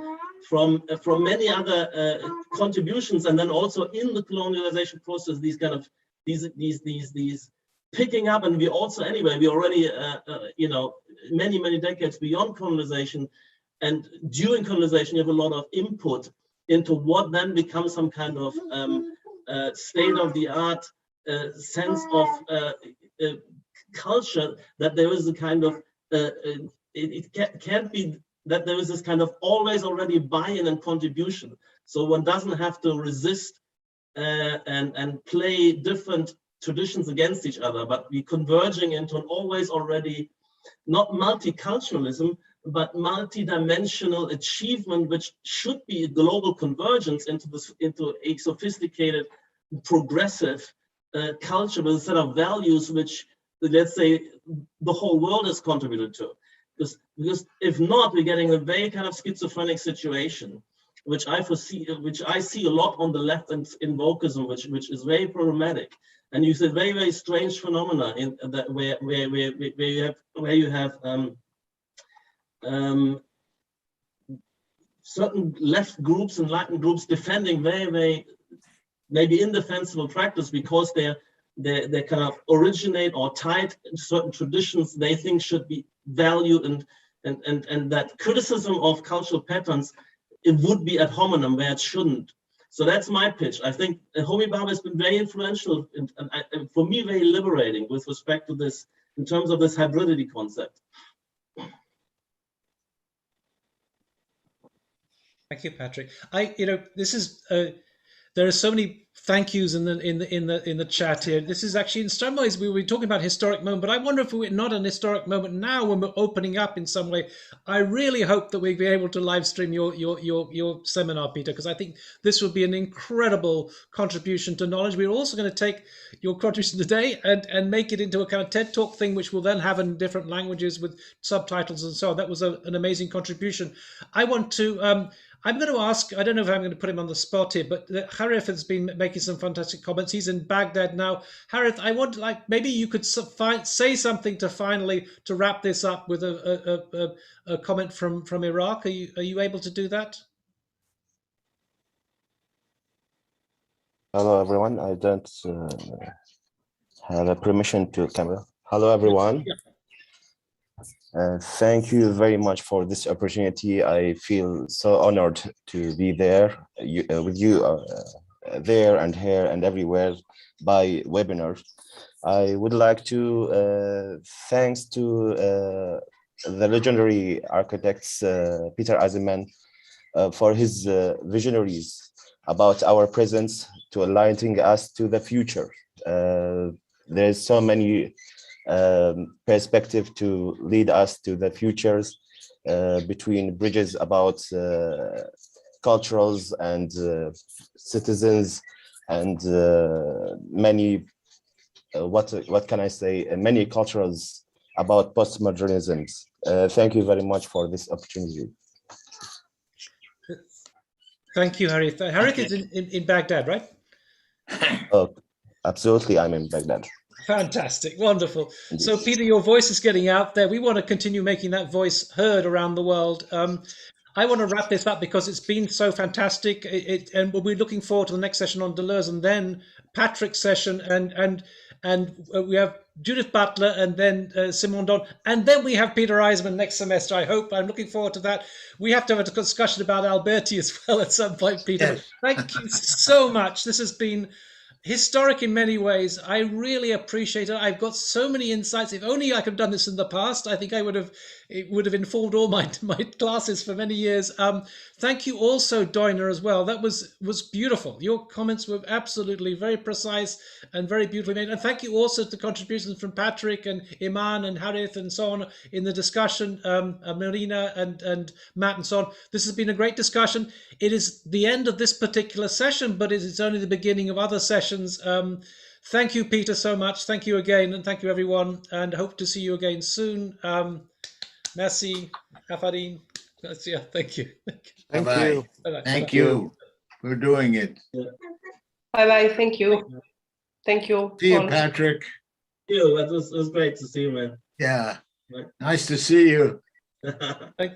many other contributions, and then also in the colonialization process, these kind of these picking up, and we also anyway we already many decades beyond colonization, and during colonization you have a lot of input into what then becomes some kind of state-of-the-art sense of culture, that there is a kind of it can't be that there is this kind of always already buy-in and contribution, so one doesn't have to resist and play different traditions against each other, but we converging into an always already not multiculturalism but multi-dimensional achievement, which should be a global convergence into a sophisticated progressive culture with a set of values which, let's say, the whole world has contributed to. Because if not, we're getting a very kind of schizophrenic situation, which I see a lot on the left and in wokeism, which is very problematic. And you see very, very strange phenomena in that where you have certain left groups, enlightened groups defending very, very maybe indefensible practice because they kind of originate or tied in certain traditions they think should be valued, and that criticism of cultural patterns, it would be ad hominem where it shouldn't. So that's my pitch. I think Homi Bhabha has been very influential and for me very liberating with respect to this in terms of this hybridity concept. Thank you, Patrick. This is there are so many thank yous in the chat here. This is actually in some ways we were talking about historic moment, but I wonder if we're not an historic moment now when we're opening up in some way. I really hope that we'll be able to live stream your seminar, Peter, because I think this would be an incredible contribution to knowledge. We're also going to take your contribution today and make it into a kind of TED Talk thing, which we'll then have in different languages with subtitles and so on. That was an amazing contribution. I want to I'm going to ask, I don't know if I'm going to put him on the spot here, but Harith has been making some fantastic comments. He's in Baghdad now. Harith, I want maybe you could say something to wrap this up with a comment from Iraq. Are you able to do that? Hello, everyone. I don't have a permission to camera. Hello, everyone. Yeah. Thank you very much for this opportunity. I feel so honored to be there with you there and here and everywhere by webinar. I would like to thanks to the legendary architects Peter Eisenman for his visionaries about our presence to aligning us to the future. There's so many perspective to lead us to the futures between bridges about cultures and citizens and many what can I say, many cultures about postmodernisms. Thank you very much for this opportunity. Thank you, Harith. Harith is in Baghdad, right? Oh, absolutely, I'm in Baghdad. Fantastic, wonderful. So Peter, your voice is getting out there. We want to continue making that voice heard around the world. I want to wrap this up because it's been so fantastic, and we'll be looking forward to the next session on Deleuze, and then Patrick's session, and and we have Judith Butler, and then Simon Don, and then we have Peter Eisman next semester. I hope. I'm looking forward to that. We have to have a discussion about Alberti as well at some point, Peter. Yes. Thank you so much. This has been historic in many ways. I really appreciate it. I've got so many insights. If only I could have done this in the past, I think it would have informed all my classes for many years. Thank you also, Doina, as well. That was beautiful. Your comments were absolutely very precise and very beautifully made. And thank you also to the contributions from Patrick and Iman and Harith and so on in the discussion, Marina and Matt and so on. This has been a great discussion. It is the end of this particular session, but it is only the beginning of other sessions. Thank you, Peter, so much. Thank you again, and thank you, everyone, and hope to see you again soon. Merci, Afadine. Yeah, thank you. Thank you. Bye-bye. Thank you for doing it. Bye-bye. Thank you. Thank you. See you, all. Patrick. It was great to see you, man. Yeah. Right. Nice to see you. Thank